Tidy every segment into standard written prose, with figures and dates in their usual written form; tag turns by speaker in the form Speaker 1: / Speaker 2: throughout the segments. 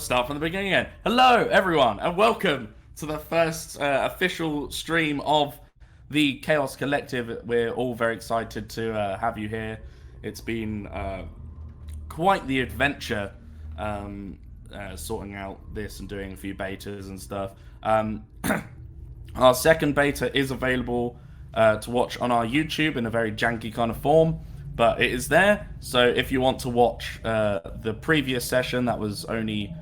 Speaker 1: start from the beginning again. Hello, everyone, and welcome to the first official stream of the Chaos Collective. We're all very excited to have you here. It's been quite the adventure sorting out this and doing a few betas and stuff. Our second beta is available to watch on our YouTube in a very janky kind of form, but it is there. So if you want to watch the previous session that was only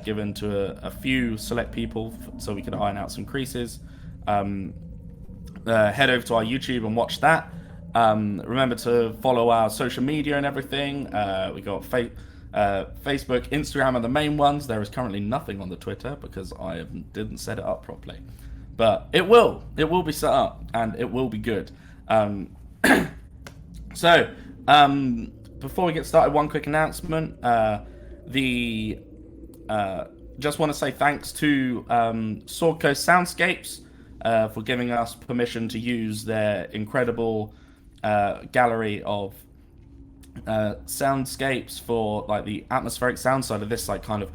Speaker 1: given to a few select people so we could iron out some creases, head over to our YouTube and watch that. Remember to follow our social media and everything. We got Facebook, Instagram are the main ones. There is currently nothing on the Twitter because I didn't set it up properly. But it will be set up, and it will be good. So, before we get started, one quick announcement. Just want to say thanks to Sword Coast Soundscapes for giving us permission to use their incredible gallery of soundscapes for like the atmospheric sound side of this, like kind of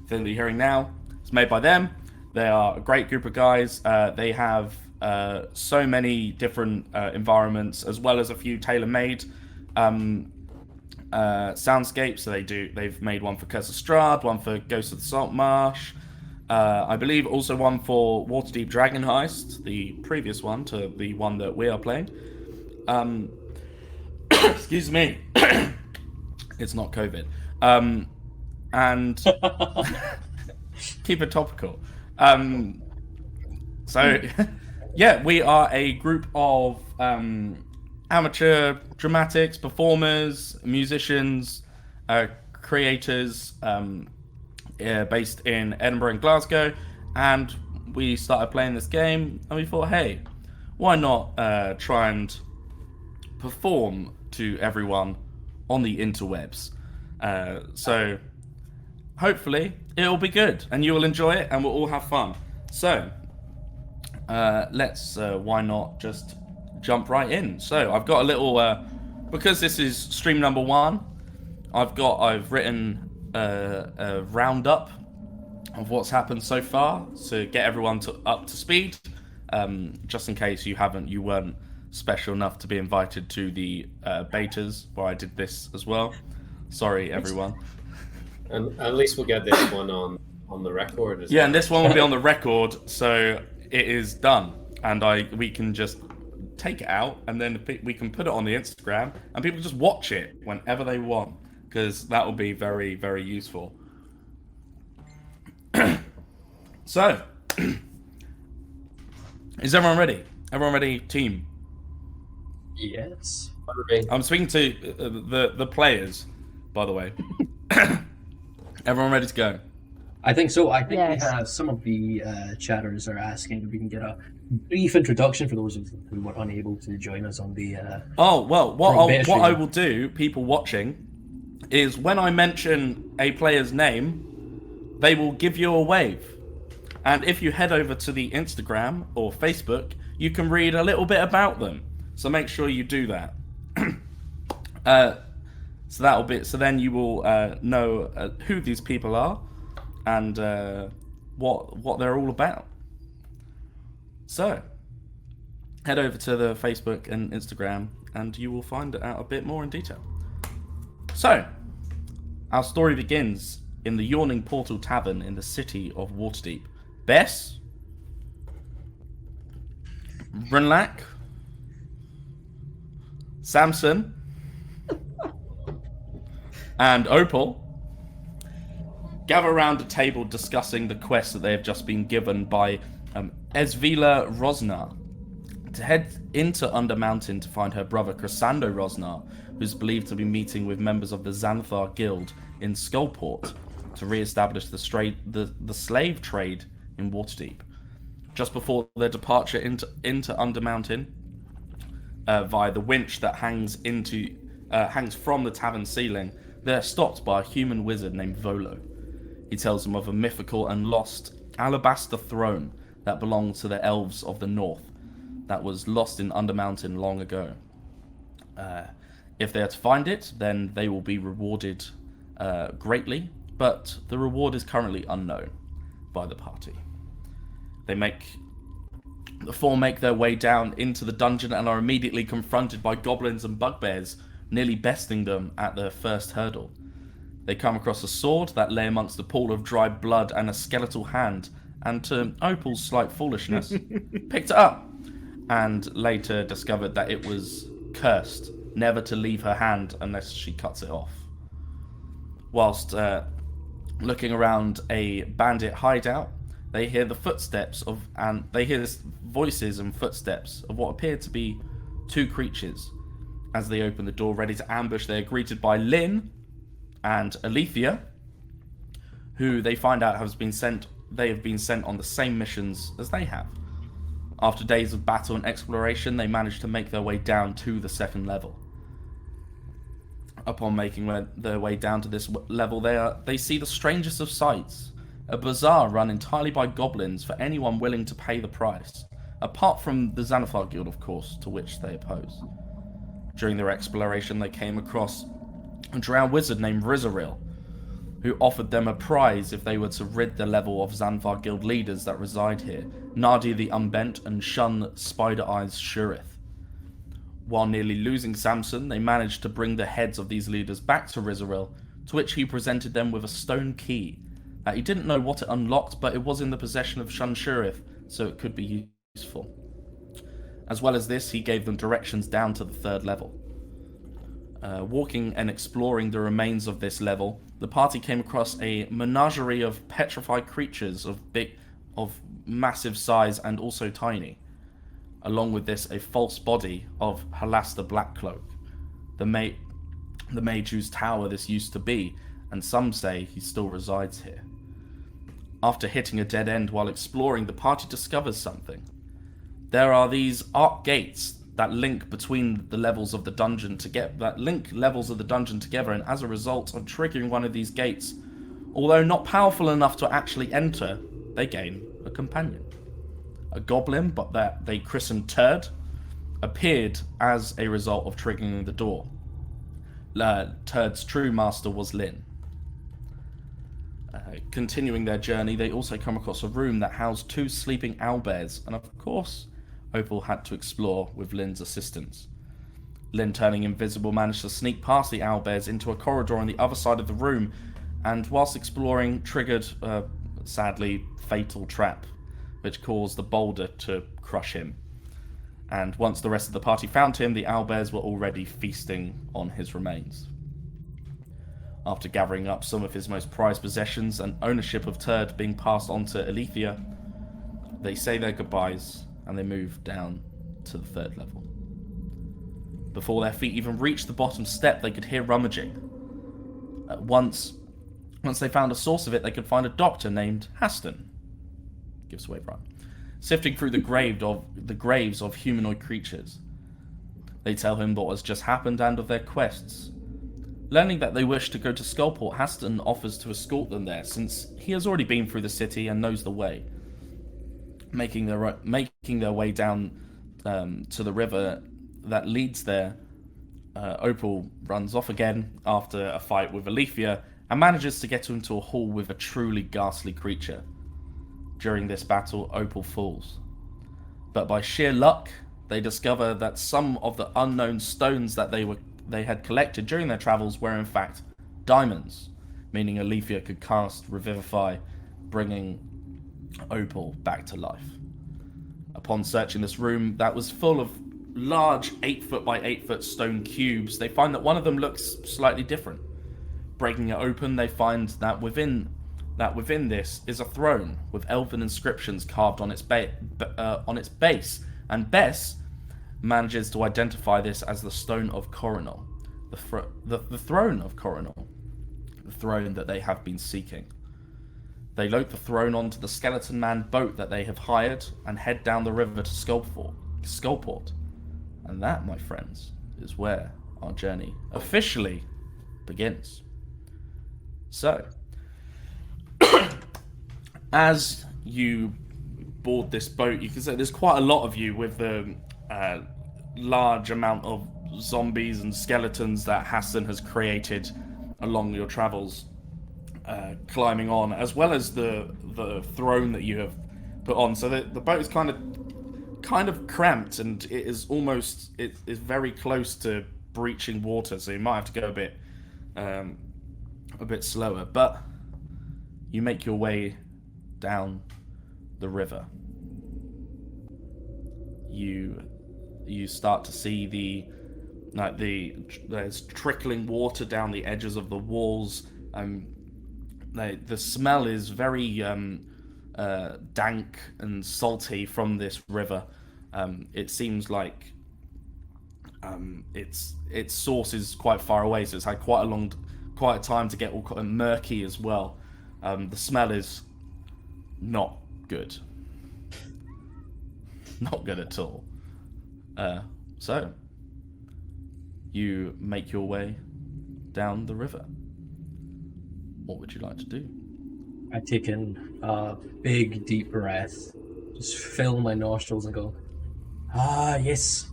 Speaker 1: thing that you're hearing now. It's made by them. They are a great group of guys. They have so many different environments, as well as a few tailor-made soundscapes. So they've made one for Curse of Strahd, one for Ghost of the Salt Marsh, I believe also one for Waterdeep Dragon Heist, the previous one to the one that we are playing. Excuse me. It's not COVID. And keep it topical. So, yeah, we are a group of amateur dramatics, performers, musicians, creators based in Edinburgh and Glasgow. And we started playing this game and we thought, hey, why not try and perform to everyone on the interwebs? So hopefully it'll be good and you will enjoy it and we'll all have fun. So let's why not just jump right in. So I've got a little because this is stream number 1, I've written a roundup of what's happened so far to get everyone up to speed, just in case you weren't special enough to be invited to the betas where I did this as well. Sorry everyone.
Speaker 2: And at least we'll get this one on the record as well.
Speaker 1: Yeah, and this one will be on the record, so it is done. And we can just take it out, and then we can put it on the Instagram, and people just watch it whenever they want, because that will be very, very useful. So, is everyone ready? Everyone ready, team?
Speaker 3: Yes.
Speaker 1: I'm speaking to the players, by the way. Everyone ready to go?
Speaker 3: I think so. I think
Speaker 4: Yes.
Speaker 3: we have some of the chatters are asking if we can get a brief introduction for those who were unable to join us on the.
Speaker 1: Oh well, what
Speaker 3: stream.
Speaker 1: I will do, people watching, is when I mention a player's name, they will give you a wave, and if you head over to the Instagram or Facebook, you can read a little bit about them. So make sure you do that. So that'll be. So then you will know who these people are and what they're all about. So head over to the Facebook and Instagram, and you will find it out a bit more in detail. So our story begins in the Yawning Portal Tavern in the city of Waterdeep. Bess, Rünlák, Samson, and Opal gather around a table discussing the quest that they have just been given by Esvila Rosnar to head into Undermountain to find her brother Chrysando Rosnar, who's believed to be meeting with members of the Xanthar Guild in Skullport to re-establish the slave trade in Waterdeep. Just before their departure into Undermountain via the winch that hangs from the tavern ceiling, they're stopped by a human wizard named Volo. He tells them of a mythical and lost alabaster throne that belonged to the elves of the north that was lost in Undermountain long ago. If they are to find it, then they will be rewarded greatly, but the reward is currently unknown by the party. The four make their way down into the dungeon and are immediately confronted by goblins and bugbears, nearly besting them at their first hurdle. They come across a sword that lay amongst a pool of dried blood and a skeletal hand, and to Opal's slight foolishness, picked it up, and later discovered that it was cursed, never to leave her hand unless she cuts it off. Whilst looking around a bandit hideout, they hear the voices and footsteps of what appear to be two creatures. As they open the door ready to ambush, they are greeted by Lynn and Alethia, who they find out have been sent on the same missions as they have. After days of battle and exploration, they manage to make their way down to the second level. Upon making their way down to this level, they see the strangest of sights. A bazaar run entirely by goblins for anyone willing to pay the price, apart from the Xanathar Guild, of course, to which they oppose. During their exploration, they came across a drow wizard named Rizaril, who offered them a prize if they were to rid the level of Xanathar Guild leaders that reside here, Nadi the Unbent and Shun Spider Eyes Shurith. While nearly losing Samson, they managed to bring the heads of these leaders back to Rizaril, to which he presented them with a stone key. He didn't know what it unlocked, but it was in the possession of Shun Shurith, so it could be useful. As well as this, he gave them directions down to the third level. Walking and exploring the remains of this level, the party came across a menagerie of petrified creatures of massive size and also tiny. Along with this, a false body of Halasta Blackcloak, the mage whose tower this used to be, and some say he still resides here. After hitting a dead end while exploring, the party discovers something. There are these arc gates that link between the levels of the dungeon levels of the dungeon together, and as a result of triggering one of these gates, although not powerful enough to actually enter, they gain a companion. A goblin, but that they christened Turd, appeared as a result of triggering the door. Turd's true master was Lynn. Continuing their journey, they also come across a room that housed two sleeping owlbears, and of course, Opal had to explore with Lynn's assistance. Lynn, turning invisible, managed to sneak past the owlbears into a corridor on the other side of the room, and whilst exploring, triggered a sadly fatal trap, which caused the boulder to crush him. And once the rest of the party found him, the owlbears were already feasting on his remains. After gathering up some of his most prized possessions and ownership of Turd being passed on to Alethia, they say their goodbyes and they move down to the third level. Before their feet even reached the bottom step, they could hear rummaging. Once they found a source of it, they could find a doctor named Haston. Gives away right. Sifting through the graves of humanoid creatures. They tell him what has just happened and of their quests. Learning that they wish to go to Skullport, Haston offers to escort them there, since he has already been through the city and knows the way. Making their way down to the river that leads there, Opal runs off again after a fight with Alethia and manages to get into a hall with a truly ghastly creature. During this battle, Opal falls. But by sheer luck, they discover that some of the unknown stones that they had collected during their travels were in fact diamonds, meaning Alethia could cast Revivify, bringing Opal back to life. Upon searching this room that was full of large 8-foot by 8-foot stone cubes, they find that one of them looks slightly different. Breaking it open, they find that within this is a throne with elven inscriptions carved on its base, and Bess manages to identify this as the Stone of Coronal, the throne of Coronal, the throne that they have been seeking. They load the throne onto the skeleton man boat that they have hired and head down the river to Skullport. And that, my friends, is where our journey officially begins. So, as you board this boat, you can say there's quite a lot of you with the large amount of zombies and skeletons that Haston has created along your travels, climbing on, as well as the throne that you have put on. So the boat is kind of cramped, and it is very close to breaching water. So you might have to go a bit slower, but you make your way down the river. You start to see there's trickling water down the edges of the walls. The smell is very dank and salty from this river. It seems like its source is quite far away, so it's had quite a time to get all kind of murky as well. The smell is not good. Not good at all. So, you make your way down the river. What would you like to do?
Speaker 3: I take in a big, deep breath, just fill my nostrils and go, yes.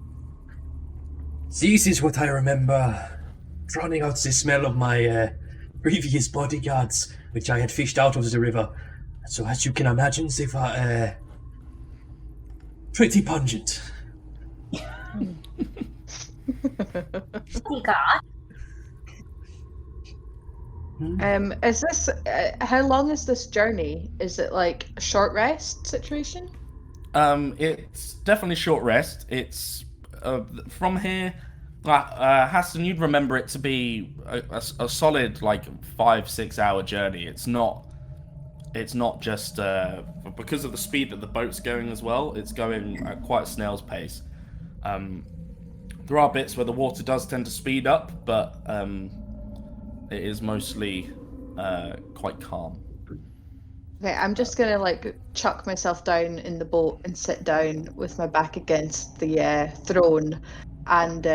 Speaker 3: This is what I remember, drowning out the smell of my previous bodyguards, which I had fished out of the river. So as you can imagine, they were pretty pungent.
Speaker 4: Is this how long is this journey? Is it like a short rest situation?
Speaker 1: It's definitely short rest. It's from here, Haston, you'd remember it to be a solid 5-6 hour journey. It's not just because of the speed that the boat's going as well. It's going at quite a snail's pace. There are bits where the water does tend to speed up, but it is mostly quite calm.
Speaker 4: Okay, I'm just gonna chuck myself down in the boat and sit down with my back against the throne and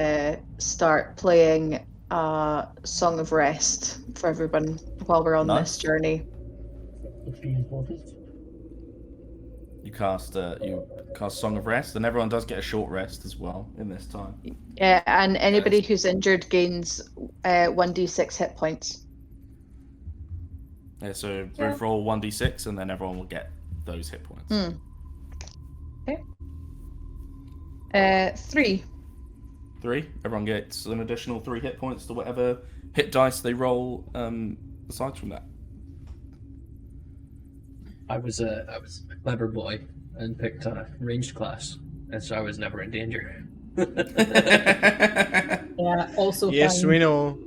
Speaker 4: start playing a Song of Rest for everyone while we're on this journey.
Speaker 3: Would be important.
Speaker 1: You cast Song of Rest, and everyone does get a short rest as well in this time.
Speaker 4: Yeah, and anybody who's injured gains 1d6 hit points.
Speaker 1: Yeah, so both roll 1d6, and then everyone will get those hit points.
Speaker 4: Okay. 3.
Speaker 1: 3. Everyone gets an additional 3 hit points to whatever hit dice they roll aside from that.
Speaker 3: I was a clever boy and picked a ranged class, and so I was never in danger.
Speaker 5: Yeah, also
Speaker 6: Yes,
Speaker 5: fine.
Speaker 6: we know.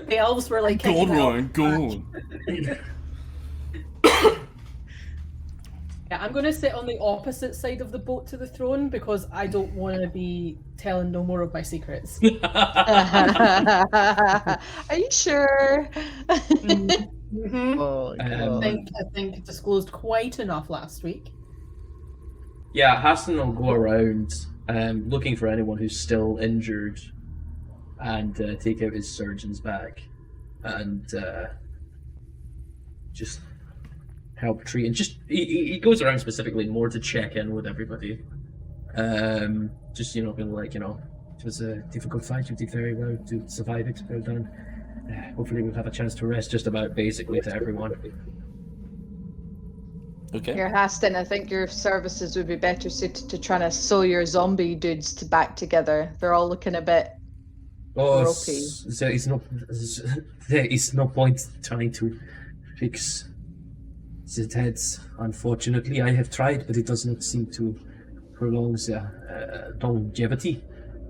Speaker 5: The elves were like,
Speaker 1: Go on,
Speaker 5: kicking out.
Speaker 1: Ryan, go on.
Speaker 5: Yeah, I'm going to sit on the opposite side of the boat to the throne because I don't want to be telling no more of my secrets.
Speaker 4: Are you sure?
Speaker 6: Oh,
Speaker 5: I think disclosed quite enough last week.
Speaker 3: Yeah, Haston will go around looking for anyone who's still injured and take out his surgeon's bag and just help treat. And just he goes around specifically more to check in with everybody. Just being like, it was a difficult fight. You did very well to survive it. Well done. Hopefully we'll have a chance to rest just about basically to everyone.
Speaker 1: Okay.
Speaker 4: Here, Haston, I think your services would be better suited to trying to sew your zombie dudes back together. They're all looking a bit ropey.
Speaker 3: There is no point trying to fix the heads. Unfortunately, I have tried, but it does not seem to prolong the longevity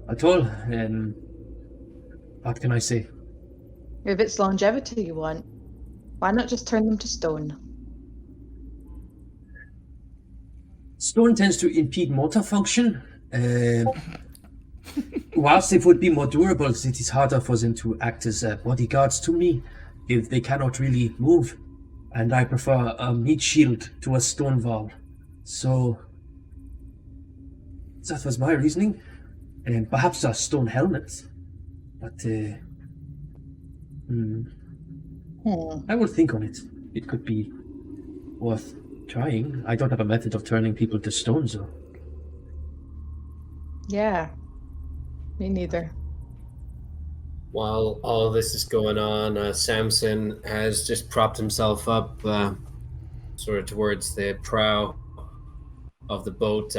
Speaker 3: at all. What can I say?
Speaker 4: If it's longevity you want, why not just turn them to stone?
Speaker 3: Stone tends to impede motor function. Whilst it would be more durable, it is harder for them to act as bodyguards to me if they cannot really move. And I prefer a meat shield to a stone wall. So that was my reasoning. And perhaps a stone helmet. But I will think on it. It could be worth trying. I don't have a method of turning people to stones, though.
Speaker 4: Yeah, me neither.
Speaker 2: While all of this is going on, Samson has just propped himself up sort of towards the prow of the boat,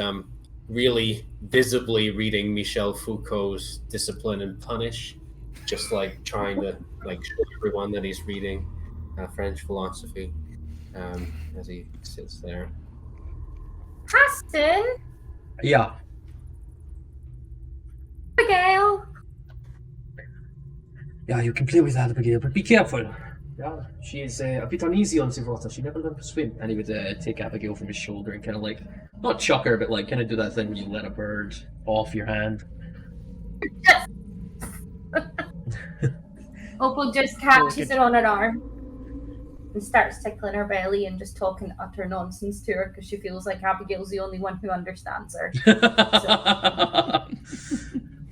Speaker 2: really visibly reading Michel Foucault's Discipline and Punish, just like trying to show everyone that he's reading French philosophy as he sits there.
Speaker 6: Haston,
Speaker 3: Yeah.
Speaker 6: Abigail.
Speaker 3: Yeah, you can play with Abigail, but be careful. Yeah, she is a bit uneasy on the water. She never learned to swim. And he would take Abigail from his shoulder and kind of not chuck her, but kind of do that thing when you let a bird off your hand.
Speaker 6: Opal just catches her on her arm and starts tickling her belly and just talking utter nonsense to her because she feels like Abigail's the only one who understands her.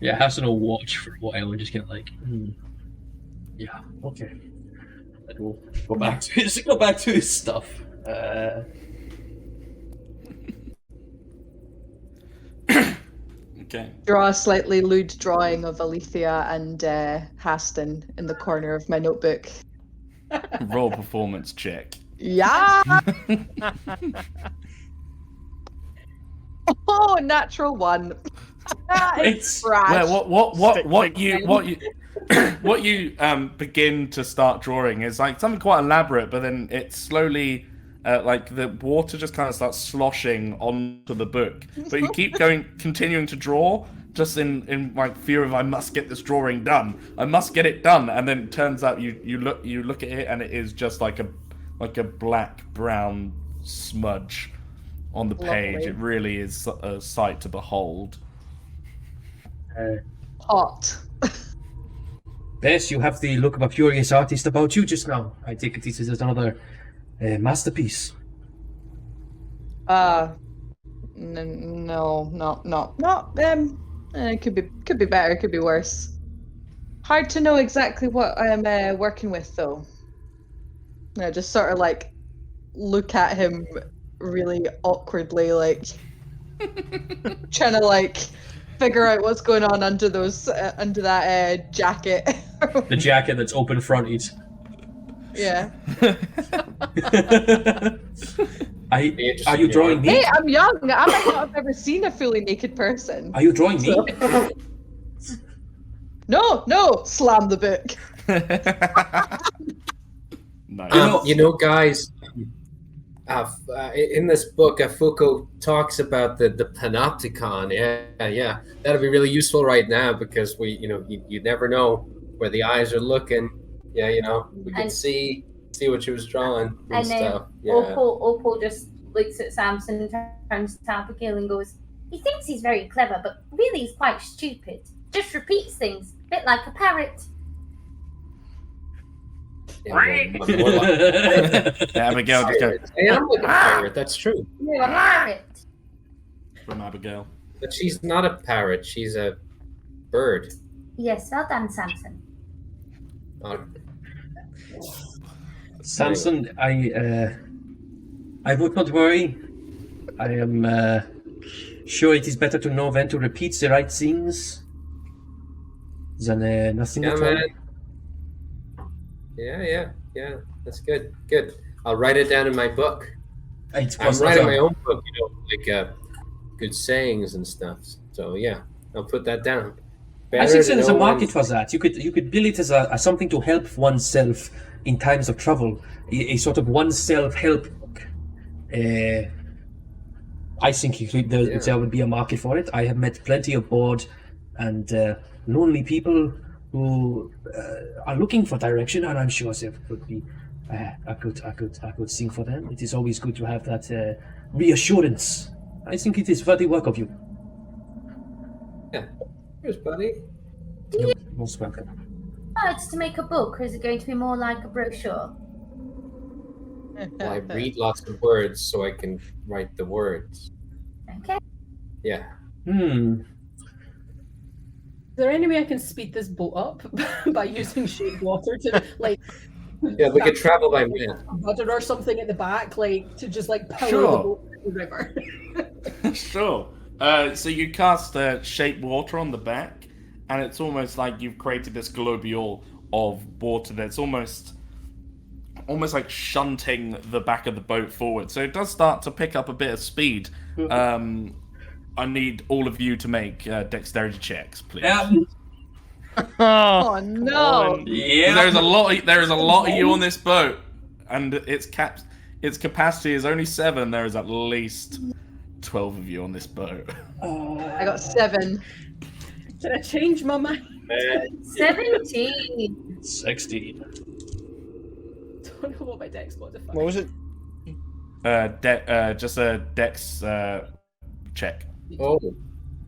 Speaker 3: Yeah, Haston will watch for a while and just kind of yeah, okay. And we'll go back to his stuff.
Speaker 1: Okay.
Speaker 4: Draw a slightly lewd drawing of Alethia and Haston in the corner of my notebook.
Speaker 1: Roll performance check.
Speaker 4: Yeah. Oh, natural one.
Speaker 3: It's
Speaker 4: Trash.
Speaker 1: Well, what you begin to start drawing is like something quite elaborate, but then it slowly like the water just kind of starts sloshing onto the book. But you keep continuing to draw, just in like fear of I must get this drawing done. I must get it done, and then it turns out you look at it and it is just like a black brown smudge on the page.
Speaker 4: Lovely.
Speaker 1: It really is a sight to behold.
Speaker 4: Hot.
Speaker 3: Bess, you have the look of a furious artist about you just now. I take it this is another masterpiece.
Speaker 4: No. It could be better. It could be worse. Hard to know exactly what I'm working with, though. I just sort of look at him really awkwardly, trying to figure out what's going on under that jacket.
Speaker 3: The jacket that's open fronted.
Speaker 4: Yeah.
Speaker 3: Are you drawing me?
Speaker 4: Hey, I'm young. I might not have ever seen a fully naked person.
Speaker 3: Are you drawing me?
Speaker 4: No, slam the book.
Speaker 1: Nice.
Speaker 2: Guys, in this book, Foucault talks about the panopticon. Yeah, that'll be really useful right now because you never know where the eyes are looking. Yeah, we can see what she was drawing and stuff. Yeah.
Speaker 6: Opal just looks at Samson and turns to Abigail and goes, "He thinks he's very clever, but really he's quite stupid. Just repeats things, a bit like a parrot."
Speaker 1: Abigail just go.
Speaker 2: Hey, I'm like a parrot. That's true.
Speaker 6: You're a parrot.
Speaker 1: From Abigail.
Speaker 2: But she's not a parrot. She's a bird.
Speaker 6: Yes, well done, Samson.
Speaker 3: Samson, I would not worry. I am sure it is better to know when to repeat the right things than nothing at all.
Speaker 2: Man. Yeah. That's good. Good. I'll write it down in my book. I'm writing my own book, good sayings and stuff. So yeah, I'll put that down.
Speaker 3: I think there's a market for that. You could bill it as something to help oneself in times of trouble, a sort of one self-help book. I think there would be a market for it. I have met plenty of bored and lonely people who are looking for direction, and I'm sure there could be I could sing for them. It is always good to have that reassurance. I think it is worthy work of you.
Speaker 2: Yeah. Cheers, buddy.
Speaker 3: You're most welcome.
Speaker 6: Oh, it's to make a book, or is it going to be more like a brochure?
Speaker 2: Well, I read lots of words so I can write the words.
Speaker 6: Okay.
Speaker 2: Yeah.
Speaker 5: Is there any way I can speed this boat up by using shape water to
Speaker 2: Yeah, we could travel by wind.
Speaker 5: butter or something at the back, to just power
Speaker 1: Sure.
Speaker 5: the boat to the river?
Speaker 1: Sure. So you cast shape water on the back, and it's almost like you've created this globule of water that's almost like shunting the back of the boat forward. So it does start to pick up a bit of speed. I need all of you to make dexterity checks, please.
Speaker 4: Oh no!
Speaker 3: Yeah.
Speaker 1: There is a lot of you on this boat, and its capacity is only 7. There is at least 12 of you on this boat.
Speaker 4: I got 7.
Speaker 5: Did I change my mind?
Speaker 6: 17.
Speaker 3: 16.
Speaker 5: Don't know what my dex modifier.
Speaker 7: What was it?
Speaker 1: Just a dex check.
Speaker 2: Oh.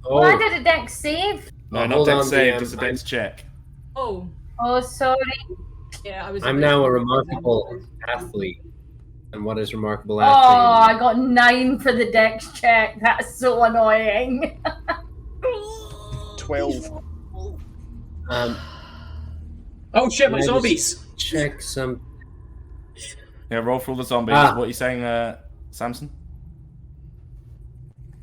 Speaker 6: Oh, I did a dex save.
Speaker 1: No, not
Speaker 2: hold
Speaker 1: dex
Speaker 2: on,
Speaker 1: save,
Speaker 2: DM.
Speaker 1: just a dex check.
Speaker 5: Oh,
Speaker 6: Oh, sorry.
Speaker 5: yeah, I was.
Speaker 2: I'm now a remarkable athlete. And what is remarkable
Speaker 6: Oh,
Speaker 2: athlete?
Speaker 6: I got 9 for the dex check. That's so annoying.
Speaker 7: 12.
Speaker 3: Oh shit, my
Speaker 2: Can I
Speaker 3: zombies!
Speaker 2: Check some.
Speaker 1: Yeah, roll for all the zombies.
Speaker 2: Ah.
Speaker 1: What are you saying, Samson?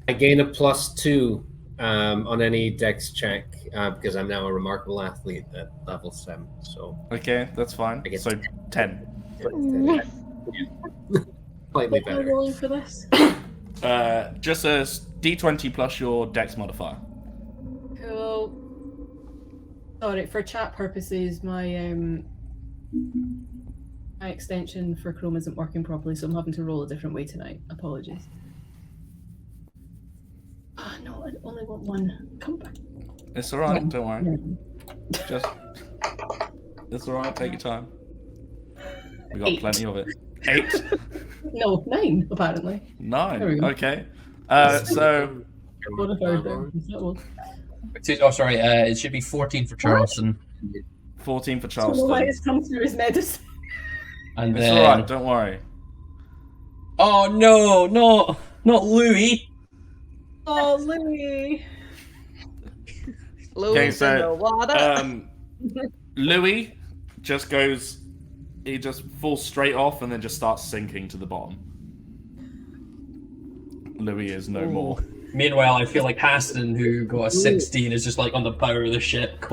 Speaker 2: I gain a +2 on any dex check because I'm now a remarkable athlete at level 7. So
Speaker 1: Okay, that's fine.
Speaker 2: I get
Speaker 1: So 10.
Speaker 2: slightly
Speaker 5: What am I
Speaker 2: better.
Speaker 5: rolling for this?
Speaker 1: Just a d20 plus your dex modifier.
Speaker 5: Cool. Sorry, for chat purposes, my extension for Chrome isn't working properly, so I'm having to roll a different way tonight. Apologies. Ah, no, I only want 1. Come back.
Speaker 1: It's alright, don't worry. Just. It's alright, take your time. We got
Speaker 5: 8.
Speaker 1: plenty of it. 8?
Speaker 5: No, 9, apparently. There we
Speaker 1: 9.
Speaker 5: go.
Speaker 1: Okay. So.
Speaker 5: What if I was there? Is that one?
Speaker 3: Oh, sorry, it should be 14 for Charleston.
Speaker 1: 14 for
Speaker 5: I don't know why
Speaker 1: Charleston.
Speaker 5: it's come through his medicine.
Speaker 3: And
Speaker 1: It's
Speaker 3: then...
Speaker 1: alright, don't worry.
Speaker 3: Oh no, not Louis!
Speaker 5: Oh, Louis.
Speaker 4: Louis
Speaker 1: Okay, so,
Speaker 4: in the water.
Speaker 1: Louis just goes. He just falls straight off and then just starts sinking to the bottom. Louis is no more.
Speaker 3: Meanwhile, I feel like Haston, who got a 16, is just like on the bow of the ship,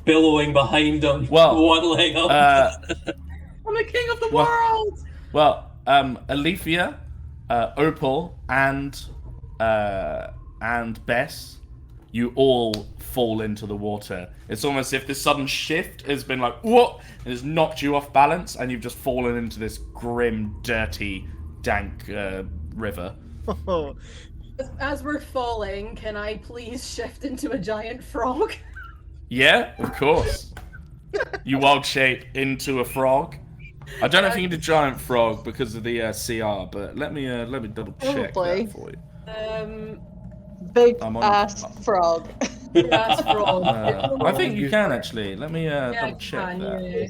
Speaker 3: billowing behind him,
Speaker 1: Well,
Speaker 3: one leg up.
Speaker 5: I'm the king of the
Speaker 1: Well-
Speaker 5: world.
Speaker 1: Well, Alethia, Opal, and Bess, you all fall into the water. It's almost as if this sudden shift has been like, what? It has knocked you off balance, and you've just fallen into this grim, dirty, dank river.
Speaker 5: As we're falling, can I please shift into a giant frog?
Speaker 1: Yeah, of course. You wild shape into a frog. I don't know if you can do giant frog because of the CR, but let me double check
Speaker 4: Probably.
Speaker 1: that for you.
Speaker 4: Big
Speaker 1: I'm on-
Speaker 4: ass frog.
Speaker 5: Ass frog.
Speaker 1: I think you can actually. Let me
Speaker 5: Yeah, I
Speaker 1: double check
Speaker 5: can,
Speaker 1: that.
Speaker 5: yeah.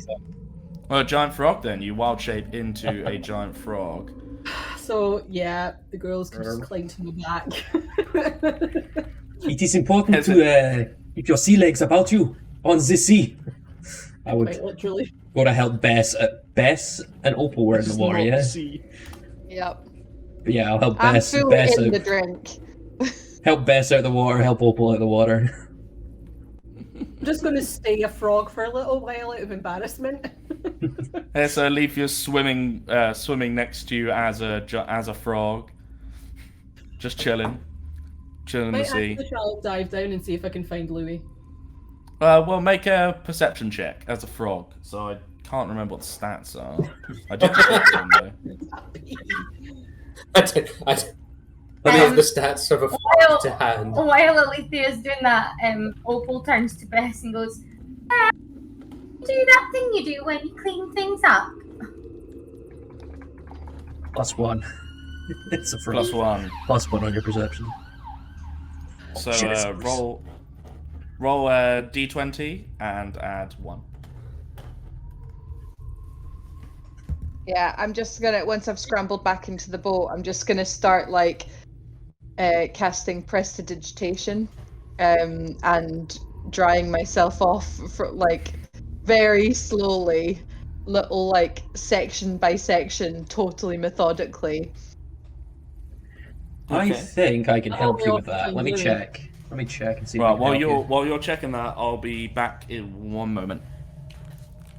Speaker 1: Well, a giant frog then. You wild shape into a giant frog.
Speaker 5: So yeah, the girls can just cling to my back.
Speaker 3: It is important to keep your sea legs about you on the sea. I would
Speaker 5: Quite literally.
Speaker 3: go to help Bess. Bess and Opal were in the water, yeah?
Speaker 4: Yep.
Speaker 3: But yeah, I'll help
Speaker 4: I'm
Speaker 3: Bess,
Speaker 4: fully
Speaker 3: Bess
Speaker 4: in
Speaker 3: out.
Speaker 4: the drink.
Speaker 3: Help Bess out of the water, help Opal out of the water.
Speaker 5: I'm just going to stay a frog for a little while out of embarrassment.
Speaker 1: Yeah, so Alethea's swimming next to you as a frog, just chilling in the
Speaker 5: Might
Speaker 1: sea.
Speaker 5: actually try and dive down and see if I can find Louis.
Speaker 1: Well, make a perception check as a frog. So I can't remember what the stats are. I did check them though.
Speaker 2: I have the stats of a frog to hand.
Speaker 6: While Alethea is doing that, Opal turns to Bess and goes, do that thing you do when you clean things up.
Speaker 3: +1. It's a frog.
Speaker 1: +1.
Speaker 3: +1 on your perception.
Speaker 1: So
Speaker 3: Shit,
Speaker 1: roll a d20 and add 1.
Speaker 4: Yeah, I'm just gonna, once I've scrambled back into the boat, I'm just gonna start like casting prestidigitation and drying myself off for like very slowly, little like section by section, totally methodically.
Speaker 3: I
Speaker 1: Okay.
Speaker 3: think I can help you with that. Let me
Speaker 5: Louis.
Speaker 3: check. Let me check and see.
Speaker 1: Right,
Speaker 3: if I can help you.
Speaker 1: while you're checking that, I'll be back in 1 moment.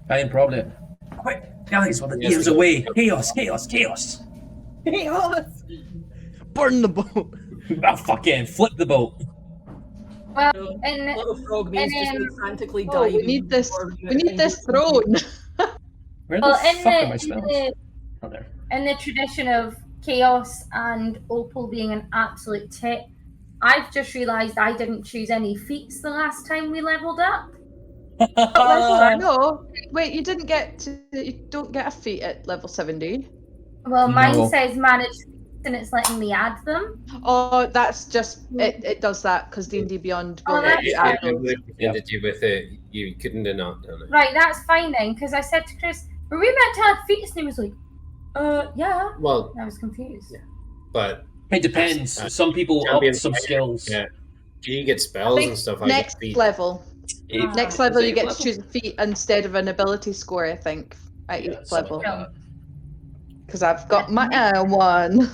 Speaker 3: Fine problem. Quick, guys, while the
Speaker 2: Yes,
Speaker 3: DM's
Speaker 2: we
Speaker 3: away.
Speaker 2: go.
Speaker 3: Chaos, chaos, chaos.
Speaker 5: Chaos!
Speaker 7: Burn the boat.
Speaker 3: Oh, fucking flip the boat.
Speaker 6: Well, and
Speaker 5: Little frog means just
Speaker 6: and,
Speaker 5: like frantically
Speaker 4: Oh,
Speaker 5: diving.
Speaker 4: we need this.
Speaker 5: before
Speaker 4: We need this throne.
Speaker 3: Where
Speaker 6: well,
Speaker 3: the
Speaker 6: in
Speaker 3: fuck are my
Speaker 6: the, in
Speaker 3: spells?
Speaker 6: the
Speaker 3: Oh, there.
Speaker 6: in the tradition of chaos and Opal being an absolute tit, I've just realised I didn't choose any feats the last time we leveled up.
Speaker 4: No, wait. You didn't get to. You don't get a feat at level 70.
Speaker 6: Well, mine
Speaker 3: No.
Speaker 6: says manage, and it's letting me add them.
Speaker 4: Oh, that's just it. It does that because D&D Beyond will
Speaker 6: Oh,
Speaker 4: let
Speaker 6: that's
Speaker 4: you
Speaker 2: Yeah,
Speaker 4: add
Speaker 2: it
Speaker 4: those.
Speaker 2: would have presented you with it. You couldn't have not done it.
Speaker 6: Right, that's fine then, because I said to Chris, "Were we meant to add feats?" And he was like, yeah."
Speaker 2: Well,
Speaker 6: I was confused.
Speaker 2: Yeah. but
Speaker 3: It depends. Some people up
Speaker 2: champion
Speaker 3: some
Speaker 2: fighter,
Speaker 3: skills.
Speaker 2: yeah. Do you get spells and stuff?
Speaker 4: Next level.
Speaker 3: Eighth-
Speaker 4: Next level, you
Speaker 3: eighth
Speaker 4: get
Speaker 3: level?
Speaker 4: to choose a feat instead of an ability score. I think at
Speaker 3: Yeah,
Speaker 4: each
Speaker 3: something
Speaker 4: level
Speaker 3: like that.
Speaker 4: because I've got my one.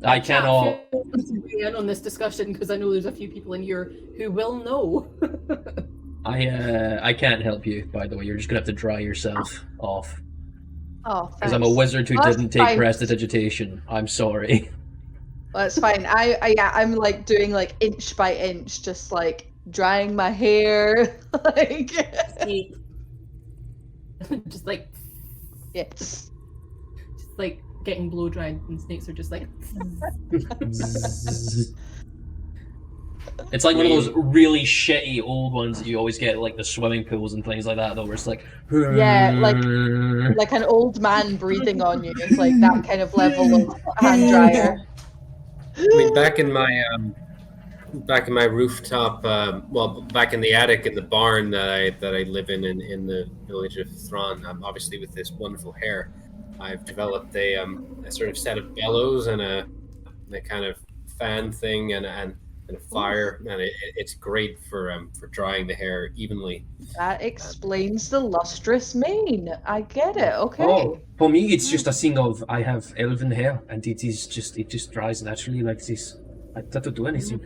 Speaker 3: I cannot.
Speaker 5: Weigh in on this discussion because I know there's a few people in here who will know.
Speaker 3: I can't help you. By the way, you're just gonna have to dry yourself off.
Speaker 4: Oh,
Speaker 3: Because I'm a
Speaker 4: thanks.
Speaker 3: wizard who
Speaker 4: Oh, that's
Speaker 3: didn't take
Speaker 4: fine.
Speaker 3: prestidigitation. I'm sorry.
Speaker 4: Well, it's fine. I'm like doing like inch by inch, just like drying my hair, like
Speaker 5: just like
Speaker 4: yes.
Speaker 5: getting blow dried, and snakes are just like.
Speaker 3: It's like one of those really shitty old ones that you always get at, like the swimming pools and things like that, though, where it's like.
Speaker 4: Yeah, like an old man breathing on you. It's like that kind of level of hand dryer.
Speaker 2: I mean, back in my rooftop, back in the attic in the barn that I live in the village of Thrawn. Obviously, with this wonderful hair, I've developed a sort of set of bellows and a kind of fan thing and a fire, and it's great for drying the hair evenly.
Speaker 4: That explains the lustrous mane. I get it. Okay.
Speaker 3: Oh, for me, it's just a thing of I have elven hair, and it just dries naturally like this. I don't do anything.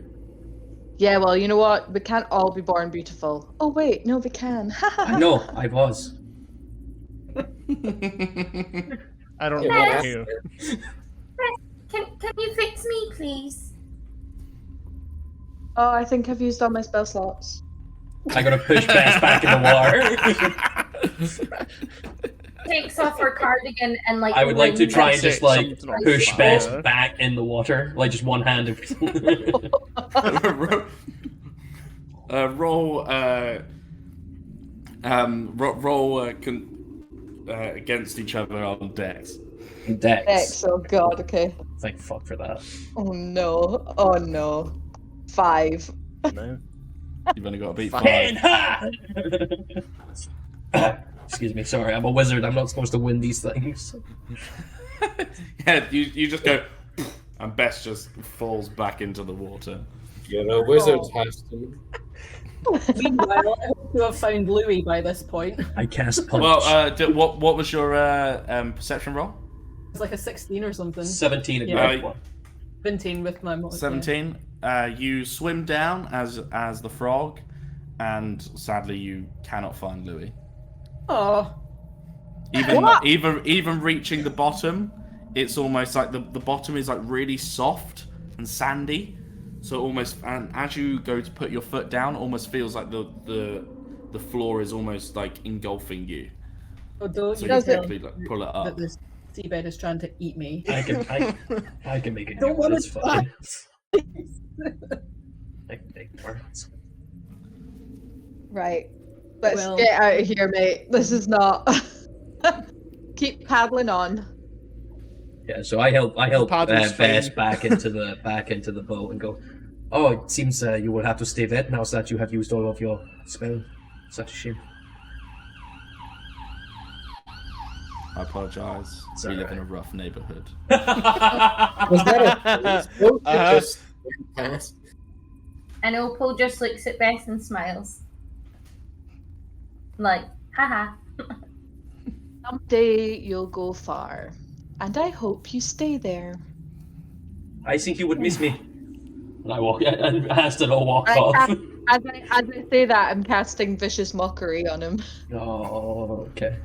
Speaker 4: Yeah. Well, you know what? We can't all be born beautiful. Oh wait, no, we can.
Speaker 3: I know, I was.
Speaker 7: I don't
Speaker 2: Yeah,
Speaker 7: know
Speaker 2: well,
Speaker 7: you.
Speaker 6: Can you fix me, please?
Speaker 4: Oh, I think I've used all my spell slots.
Speaker 3: I'm gonna push Bess back in the water.
Speaker 6: Takes off her cardigan and like.
Speaker 3: I would like to
Speaker 6: leans
Speaker 3: try
Speaker 6: up.
Speaker 3: and just like
Speaker 7: Something on
Speaker 3: push
Speaker 7: fire.
Speaker 3: Bess back in the water, like just one hand.
Speaker 1: Roll against each other on decks.
Speaker 3: Dex.
Speaker 4: X. Oh god. Okay.
Speaker 3: Thank fuck for that.
Speaker 4: Oh no. Oh no. 5.
Speaker 7: No.
Speaker 1: You've only got to beat 5.
Speaker 3: Excuse me, sorry, I'm a wizard. I'm not supposed to win these things.
Speaker 1: Yeah, you just go, and Bess just falls back into the water.
Speaker 2: You're a wizard,
Speaker 4: Oh.
Speaker 2: Haston.
Speaker 5: Meanwhile, I hope you have found Louis by this point.
Speaker 3: I cast punch.
Speaker 1: Well, what was your perception roll?
Speaker 5: It's like a 16 or something.
Speaker 3: 17 at
Speaker 5: Yeah.
Speaker 3: grade 1.
Speaker 5: 17 with my mod.
Speaker 1: 17. You swim down as the frog, and sadly you cannot find Louis.
Speaker 5: Oh,
Speaker 1: Even reaching the bottom, it's almost like the bottom is like really soft and sandy. So almost, and as you go to put your foot down, it almost feels like the floor is almost like engulfing you.
Speaker 5: don't
Speaker 1: So
Speaker 5: you
Speaker 1: you
Speaker 5: tell
Speaker 1: quickly like, pull it
Speaker 5: that
Speaker 1: up.
Speaker 5: this seabed is trying to eat me.
Speaker 3: I can make it.
Speaker 5: Don't
Speaker 3: do
Speaker 5: wanna
Speaker 3: it, it's fine. I can make words.
Speaker 4: Right. Let's
Speaker 5: Well-
Speaker 4: get out of here, mate. This is not. Keep paddling on.
Speaker 3: Yeah, so I help
Speaker 7: paddle's
Speaker 3: Bess
Speaker 7: fine.
Speaker 3: back into the boat and go. Oh, it seems you will have to stay there now that you have used all of your spell. Such a shame.
Speaker 1: I apologise.
Speaker 3: It's
Speaker 1: We live
Speaker 3: alright.
Speaker 1: in a rough neighbourhood.
Speaker 2: Was that a boat that just went past?
Speaker 6: And Opal just looks at Bess and smiles. Like, haha.
Speaker 4: Someday you'll go far, and I hope you stay there.
Speaker 3: I think you would miss me. And I walk, and Haston will walk
Speaker 4: I
Speaker 3: off.
Speaker 4: As I say that, I'm casting Vicious Mockery on him.
Speaker 3: Oh, okay.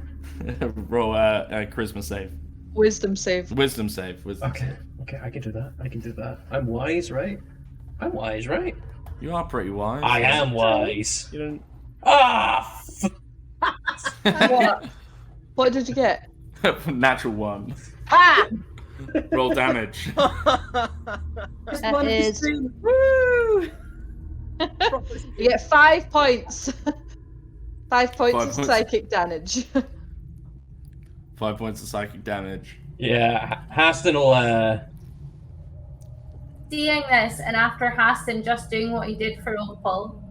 Speaker 1: Roll a charisma save.
Speaker 4: Wisdom save.
Speaker 1: Wisdom save.
Speaker 3: Okay, I can do that. I'm wise, right?
Speaker 1: You are pretty wise.
Speaker 3: I am wise.
Speaker 7: You don't.
Speaker 3: Ah!
Speaker 4: What did you get?
Speaker 1: Natural 1.
Speaker 4: Ah!
Speaker 1: Roll damage.
Speaker 4: That is...
Speaker 5: Woo!
Speaker 4: You get 5 points. 5 points of
Speaker 1: points.
Speaker 4: psychic damage.
Speaker 1: 5 points of psychic damage.
Speaker 3: Yeah, Haston will,
Speaker 6: Seeing this, and after Haston just doing what he did for Opal,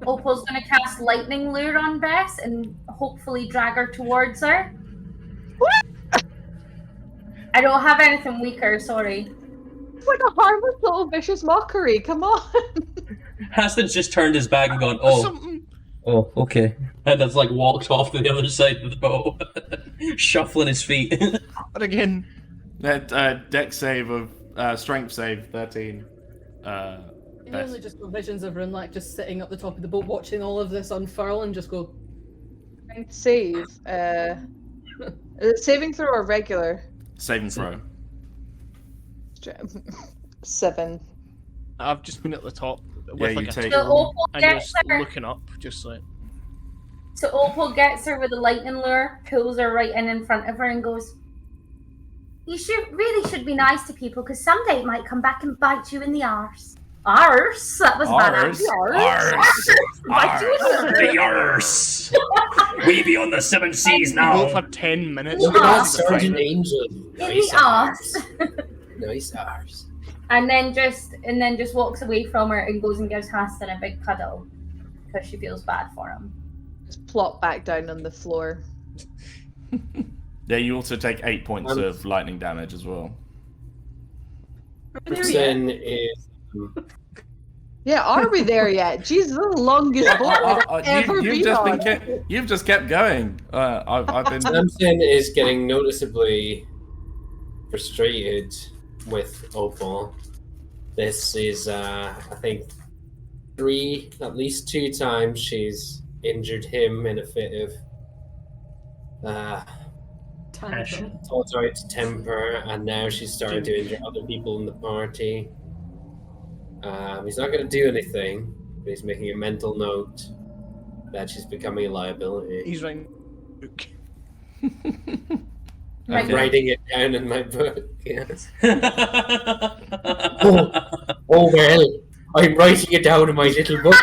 Speaker 6: Opal's going to cast Lightning Lure on Bess and hopefully drag her towards her. I don't have anything weaker, sorry.
Speaker 4: What a harmless little Vicious Mockery, come on!
Speaker 3: Haston's just turned his back and gone, oh, okay. And has like walked off to the other side of the boat, shuffling his feet.
Speaker 7: But again,
Speaker 1: That dex save of strength save 13.
Speaker 5: You normally just got visions of Rünlák just sitting at the top of the boat watching all of this unfurl and just go,
Speaker 4: Save. Is it saving throw or regular?
Speaker 1: Saving throw.
Speaker 4: 7.
Speaker 7: I've just been at the top with
Speaker 1: Yeah,
Speaker 7: like
Speaker 1: you
Speaker 7: a
Speaker 1: take-
Speaker 6: So
Speaker 7: tool
Speaker 6: Opal
Speaker 7: and
Speaker 6: gets
Speaker 7: just
Speaker 6: her.
Speaker 7: looking up, just like.
Speaker 6: So Opal gets her with a lightning lure, pulls her right in front of her, and goes, "You really should be nice to people, because someday it might come back and bite you in the arse." Arse? That was bad.
Speaker 1: Arse.
Speaker 6: Bite you in the
Speaker 3: Arse! We be on the 7 seas
Speaker 7: Go
Speaker 3: now!
Speaker 7: for 10 minutes.
Speaker 2: Look at that
Speaker 7: to find
Speaker 2: Sergeant
Speaker 7: it.
Speaker 2: Angel.
Speaker 6: in
Speaker 2: Nice
Speaker 6: the arse.
Speaker 2: Nice arse.
Speaker 6: And then just walks away from her and goes and gives Haston a big cuddle because she feels bad for him.
Speaker 4: Just plop back down on the floor.
Speaker 1: Yeah, you also take 8 points of lightning damage as well.
Speaker 2: Then is
Speaker 4: Yeah, are we there yet? Jeez, the longest boat I've ever been on.
Speaker 1: You've just kept going. I've been.
Speaker 2: Samson is getting noticeably frustrated with Opal. This is, I think, at least 2 times she's injured him in a fit of
Speaker 5: tantrum.
Speaker 2: thoughts out to temper, and now she's starting to injure other people in the party. He's not going to do anything, but he's making a mental note that she's becoming a liability.
Speaker 7: He's right.
Speaker 2: I'm
Speaker 1: Okay.
Speaker 2: writing it down in my book. Yes.
Speaker 3: oh,
Speaker 2: Oh well, I'm writing it down in my little book.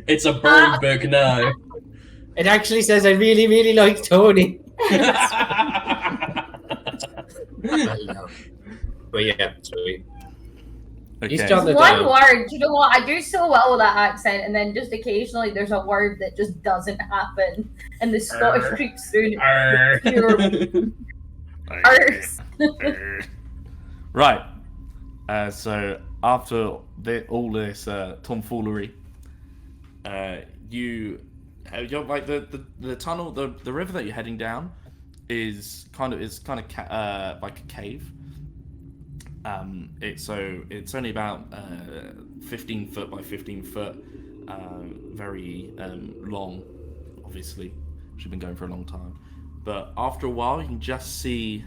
Speaker 3: it's a bird book now.
Speaker 2: It actually says I really, really like Tony. But yeah, sweet. He's
Speaker 1: Okay.
Speaker 2: done the
Speaker 6: One
Speaker 2: down.
Speaker 6: word, you know what? I do so well with that accent, and then just occasionally there's a word that just doesn't happen, and the Scottish creeps through.
Speaker 3: Arr.
Speaker 6: Arse.
Speaker 1: Right. So after all this tomfoolery, you're like the tunnel, the river that you're heading down is kind of like a cave. It's only about 15 foot by 15 foot, very long, obviously. She's been going for a long time. But after a while, you can just see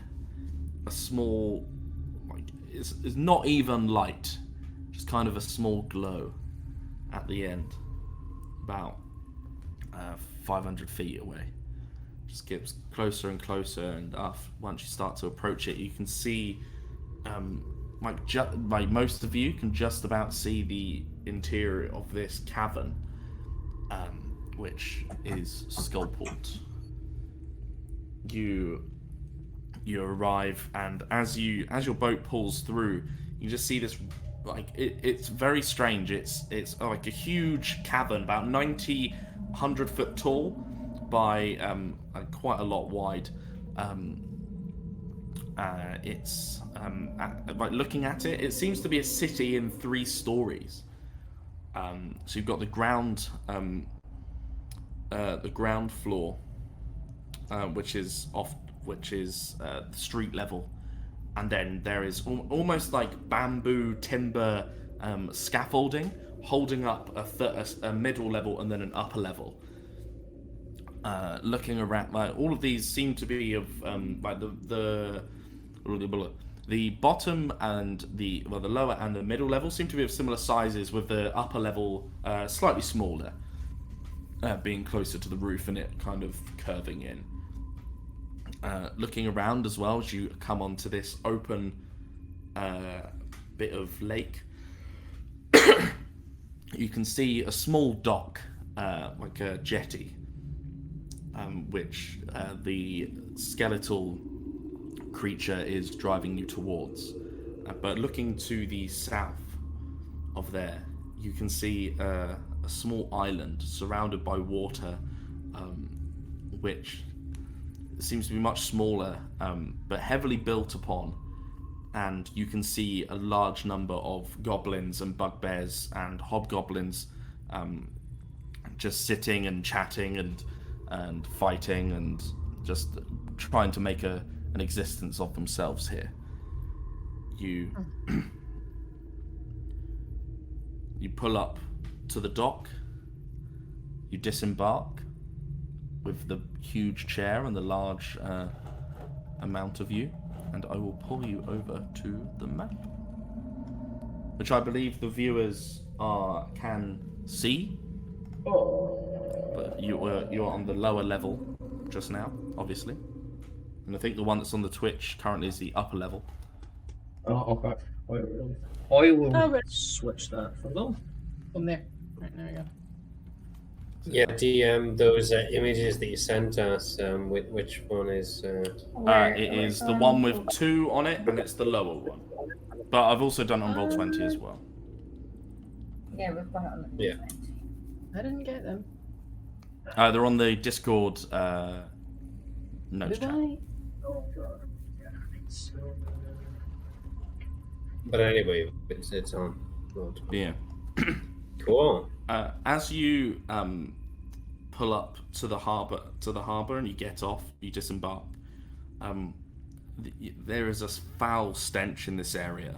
Speaker 1: a small, like, it's not even light, just kind of a small glow at the end, about 500 feet away. Just gets closer and closer, and once you start to approach it, you can see, like most of you can just about see the interior of this cavern, which is Skullport. You arrive, and as your boat pulls through, you just see this, like, it's very strange. It's like a huge cavern, about 100 foot tall by quite a lot wide. Like, looking at it, it seems to be a city in 3 stories. So you've got the ground floor, which is street level, and then there is almost like bamboo timber scaffolding holding up a middle level and then an upper level. Looking around, like all of these seem to be of like the bottom and the lower and the middle level seem to be of similar sizes, with the upper level slightly smaller, being closer to the roof and it kind of curving in. Looking around as well as you come onto this open bit of lake, you can see a small dock, like a jetty, which the skeletal creature is driving you towards. But looking to the south of there, you can see a small island surrounded by water, which seems to be much smaller, but heavily built upon. And you can see a large number of goblins and bugbears and hobgoblins just sitting and chatting and fighting and just trying to make an existence of themselves here. You pull up to the dock, you disembark with the huge chair and the large amount of you, and I will pull you over to the map, which I believe the viewers can see. But you're on the lower level just now, obviously, and I think the one that's on the Twitch currently is the upper level.
Speaker 3: Oh, okay. I will switch that for them.
Speaker 5: From there. Right, there we go.
Speaker 2: Yeah, DM, those images that you sent us, which one is...
Speaker 1: It is the one with 2 on it, and it's the lower one. But I've also done it on Roll20 as well.
Speaker 6: Yeah, we've got it on the
Speaker 2: Yeah.
Speaker 5: I didn't get them.
Speaker 1: They're on the Discord notes
Speaker 5: Did
Speaker 1: chat.
Speaker 5: I?
Speaker 2: But anyway, it's on.
Speaker 1: Yeah.
Speaker 2: Cool.
Speaker 1: As you pull up to the harbour and you get off, you disembark. There is a foul stench in this area.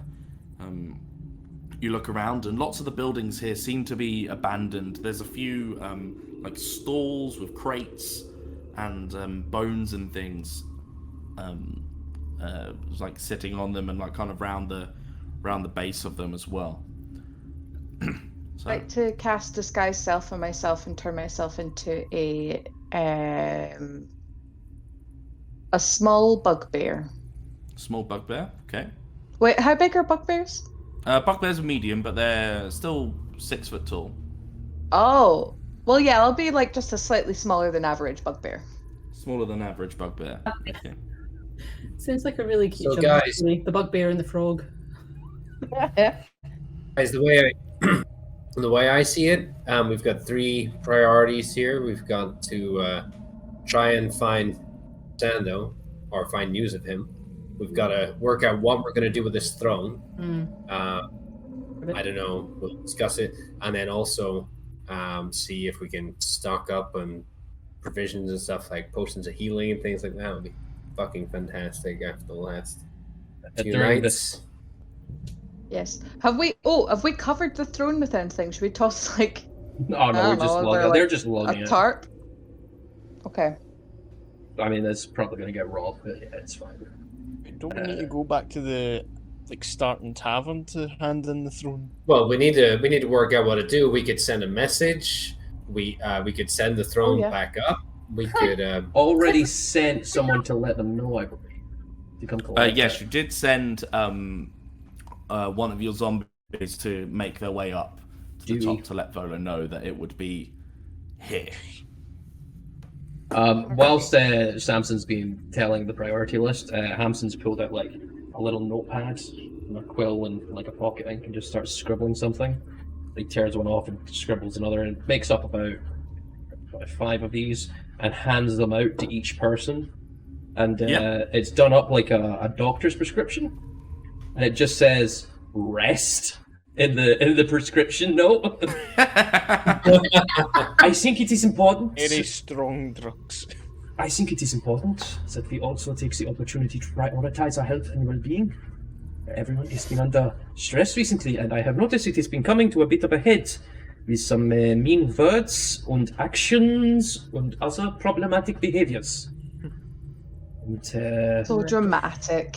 Speaker 1: You look around, and lots of the buildings here seem to be abandoned. There's a few like stalls with crates and bones and things, like sitting on them and like kind of round the base of them as well. So,
Speaker 4: I'd like to cast Disguise Self on myself and turn myself into a small bugbear.
Speaker 1: small bugbear, okay.
Speaker 4: Wait, how big are bugbears?
Speaker 1: Bugbears are medium, but they're still 6 foot tall.
Speaker 4: Oh, well, yeah, I'll be like just a slightly smaller than average bugbear.
Speaker 1: Smaller than average bugbear. Okay.
Speaker 5: Sounds like a really cute
Speaker 2: So,
Speaker 5: show,
Speaker 2: guys-
Speaker 5: actually. The bugbear and the frog.
Speaker 2: Guys, the way I see it, we've got 3 priorities here. We've got to try and find Sando, or find news of him. We've got to work out what we're going to do with this throne. I don't know. We'll discuss it. And then also see if we can stock up on provisions and stuff like potions of healing and things like that. Would be fucking fantastic after the last few
Speaker 3: During
Speaker 2: nights.
Speaker 4: Yes. Have we covered the throne with anything? Should we toss like
Speaker 3: Oh no,
Speaker 4: I
Speaker 3: we're
Speaker 4: don't
Speaker 3: just
Speaker 4: know,
Speaker 3: logging.
Speaker 4: like,
Speaker 3: They're just logging
Speaker 4: a
Speaker 3: it.
Speaker 4: tarp? Okay.
Speaker 3: I mean, that's probably going to get robbed, but yeah, it's fine.
Speaker 7: Don't we need to go back to the starting tavern to hand in the throne?
Speaker 2: Well, we need to work out what to do. We could send a message. We could send the throne
Speaker 4: yeah.
Speaker 2: back up. We could.
Speaker 3: Already sent someone to let them know, I believe. To come collect
Speaker 1: Yes,
Speaker 3: it.
Speaker 1: you did send one of your zombies to make their way up to the
Speaker 3: Dewey.
Speaker 1: top to let Vola know that it would be here.
Speaker 3: Whilst Samson's been telling the priority list, Hamson's pulled out like a little notepad and a quill and like a pocket ink and just starts scribbling something. He tears one off and scribbles another and makes up about 5 of these and hands them out to each person. And it's done up like a doctor's prescription, and it just says "rest" in the prescription note. I think it is important.
Speaker 7: Very strong drugs.
Speaker 3: I think it is important that we also take the opportunity to prioritize our health and well-being. Everyone has been under stress recently, and I have noticed it has been coming to a bit of a head with some mean words and actions and other problematic behaviors. And,
Speaker 4: So dramatic.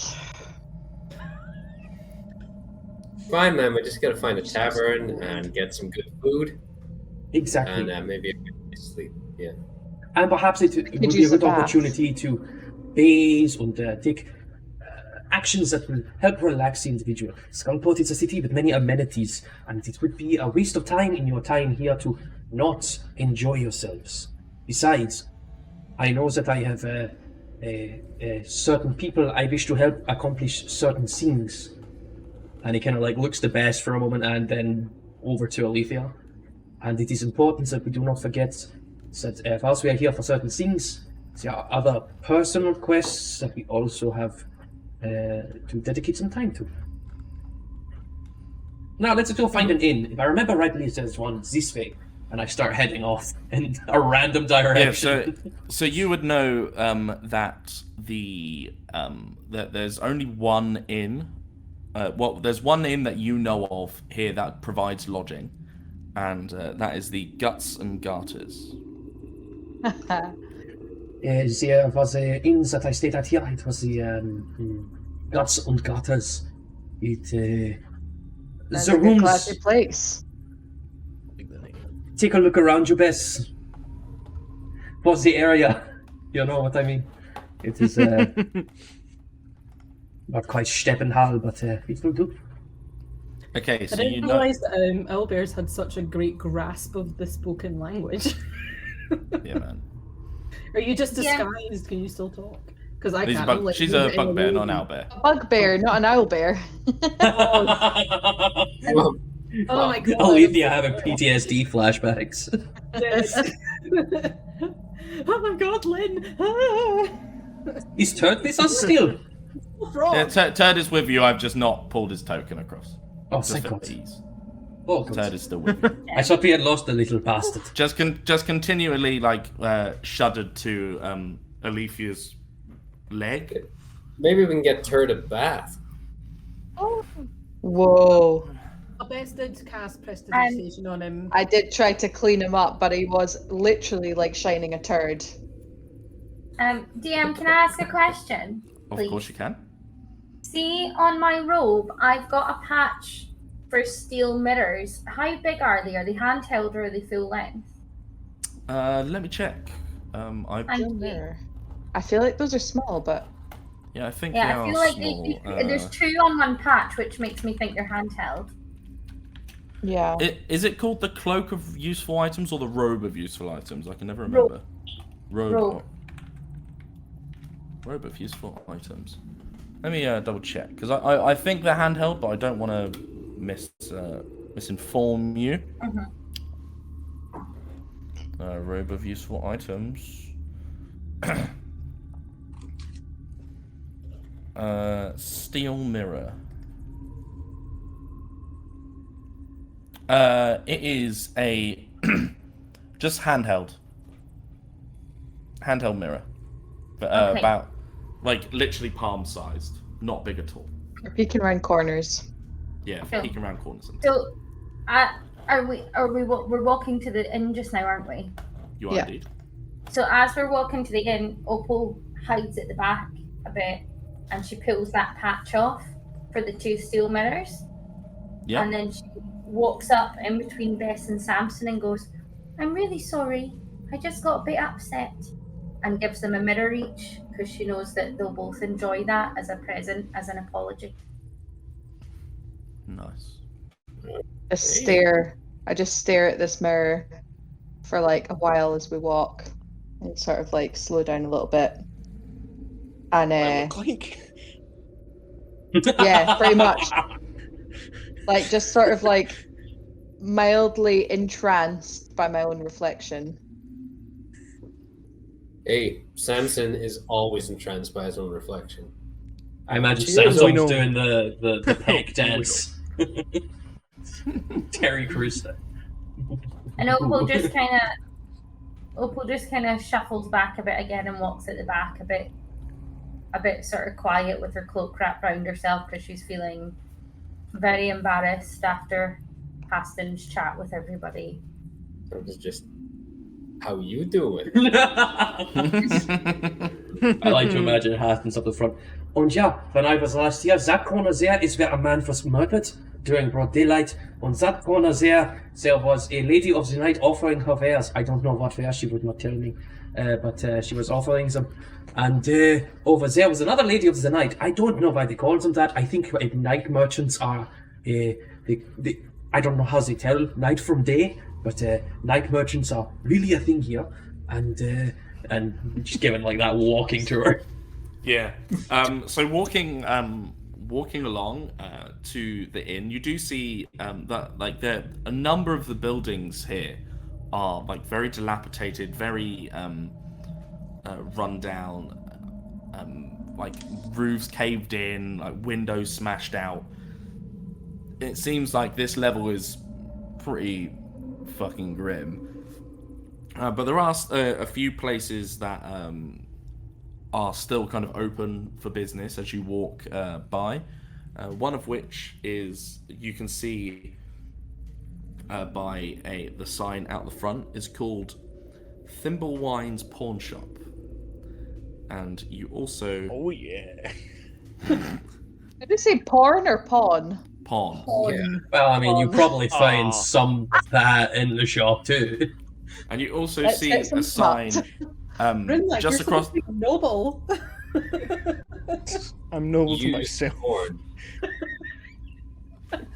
Speaker 2: Fine, man. We just gotta find a tavern and get some good food,
Speaker 3: exactly.
Speaker 2: and maybe a good night's sleep. Yeah.
Speaker 3: And perhaps it would be a
Speaker 4: use a
Speaker 3: good
Speaker 4: bath.
Speaker 3: opportunity to bathe and take actions that will help relax the individual. Skullport is a city with many amenities, and it would be a waste of time in your time here to not enjoy yourselves. Besides, I know that I have certain people I wish to help accomplish certain things. And he kind of like looks to Bess for a moment and then over to Alethia. And it is important that we do not forget that whilst we are here for certain things, there are other personal quests that we also have to dedicate some time to. Now let's go find an inn. If I remember rightly, there's one this way, and I start heading off in a random direction.
Speaker 1: Yeah, so you would know that that there's only one inn. There's one inn that you know of here that provides lodging, and that is the Guts and Garters.
Speaker 3: There was inns that I stayed at here. It was the Guts and Garters.
Speaker 4: That's
Speaker 3: The
Speaker 4: a good
Speaker 3: rooms.
Speaker 4: classy place.
Speaker 3: Take a look around you, Bess. What's the area? You know what I mean? It is not quite Steppenhall, but it will do.
Speaker 1: Okay,
Speaker 5: I
Speaker 1: so
Speaker 5: didn't
Speaker 1: you know.
Speaker 5: realise that owlbears had such a great grasp of the spoken language.
Speaker 1: Yeah, man.
Speaker 5: Are you just
Speaker 6: Yeah.
Speaker 5: disguised? Can you still talk? Because I
Speaker 1: She's
Speaker 5: can't.
Speaker 1: she's a bugbear, not an owlbear.
Speaker 4: A bugbear, not an owlbear.
Speaker 2: Well,
Speaker 5: Oh my god.
Speaker 3: Alethia having PTSD flashbacks.
Speaker 5: Yes. Oh my god, Lynn! Ah!
Speaker 3: Is Turd with us still?
Speaker 5: What's wrong?
Speaker 1: Yeah, Turd is with you. I've just not pulled his token across.
Speaker 3: Oh,
Speaker 1: Just
Speaker 3: thank
Speaker 1: for
Speaker 3: God.
Speaker 1: ease.
Speaker 3: Oh,
Speaker 1: Turd
Speaker 3: God.
Speaker 1: is still with you.
Speaker 3: I thought we had lost the little bastard.
Speaker 1: just continually shuddered to Alethia's leg.
Speaker 2: maybe we can get Turd a bath.
Speaker 4: Whoa.
Speaker 5: Bess did cast prestidigitation on him.
Speaker 4: I did try to clean him up, but he was literally like shining a turd.
Speaker 6: DM, can I ask a question?
Speaker 1: Of
Speaker 6: Please.
Speaker 1: course you can.
Speaker 6: See, on my robe, I've got a patch for steel mirrors. How big are they? Are they handheld or are they full length?
Speaker 1: Let me check.
Speaker 6: Thank you.
Speaker 4: There. I feel like those are small, but
Speaker 1: I think
Speaker 6: Yeah,
Speaker 1: they
Speaker 6: I
Speaker 1: are
Speaker 6: feel like
Speaker 1: small.
Speaker 6: there's two on one patch, which makes me think they're handheld.
Speaker 4: yeah.
Speaker 1: Is it called the Cloak of Useful Items or the Robe of Useful Items? I can never remember.
Speaker 6: Robe.
Speaker 1: Robe of Useful Items. Let me double check, because I think they're handheld, but I don't want to misinform you. Robe of Useful Items. Steel mirror. It is a just handheld mirror, but
Speaker 6: Okay.
Speaker 1: about like literally palm sized, not big at all.
Speaker 4: You're peeking around corners.
Speaker 1: Yeah,
Speaker 6: So-
Speaker 1: peeking around corners. And
Speaker 6: So, we're walking to the inn just now, aren't we?
Speaker 1: you are
Speaker 4: Yeah.
Speaker 1: indeed.
Speaker 6: So as we're walking to the inn, Opal hides at the back a bit, and she pulls that patch off for the two steel mirrors.
Speaker 1: Yeah.
Speaker 6: And then she walks up in between Bess and Samson and goes, "I'm really sorry. I just got a bit upset." And gives them a mirror each because she knows that they'll both enjoy that as a present, as an apology.
Speaker 1: Nice.
Speaker 4: I just stare at this mirror for like a while as we walk and sort of like slow down a little bit. And
Speaker 7: I look like.
Speaker 4: yeah, pretty much. Like just sort of like mildly entranced by my own reflection.
Speaker 2: Hey, Samson is always entranced by his own reflection.
Speaker 3: I imagine
Speaker 2: Cheers,
Speaker 3: Samson's
Speaker 7: we know.
Speaker 3: doing the peg
Speaker 7: We
Speaker 3: dance. Terry Crews.
Speaker 6: And Opal just kind of shuffles back a bit again and walks at the back a bit. a bit sort of quiet with her cloak wrapped around herself because she's feeling very embarrassed after Haston's chat with everybody.
Speaker 2: So it's just, how you doing?
Speaker 3: I like to imagine Haston's up the front. Und ja, when I was last here, that corner there is where a man was murdered during broad daylight. On that corner there was a lady of the night offering her wares. I don't know what wares, she would not tell me. But she was offering them. And over there was another lady of the night. I don't know why they call them that. I think night merchants are... I don't know how they tell night from day, but night merchants are really a thing here. And just giving like that walking tour.
Speaker 1: Yeah. So walking along to the inn, you do see that like a number of the buildings here are like very dilapidated, very run down, like roofs caved in, like windows smashed out. It seems like this level is pretty fucking grim. But there are a few places that are still kind of open for business as you walk by. One of which is, you can see by the sign out the front, is called Thimblewine's Pawn Shop. And you also...
Speaker 7: Oh yeah.
Speaker 4: Did you say porn or pawn?
Speaker 1: Pawn.
Speaker 2: Yeah.
Speaker 3: Well, I mean, you probably find some of that in the shop too.
Speaker 1: And you also
Speaker 4: Let's
Speaker 1: see
Speaker 4: get some
Speaker 1: a sign
Speaker 5: Rünlák,
Speaker 1: just
Speaker 5: you're
Speaker 1: across...
Speaker 5: supposed to be noble.
Speaker 7: I'm noble to
Speaker 2: Use
Speaker 7: myself.
Speaker 2: porn.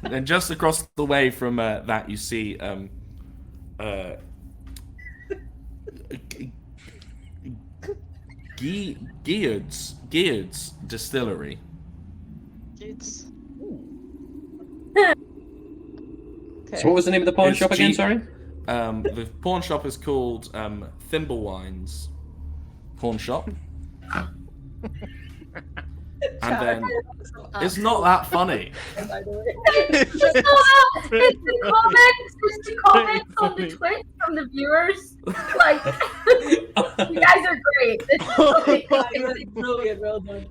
Speaker 1: And just across the way from that, you see Geard's Distillery.
Speaker 4: It's...
Speaker 3: So what was the name of the pawn
Speaker 1: It's
Speaker 3: shop again,
Speaker 1: G-
Speaker 3: sorry?
Speaker 1: The pawn shop is called Thimblewine's Pawn Shop. And then it's not that funny.
Speaker 6: It's the comments on the Twitch from the viewers. Like, you guys are great. It's really good.
Speaker 5: Brilliant, well done.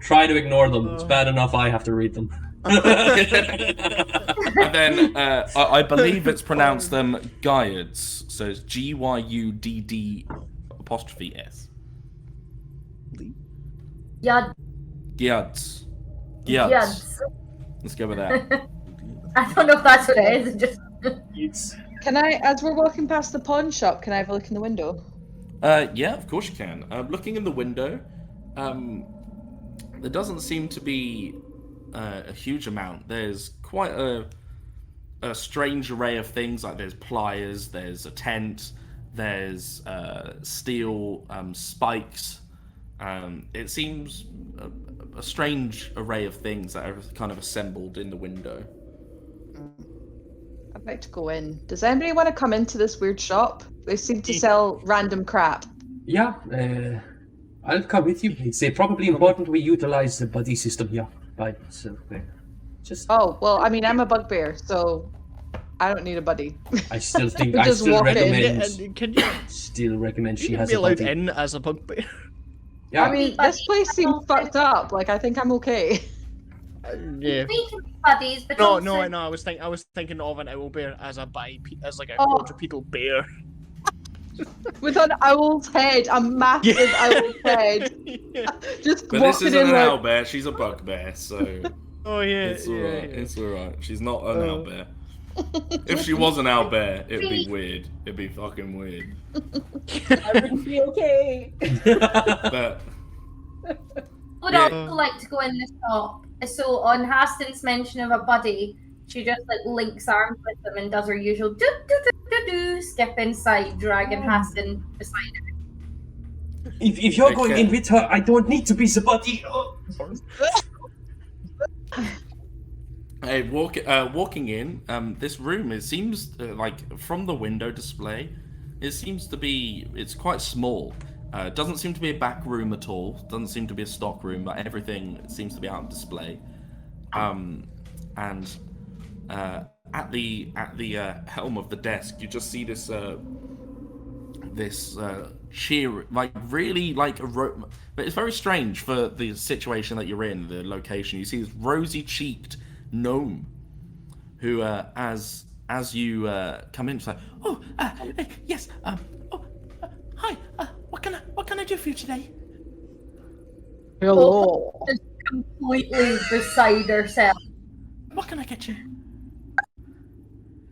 Speaker 3: Try to ignore them. It's bad enough I have to read them.
Speaker 1: And then I believe it's pronounced Gyuds. So it's Gyudd apostrophe S.
Speaker 6: Yeah,
Speaker 1: Gyuds.
Speaker 6: yes.
Speaker 1: Let's go with that.
Speaker 6: I don't know if that's what it is. Just
Speaker 4: Can I, as we're walking past the pawn shop, can I have a look in the window?
Speaker 1: Yeah, of course you can. Looking in the window, there doesn't seem to be a huge amount. There's quite a strange array of things. Like there's pliers, there's a tent, there's steel spikes. It seems a strange array of things that are kind of assembled in the window.
Speaker 4: I'd like to go in. Does anybody want to come into this weird shop? They seem to sell random crap.
Speaker 3: Yeah, I'll come with you. It's probably important we utilize the buddy system here. By so just
Speaker 4: Oh, well, I mean, I'm a bugbear, so I don't need a buddy.
Speaker 3: I still think
Speaker 4: We
Speaker 3: I
Speaker 4: just
Speaker 3: still
Speaker 4: walk in.
Speaker 3: recommend
Speaker 7: And can you,
Speaker 3: still recommend she
Speaker 7: you
Speaker 3: has
Speaker 7: be
Speaker 3: a
Speaker 7: allowed
Speaker 3: buddy.
Speaker 7: in as a bugbear?
Speaker 3: Yeah,
Speaker 4: I mean, this place seems fucked up. Like, I think I'm okay.
Speaker 7: Yeah.
Speaker 6: we can be buddies, but
Speaker 7: No,
Speaker 6: also,
Speaker 7: no, no. I was thinking of an owl bear as a as like a
Speaker 4: Oh.
Speaker 7: quadrupedal bear.
Speaker 4: With an owl's head, a massive owl's head.
Speaker 7: Yeah.
Speaker 4: Just
Speaker 1: But this
Speaker 4: walking
Speaker 1: isn't
Speaker 4: in
Speaker 1: an
Speaker 4: like,
Speaker 1: owlbear, she's a bugbear, so
Speaker 7: Oh yeah.
Speaker 1: it's
Speaker 7: yeah,
Speaker 1: alright.
Speaker 7: yeah.
Speaker 1: It's alright. She's not an
Speaker 7: Oh.
Speaker 1: owlbear. If she was an owlbear, it'd be weird. It'd be fucking weird.
Speaker 5: I wouldn't be okay.
Speaker 1: But
Speaker 6: would
Speaker 1: Yeah.
Speaker 6: also like to go in the shop. So on Haston's mention of a buddy, she just like links arms with them and does her usual do do do do do skip inside, dragging Haston beside her.
Speaker 3: if you're going
Speaker 1: Okay.
Speaker 3: in with her, I don't need to be the buddy. Oh, sorry.
Speaker 1: hey, walking in, this room, it seems like from the window display, it seems to be, it's quite small. It doesn't seem to be a back room at all. Doesn't seem to be a stock room, but everything seems to be out on display. And at the helm of the desk, you just see this cheer, like really like but it's very strange for the situation that you're in, the location. You see this rosy-cheeked gnome who, as you come in, it's like, yes, hi, what can I do for you today?
Speaker 4: Hello.
Speaker 6: Just completely beside herself.
Speaker 1: What can I get you?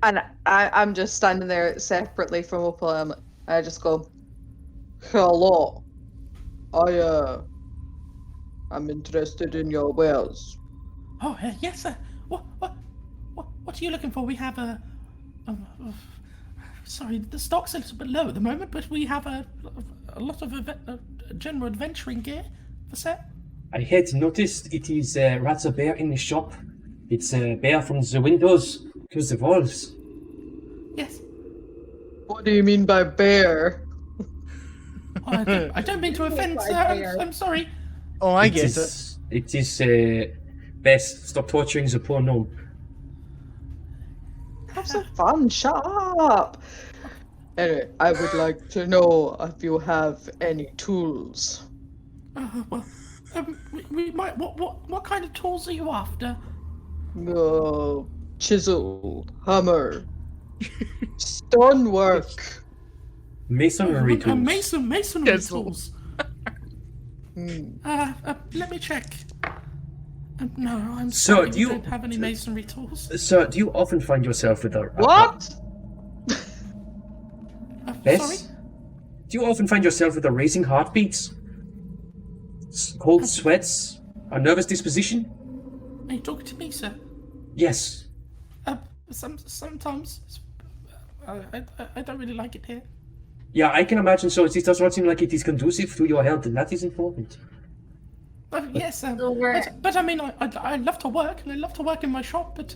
Speaker 4: And I'm just standing there separately from Opal. I just go, hello. I'm interested in your wares.
Speaker 1: Oh, yes, sir. What are you looking for? We have sorry, the stock's a little bit low at the moment, but we have a lot of general adventuring gear for sale.
Speaker 3: I had noticed it is rather bare in the shop. It's bare from the windows to the walls.
Speaker 1: Yes.
Speaker 4: What do you mean by bear?
Speaker 1: Oh, I don't mean to offend, sir. I'm sorry.
Speaker 7: Oh, I get it.
Speaker 3: It is Bess. Stop torturing the poor gnome.
Speaker 4: Have some fun. Shut up. Anyway, I would like to know if you have any tools.
Speaker 1: Well, we might. What kind of tools are you after?
Speaker 4: Chisel, hammer, stonework.
Speaker 3: Masonry tools.
Speaker 1: Masonry
Speaker 7: Chisel.
Speaker 1: tools. Let me check. No, I'm
Speaker 3: So,
Speaker 1: sorry.
Speaker 3: do
Speaker 1: We
Speaker 3: you-
Speaker 1: don't have any masonry tools.
Speaker 3: Sir, do you often find yourself with a...
Speaker 4: What?
Speaker 3: Bess?
Speaker 1: Sorry.
Speaker 3: Do you often find yourself with a racing heartbeats? Cold sweats? A nervous disposition?
Speaker 1: Are you talking to me, sir?
Speaker 3: Yes.
Speaker 1: Sometimes. I don't really like it here.
Speaker 3: Yeah, I can imagine so. It does not seem like it is conducive to your health, and that is important.
Speaker 1: Yes,
Speaker 6: So we're-
Speaker 1: but I mean, I love to work, and I love to work in my shop, but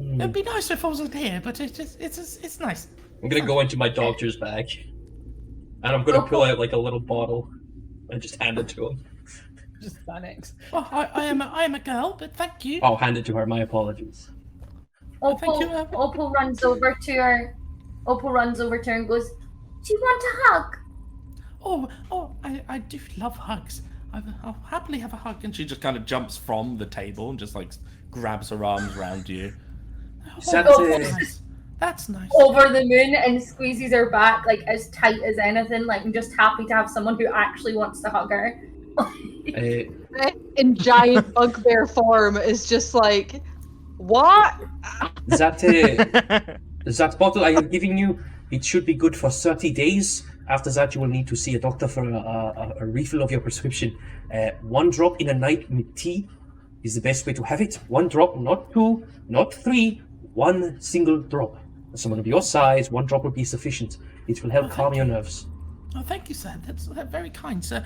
Speaker 1: it'd be nice if I wasn't here, but it's nice.
Speaker 3: I'm gonna go into my doctor's bag, and I'm gonna pull out like a little bottle and just hand it to him.
Speaker 5: Just Xanax.
Speaker 1: Well, I am a girl, but thank you.
Speaker 3: I'll hand it to her. My apologies.
Speaker 6: Opal,
Speaker 1: you,
Speaker 6: Opal runs over to her. Opal runs over to her and goes, "Do you want a hug?"
Speaker 1: Oh, I do love hugs. I'll happily have a hug. And she just kind of jumps from the table and just like grabs her arms around you.
Speaker 3: Is that,
Speaker 1: That's nice. That's nice.
Speaker 6: Over the moon and squeezes her back like as tight as anything. Like, I'm just happy to have someone who actually wants to hug her.
Speaker 4: In giant bugbear form is just like, what?
Speaker 3: that bottle I am giving you, it should be good for 30 days. After that, you will need to see a doctor for a refill of your prescription. 1 drop in a night with tea is the best way to have it. 1 drop, not 2, not 3, 1 single drop. For someone of your size, 1 drop will be sufficient. It will help calm your nerves.
Speaker 1: Oh, thank you, sir. That's very kind, sir.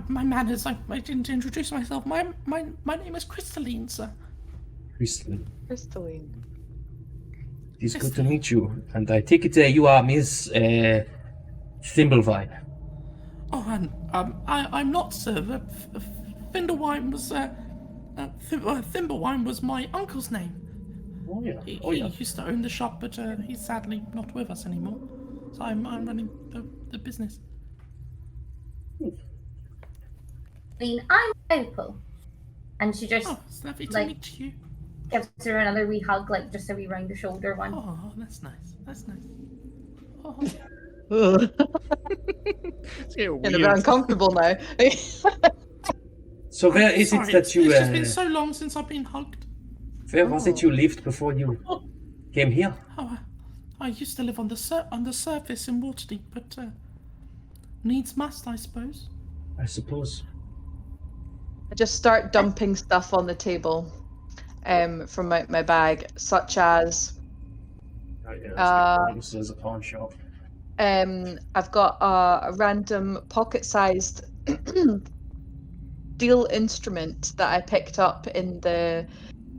Speaker 1: My manners. I didn't introduce myself. My name is Crystalline, sir.
Speaker 4: Crystalline.
Speaker 3: It is good to meet you. And I take it you are Miss Thimblevine.
Speaker 1: Oh, and I'm not, sir. Thimblewine was Thimblewine was my uncle's name.
Speaker 3: Oh yeah.
Speaker 1: He
Speaker 3: Oh yeah.
Speaker 1: used to own the shop, but he's sadly not with us anymore. So I'm running the business.
Speaker 6: I'm Opal. And she just
Speaker 1: Oh, it's lovely to
Speaker 6: like-
Speaker 1: meet you.
Speaker 6: gives her another wee hug, like just a wee round the shoulder one.
Speaker 1: Oh, that's nice. That's nice. Oh,
Speaker 7: It's getting
Speaker 4: Getting a bit
Speaker 7: weird.
Speaker 4: uncomfortable now.
Speaker 3: So where is
Speaker 1: sorry,
Speaker 3: it that you
Speaker 1: It's just been so long since I've been hugged.
Speaker 3: where was it you lived before you came here?
Speaker 1: Oh, I used to live on the surface in Waterdeep, but needs must, I suppose.
Speaker 3: I suppose.
Speaker 4: I just start dumping stuff on the table from my bag, such as
Speaker 3: This is a pawn shop.
Speaker 4: I've got a random pocket-sized steel instrument that I picked up in the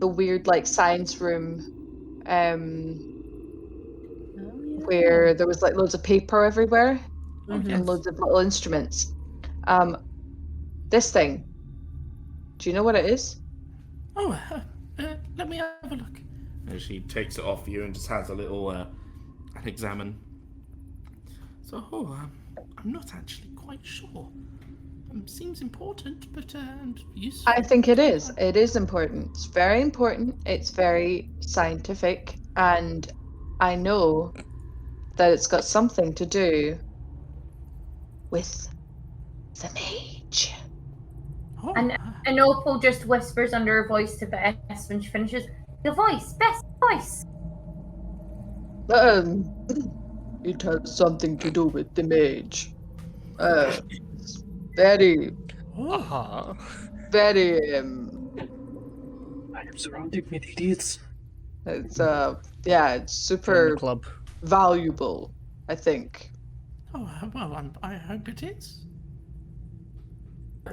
Speaker 4: weird like science room, where there was like loads of paper everywhere and loads of little instruments. This thing. Do you know what it is?
Speaker 1: Oh, let me have a look. And she takes it off you and just has a little an examine. So, I'm not actually quite sure. Seems important, but useful.
Speaker 4: I think it is. It is important. It's very important. It's very scientific, and I know that it's got something to do with the mage.
Speaker 1: Oh,
Speaker 6: And Opal just whispers under her voice to Bess when she finishes. Your voice, Bess, voice.
Speaker 4: It has something to do with the mage. It's very, very.
Speaker 3: I am surrounded with idiots.
Speaker 4: It's it's super
Speaker 7: club.
Speaker 4: valuable. I think.
Speaker 1: Oh well, I hope it is.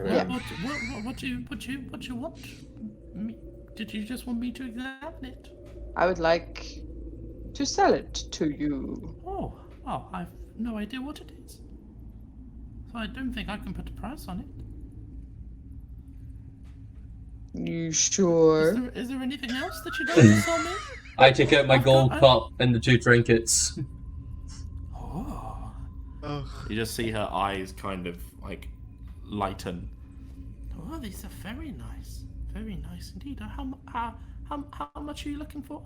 Speaker 4: Yeah.
Speaker 1: What do you want? Did you just want me to examine it?
Speaker 4: I would like to sell it to you.
Speaker 1: Oh, well, I've no idea what it is. So I don't think I can put a price on it.
Speaker 4: You sure?
Speaker 1: Is there anything else that you don't want to sell me?
Speaker 3: I take out my
Speaker 1: I've
Speaker 3: gold
Speaker 1: got-
Speaker 3: cup and the 2 trinkets.
Speaker 1: Oh.
Speaker 7: Ugh.
Speaker 1: You just see her eyes kind of like lighten. Oh, these are very nice indeed. How much are you looking for?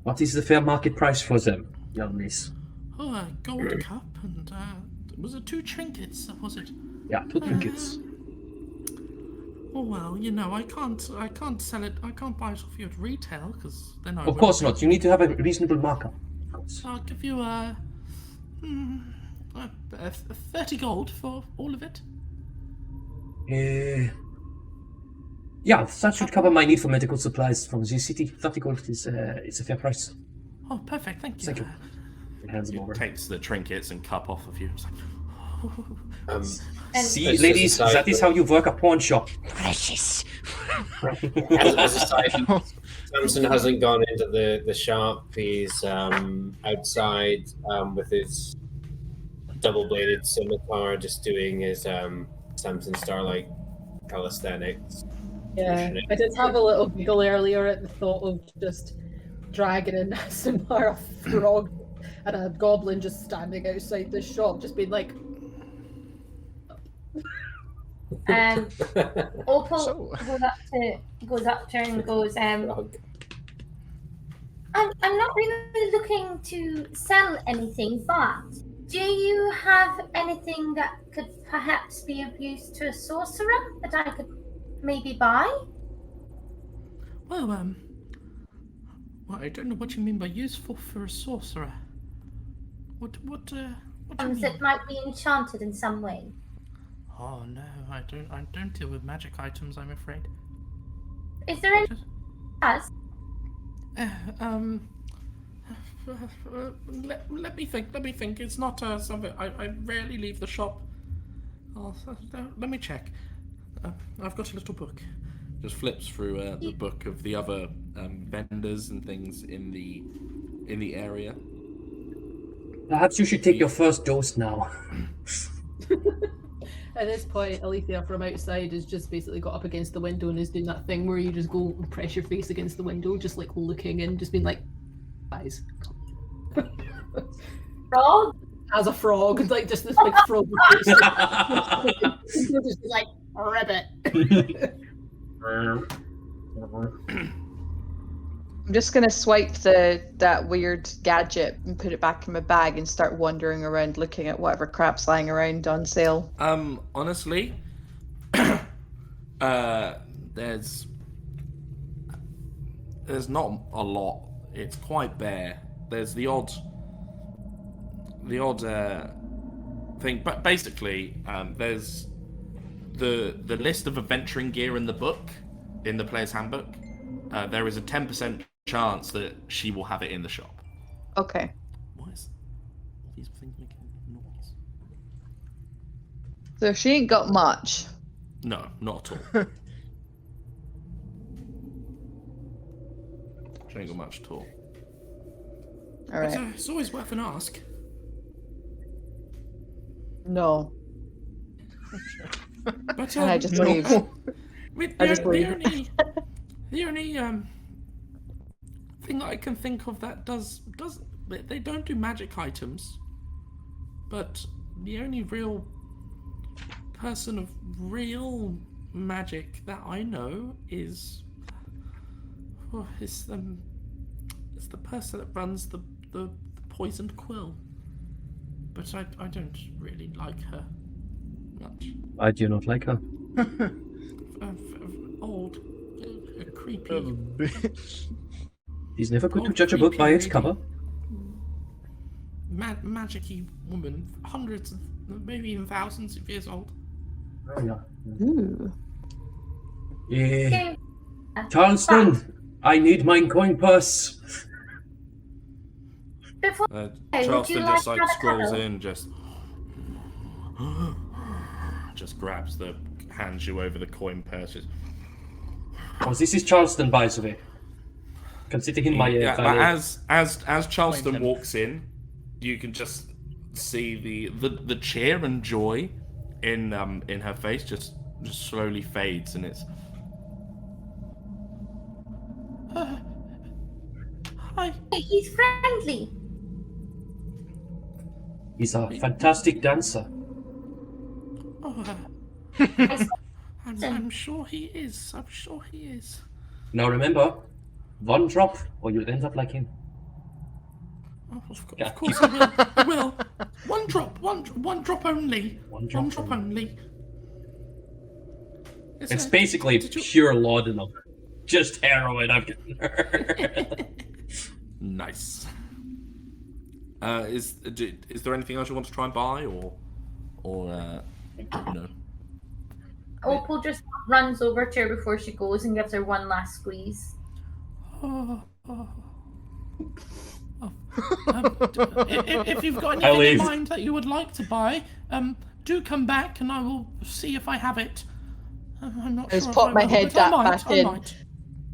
Speaker 3: What is the fair market price for them, young miss?
Speaker 1: Oh, a gold cup and was it 2 trinkets? Was it?
Speaker 3: Yeah, 2 trinkets.
Speaker 1: Oh well, I can't sell it. I can't buy it off you at retail because then I.
Speaker 3: Of course not. You need to have a reasonable markup. Of course.
Speaker 1: So I'll give you 30 gold for all of it.
Speaker 3: Yeah, that should cover my need for medical supplies from the city. 30 gold is it's a fair price.
Speaker 1: Oh, perfect. Thank you.
Speaker 3: Thank you. He hands them over.
Speaker 1: Takes the trinkets and cup off of you. It's like,
Speaker 6: And
Speaker 3: See,
Speaker 2: As a
Speaker 3: ladies,
Speaker 2: side
Speaker 3: that is how you work a pawn shop.
Speaker 7: Precious.
Speaker 2: as a side, Samson hasn't gone into the shop. He's outside with his double-bladed scimitar, just doing his Samson Starlight calisthenics.
Speaker 5: Yeah, I did have a little giggle earlier at the thought of just dragging in aasimar, a frog, and a goblin just standing outside the shop, just being like,
Speaker 6: Opal
Speaker 7: So-
Speaker 6: goes up to her and goes,
Speaker 2: Frog.
Speaker 6: I'm not really looking to sell anything, but do you have anything that could perhaps be of use to a sorcerer that I could maybe buy?
Speaker 1: well, I don't know what you mean by useful for a sorcerer. What do you
Speaker 6: Things
Speaker 1: mean?
Speaker 6: that might be enchanted in some way.
Speaker 1: Oh no, I don't deal with magic items, I'm afraid.
Speaker 6: Is there any?
Speaker 1: Just-
Speaker 6: Yes.
Speaker 1: Let me think. It's not something. I rarely leave the shop. Let me check. I've got a little book. Just flips through the book of the other vendors and things in the area.
Speaker 3: Perhaps you should take your first dose now.
Speaker 5: at this point, Alethia from outside has just basically got up against the window and is doing that thing where you just go and press your face against the window, just like looking in, just being like, eyes.
Speaker 6: Frog?
Speaker 5: As a frog, like just this big frog. Just like, ribbit.
Speaker 4: I'm just gonna swipe that weird gadget and put it back in my bag and start wandering around looking at whatever crap's lying around on sale.
Speaker 1: Honestly, there's not a lot. It's quite bare. There's the odd thing, but basically, there's the list of adventuring gear in the book, in the player's handbook. There is a 10% chance that she will have it in the shop.
Speaker 4: Okay.
Speaker 1: What is all these things making noise?
Speaker 4: So she ain't got much.
Speaker 1: No, not at all. She ain't got much at all.
Speaker 4: All right.
Speaker 1: But, it's always worth an ask.
Speaker 4: No.
Speaker 1: But
Speaker 4: And I just
Speaker 7: no.
Speaker 4: leave. I just leave.
Speaker 1: The only thing that I can think of that does they don't do magic items, but the only real person of real magic that I know is it's the person that runs the poisoned quill. But I don't really like her much.
Speaker 3: I do not like her.
Speaker 1: Old, creepy.
Speaker 7: Bitch.
Speaker 3: He's never good to judge a book by its cover.
Speaker 1: Magic-y woman, hundreds of, maybe even thousands of years old.
Speaker 3: Oh, yeah.
Speaker 4: Ooh.
Speaker 3: Charleston, I need my coin purse.
Speaker 6: Before
Speaker 1: Charleston
Speaker 6: you
Speaker 1: just
Speaker 6: like
Speaker 1: like
Speaker 6: to
Speaker 1: scrolls
Speaker 6: cuddle?
Speaker 1: in, just grabs hands you over the coin purses.
Speaker 3: Oh, this is Charleston, by the way. Considering my valet.
Speaker 1: As Charleston
Speaker 7: Lincoln.
Speaker 1: walks in, you can just see the cheer and joy in her face just slowly fades, and it's hi.
Speaker 6: He's friendly.
Speaker 3: He's a fantastic dancer.
Speaker 1: Oh, I'm sure he is. I'm sure he is.
Speaker 3: Now remember, one drop, or you'll end up like him.
Speaker 1: Oh, of course I will. I will. One drop only.
Speaker 3: One drop
Speaker 1: only.
Speaker 3: It's basically pure laudanum. Just heroin I've given her.
Speaker 1: Nice. Is there anything else you want to try and buy, or no?
Speaker 6: Opal just runs over to her before she goes and gives her one last squeeze.
Speaker 1: If you've got anything in mind that you would like to buy, do come back and I will see if I have it. I'm not
Speaker 4: I just
Speaker 1: sure.
Speaker 4: pop
Speaker 1: if
Speaker 4: my
Speaker 1: I will,
Speaker 4: head
Speaker 1: but I
Speaker 4: back in.
Speaker 1: might.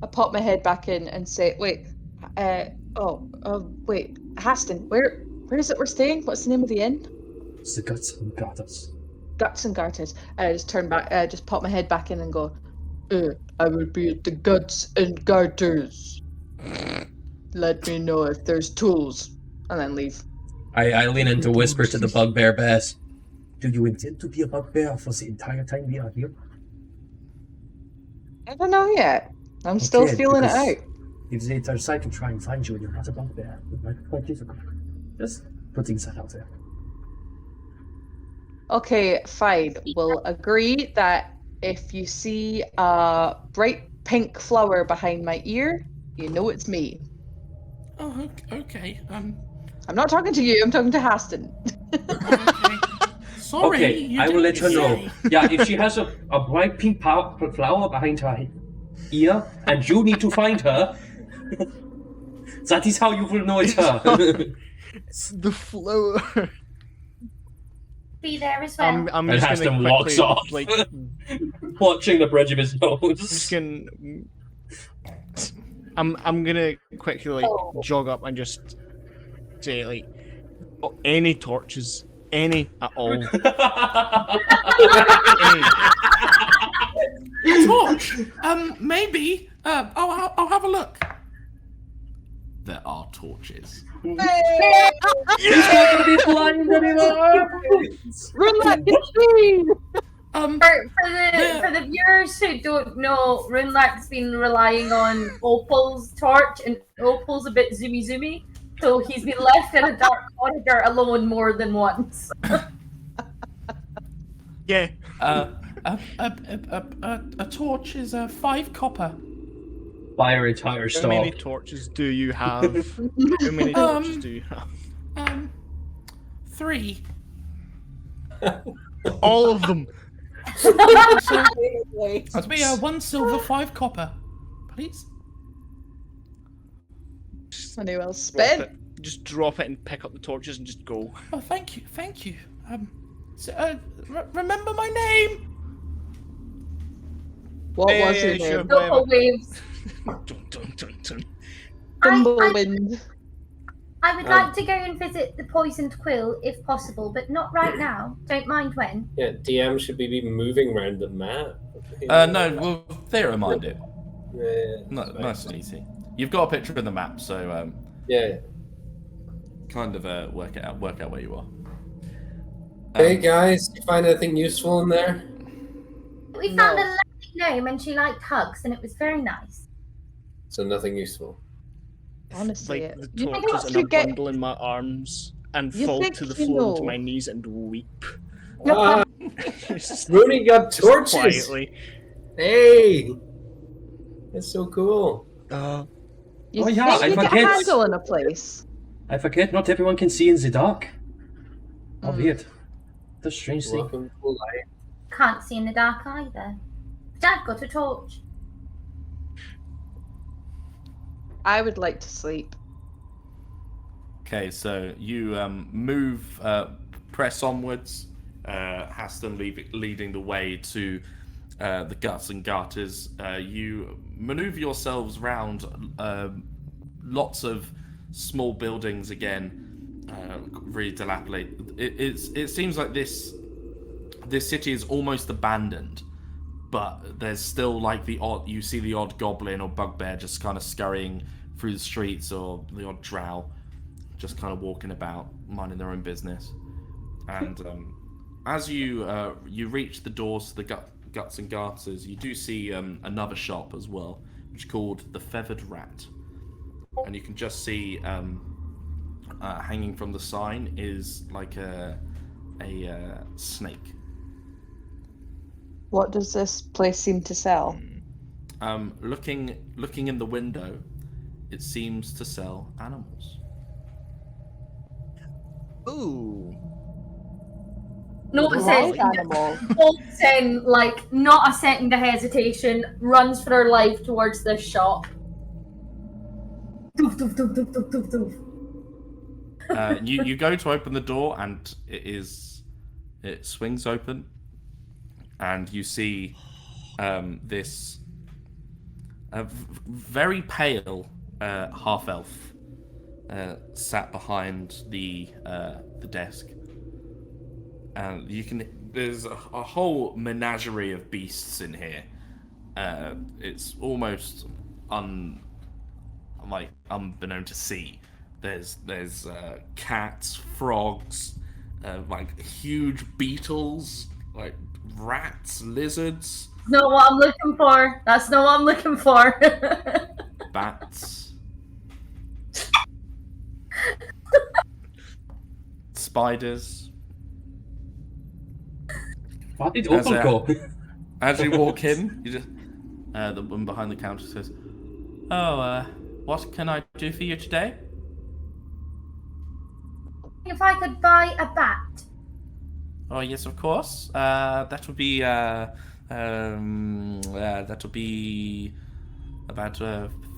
Speaker 4: I pop my head back in and say, wait, wait, Haston, where is it we're staying? What's the name of the inn?
Speaker 3: It's the Guts and Garters.
Speaker 4: Guts and Garters. I just turn back, just pop my head back in and go, I will be at the Guts and Garters. Let me know if there's tools. And then leave.
Speaker 3: I lean in to whisper to the bugbear Bess. Do you intend to be a bugbear for the entire time we are here?
Speaker 4: I don't know yet. I'm still
Speaker 3: Okay,
Speaker 4: feeling it
Speaker 3: because
Speaker 4: out.
Speaker 3: If they decide to try and find you and you're not a bugbear, it might be quite difficult. Just putting that out there.
Speaker 4: Okay, fine. We'll agree that if you see a bright pink flower behind my ear, you know it's me.
Speaker 1: Oh, okay.
Speaker 4: I'm not talking to you, I'm talking to Haston.
Speaker 1: Okay. Sorry.
Speaker 3: Okay, I will let her know. Yeah, if she has a bright pink flower behind her ear, and you need to find her, that is how you will know it's her.
Speaker 7: It's the flower.
Speaker 6: Be there as well.
Speaker 7: I'm
Speaker 3: And
Speaker 7: just
Speaker 3: Haston
Speaker 7: gonna
Speaker 3: walks
Speaker 7: quickly,
Speaker 3: off,
Speaker 7: like,
Speaker 3: watching the bridge of his nose.
Speaker 7: just gonna. I'm gonna quickly jog up and just say like, any torches, any at all. Any.
Speaker 1: Torch. Maybe. I'll have a look. There are torches.
Speaker 3: He's not gonna be blind anymore!
Speaker 4: Rünlák, it's me!
Speaker 6: For the viewers who don't know, Rünlák's been relying on Opal's torch, and Opal's a bit zoomy, so he's been left in a dark corridor alone more than once.
Speaker 7: Yeah.
Speaker 1: A torch is 5 copper.
Speaker 3: Buy our entire
Speaker 7: How
Speaker 3: stall.
Speaker 7: many torches do you have? How many torches do you have?
Speaker 1: 3.
Speaker 7: All of them.
Speaker 1: That'd be 1 silver, 5 copper, please.
Speaker 4: Money well
Speaker 7: Drop
Speaker 4: spent.
Speaker 7: it. Just drop it and pick up the torches and just go.
Speaker 1: Oh, thank you. Remember my name?
Speaker 4: What was
Speaker 7: Yeah,
Speaker 4: it?
Speaker 7: sure.
Speaker 6: Opal waves.
Speaker 7: Dun, dun, dun, dun.
Speaker 4: Tumblewind.
Speaker 6: I would like to go and visit the poisoned quill if possible, but not right now. Don't mind when.
Speaker 2: Yeah, DM, should we be moving around the map?
Speaker 1: No, we'll theatre mind it.
Speaker 2: Yeah,
Speaker 1: Nice and easy. You've got a picture of the map, so
Speaker 2: yeah.
Speaker 1: kind of work out where you are.
Speaker 2: Hey guys, you find anything useful in there?
Speaker 6: We found a lovely gnome and she liked hugs and it was very nice.
Speaker 2: So nothing useful.
Speaker 4: Honestly,
Speaker 7: Like the
Speaker 4: you think
Speaker 7: torches in
Speaker 4: you
Speaker 7: a
Speaker 4: get-
Speaker 7: bundle in my arms and
Speaker 4: You
Speaker 7: fall
Speaker 4: think
Speaker 7: to the
Speaker 4: you
Speaker 7: floor to
Speaker 4: know.
Speaker 7: my knees and weep. Just
Speaker 2: Rooney got torches!
Speaker 7: quietly.
Speaker 2: Hey! That's so cool.
Speaker 4: You
Speaker 3: Oh, yeah,
Speaker 4: think
Speaker 3: I
Speaker 4: you get a
Speaker 3: forget.
Speaker 4: handle in a place?
Speaker 3: I forget not everyone can see in the dark. How
Speaker 4: Mm.
Speaker 3: weird. The strange thing.
Speaker 2: Welcome to life.
Speaker 6: Can't see in the dark either. Dad got a torch.
Speaker 4: I would like to sleep.
Speaker 1: Okay, so you press onwards. Haston leading the way to the guts and garters. You maneuver yourselves round lots of small buildings again, really dilapidated. It seems like this city is almost abandoned, but there's still like you see the odd goblin or bugbear just kind of scurrying through the streets, or the odd drow just kind of walking about, minding their own business. And as you reach the doors to the guts and garters, you do see another shop as well, which is called the Feathered Rat. And you can just see hanging from the sign is like a snake.
Speaker 4: What does this place seem to sell?
Speaker 1: Looking in the window, it seems to sell animals.
Speaker 7: Ooh.
Speaker 6: Noticing,
Speaker 4: Animal.
Speaker 6: walks in, like, not a second of hesitation, runs for her life towards this shop. Doof, doof, doof, doof, doof, doof, doof.
Speaker 1: You go to open the door, and it swings open, and you see this very pale half-elf sat behind the desk. And there's a whole menagerie of beasts in here. It's almost unbeknown to see. There's cats, frogs, like huge beetles, like rats, lizards,
Speaker 6: Not what I'm looking for. That's not what I'm looking for.
Speaker 1: bats, spiders.
Speaker 3: What did
Speaker 1: As
Speaker 3: Opal
Speaker 1: a-
Speaker 3: go?
Speaker 1: As you walk in, you just the woman behind the counter says, "Oh, what can I do for you today?"
Speaker 6: If I could buy a bat.
Speaker 1: Oh yes, of course. That would be about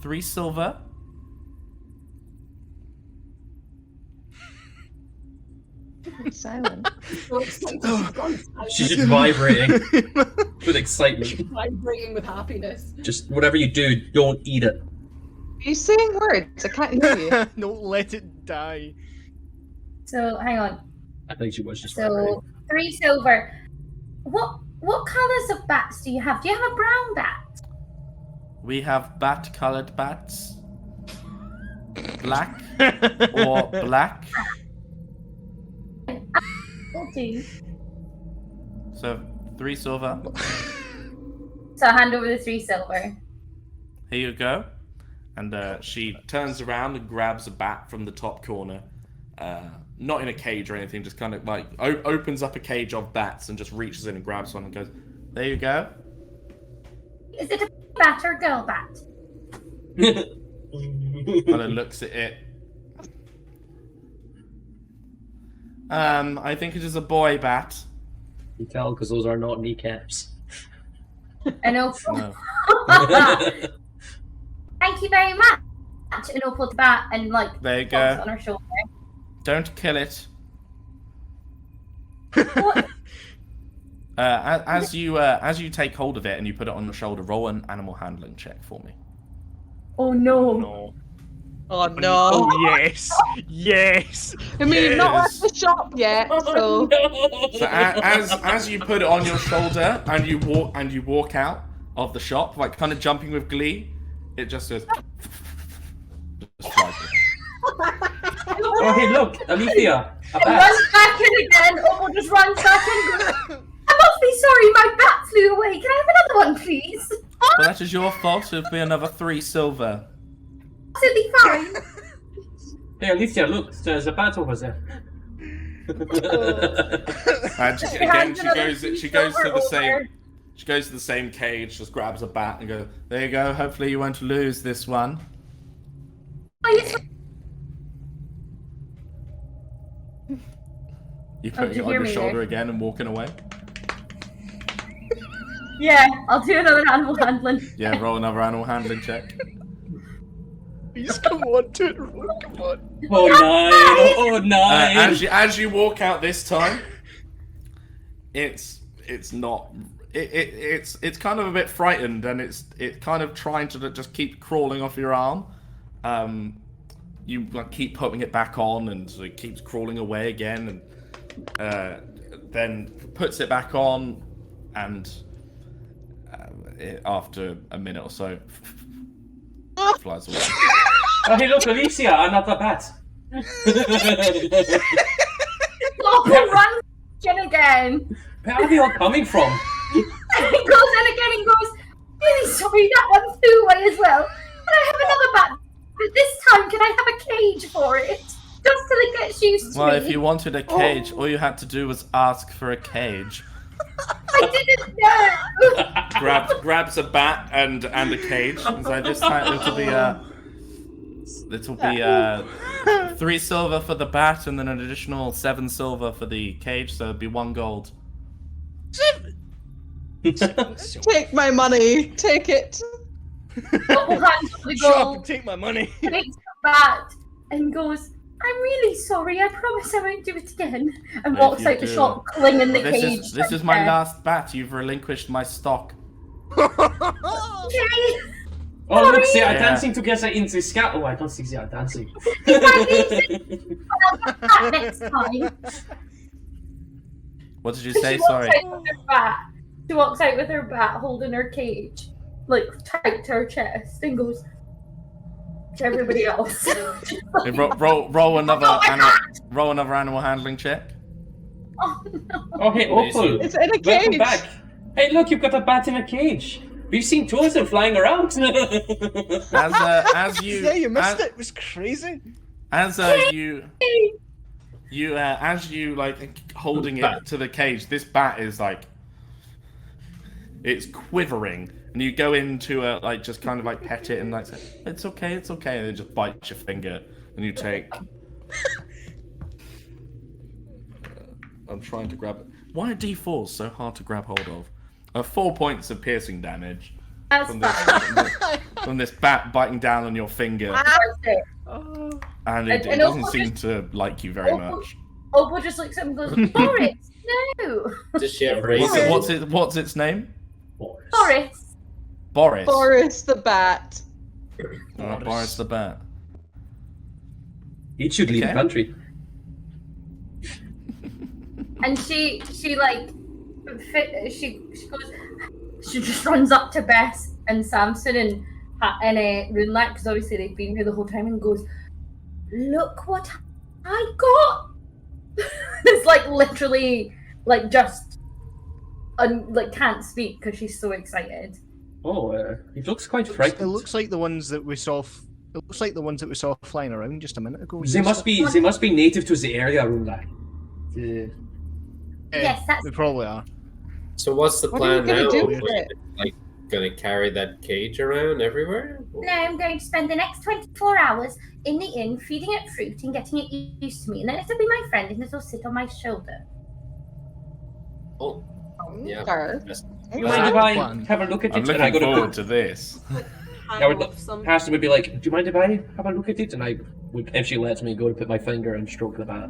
Speaker 1: 3 silver.
Speaker 4: Silent.
Speaker 3: She's just vibrating with excitement.
Speaker 5: Vibrating with happiness.
Speaker 3: Just whatever you do, don't eat it.
Speaker 4: Are you saying words? I can't hear you.
Speaker 7: Don't let it die.
Speaker 6: So hang on.
Speaker 3: I think she was just vibrating.
Speaker 6: So 3 silver. What colours of bats do you have? Do you have a brown bat?
Speaker 1: We have bat-colored bats, black or black.
Speaker 6: Will do.
Speaker 1: So 3 silver.
Speaker 6: So I hand over the 3 silver.
Speaker 1: Here you go. And she turns around and grabs a bat from the top corner. Not in a cage or anything, just kind of like opens up a cage of bats and just reaches in and grabs one and goes, "There you go."
Speaker 6: Is it a bat or a girl bat?
Speaker 1: And then looks at it. I think it is a boy bat.
Speaker 3: You tell, because those are not kneecaps.
Speaker 6: An opal.
Speaker 1: No.
Speaker 6: Thank you very much. An opal to bat and like
Speaker 1: There you
Speaker 6: pulls
Speaker 1: go.
Speaker 6: on her shoulder.
Speaker 1: Don't kill it.
Speaker 6: What?
Speaker 1: As you take hold of it and you put it on your shoulder, roll an animal handling check for me.
Speaker 6: Oh no.
Speaker 7: No.
Speaker 4: Oh no.
Speaker 7: Oh yes. Yes.
Speaker 4: I mean, you've not
Speaker 1: Yes.
Speaker 4: left the shop yet, so.
Speaker 1: So as you put it on your shoulder and you walk out of the shop, like kind of jumping with glee, it just goes. Just flies.
Speaker 3: Oh, hey, look, Alethia.
Speaker 6: and runs back in again. Opal just runs back in and goes, I'm awfully sorry, my bat flew away. Can I have another one, please?
Speaker 1: Well, that is your fault. It'll be another 3 silver.
Speaker 6: Absolutely fine.
Speaker 3: Hey, Alethia, look, there's a bat over there.
Speaker 1: And again, she goes to the same cage, just grabs a bat and goes, there you go. Hopefully you won't lose this one. You putting it on your shoulder again and walking away?
Speaker 6: Yeah, I'll do another animal handling.
Speaker 1: Yeah, roll another animal handling check.
Speaker 7: Please come on, dude. Come on.
Speaker 3: Oh, 9! Oh, 9!
Speaker 1: As you walk out this time, it's kind of a bit frightened, and it's kind of trying to just keep crawling off your arm. You keep putting it back on, and so it keeps crawling away again, and then puts it back on, and after a minute or so, flies away.
Speaker 3: Oh, hey, look, Alethia, another bat.
Speaker 6: Opal runs in again.
Speaker 3: Where are they all coming from?
Speaker 6: And he goes in again and goes, really sorry, that one flew away as well. Can I have another bat? But this time, can I have a cage for it? Just till it gets used to
Speaker 1: Well,
Speaker 6: me.
Speaker 1: if you wanted a cage, all you had to do was ask for a cage.
Speaker 6: I didn't know.
Speaker 1: Grabs a bat and a cage. And so this time it'll be 3 silver for the bat, and then an additional 7 silver for the cage. So it'd be 1 gold.
Speaker 7: 7.
Speaker 4: Take my money. Take it.
Speaker 6: Opal hands up the
Speaker 7: Shut up
Speaker 6: gold,
Speaker 7: and take my money.
Speaker 6: takes the bat, and goes, I'm really sorry, I promise I won't do it again. And
Speaker 1: If
Speaker 6: walks
Speaker 1: you
Speaker 6: out the
Speaker 1: do-
Speaker 6: shop, clinging the
Speaker 1: Well,
Speaker 6: cage.
Speaker 1: this is my last bat. You've relinquished my stock.
Speaker 6: Okay.
Speaker 3: Oh, look, they are
Speaker 1: Yeah.
Speaker 3: dancing together in the sky. Oh, I don't think they are dancing.
Speaker 6: Next time.
Speaker 1: What did you
Speaker 6: She
Speaker 1: say?
Speaker 6: walks
Speaker 1: Sorry.
Speaker 6: out with her bat. She walks out with her bat holding her cage, like tight to her chest, and goes to everybody else.
Speaker 1: Hey, roll another animal handling check.
Speaker 6: Oh no.
Speaker 3: Oh, hey, Opal.
Speaker 4: It's in a
Speaker 3: Welcome
Speaker 4: cage.
Speaker 3: back. Hey, look, you've got a bat in a cage. We've seen 2 of them flying around.
Speaker 1: As you
Speaker 7: Yeah, you missed it. It was crazy.
Speaker 1: As you like holding it to the cage, this bat is like, it's quivering, and you go into like just kind of like pet it and like say, it's okay, and it just bites your finger, and you take. I'm trying to grab it. Why are D4s so hard to grab hold of? 4 points of piercing damage
Speaker 6: That's
Speaker 1: from
Speaker 6: fine.
Speaker 1: from this bat biting down on your finger,
Speaker 6: That's it.
Speaker 1: and it
Speaker 6: And
Speaker 1: doesn't
Speaker 6: Opal
Speaker 1: seem to like you very
Speaker 6: Opal-
Speaker 1: much.
Speaker 6: Opal just looks at him and goes, Boris, no.
Speaker 2: Does she have raisins?
Speaker 1: What's its name?
Speaker 6: Boris.
Speaker 1: Boris.
Speaker 4: Boris the bat.
Speaker 1: Boris the bat.
Speaker 3: He should leave the
Speaker 1: Okay.
Speaker 3: country.
Speaker 6: And she like she goes, she just runs up to Bess and Samson and Rünlák, because obviously they've been here the whole time, and goes, look what I got. It's like literally like just like can't speak because she's so excited.
Speaker 3: Oh, he looks quite
Speaker 7: It
Speaker 3: frightened.
Speaker 7: looks like the ones that we saw. It looks like the ones that we saw flying around just a minute ago.
Speaker 3: They must be native to the area, Rünlák.
Speaker 6: Yes, that's-
Speaker 7: They probably are.
Speaker 2: So what's the
Speaker 4: What are you
Speaker 2: plan
Speaker 4: gonna
Speaker 2: now?
Speaker 4: do
Speaker 2: Are
Speaker 4: with
Speaker 2: you,
Speaker 4: it?
Speaker 2: like gonna carry that cage around everywhere?
Speaker 6: No, I'm going to spend the next 24 hours in the inn feeding it fruit and getting it used to me, and then it'll be my friend and it'll sit on my shoulder.
Speaker 2: Oh, yeah.
Speaker 4: Okay.
Speaker 2: That's-
Speaker 3: You
Speaker 7: That's
Speaker 3: mind if
Speaker 7: the
Speaker 3: I
Speaker 7: plan.
Speaker 3: have a look at
Speaker 1: I'm
Speaker 3: it? And I
Speaker 1: looking
Speaker 3: go to
Speaker 1: forward to this.
Speaker 3: I would Haston would be like, do you mind if I have a look at it? And I would, if she lets me, go to put my finger and stroke the bat.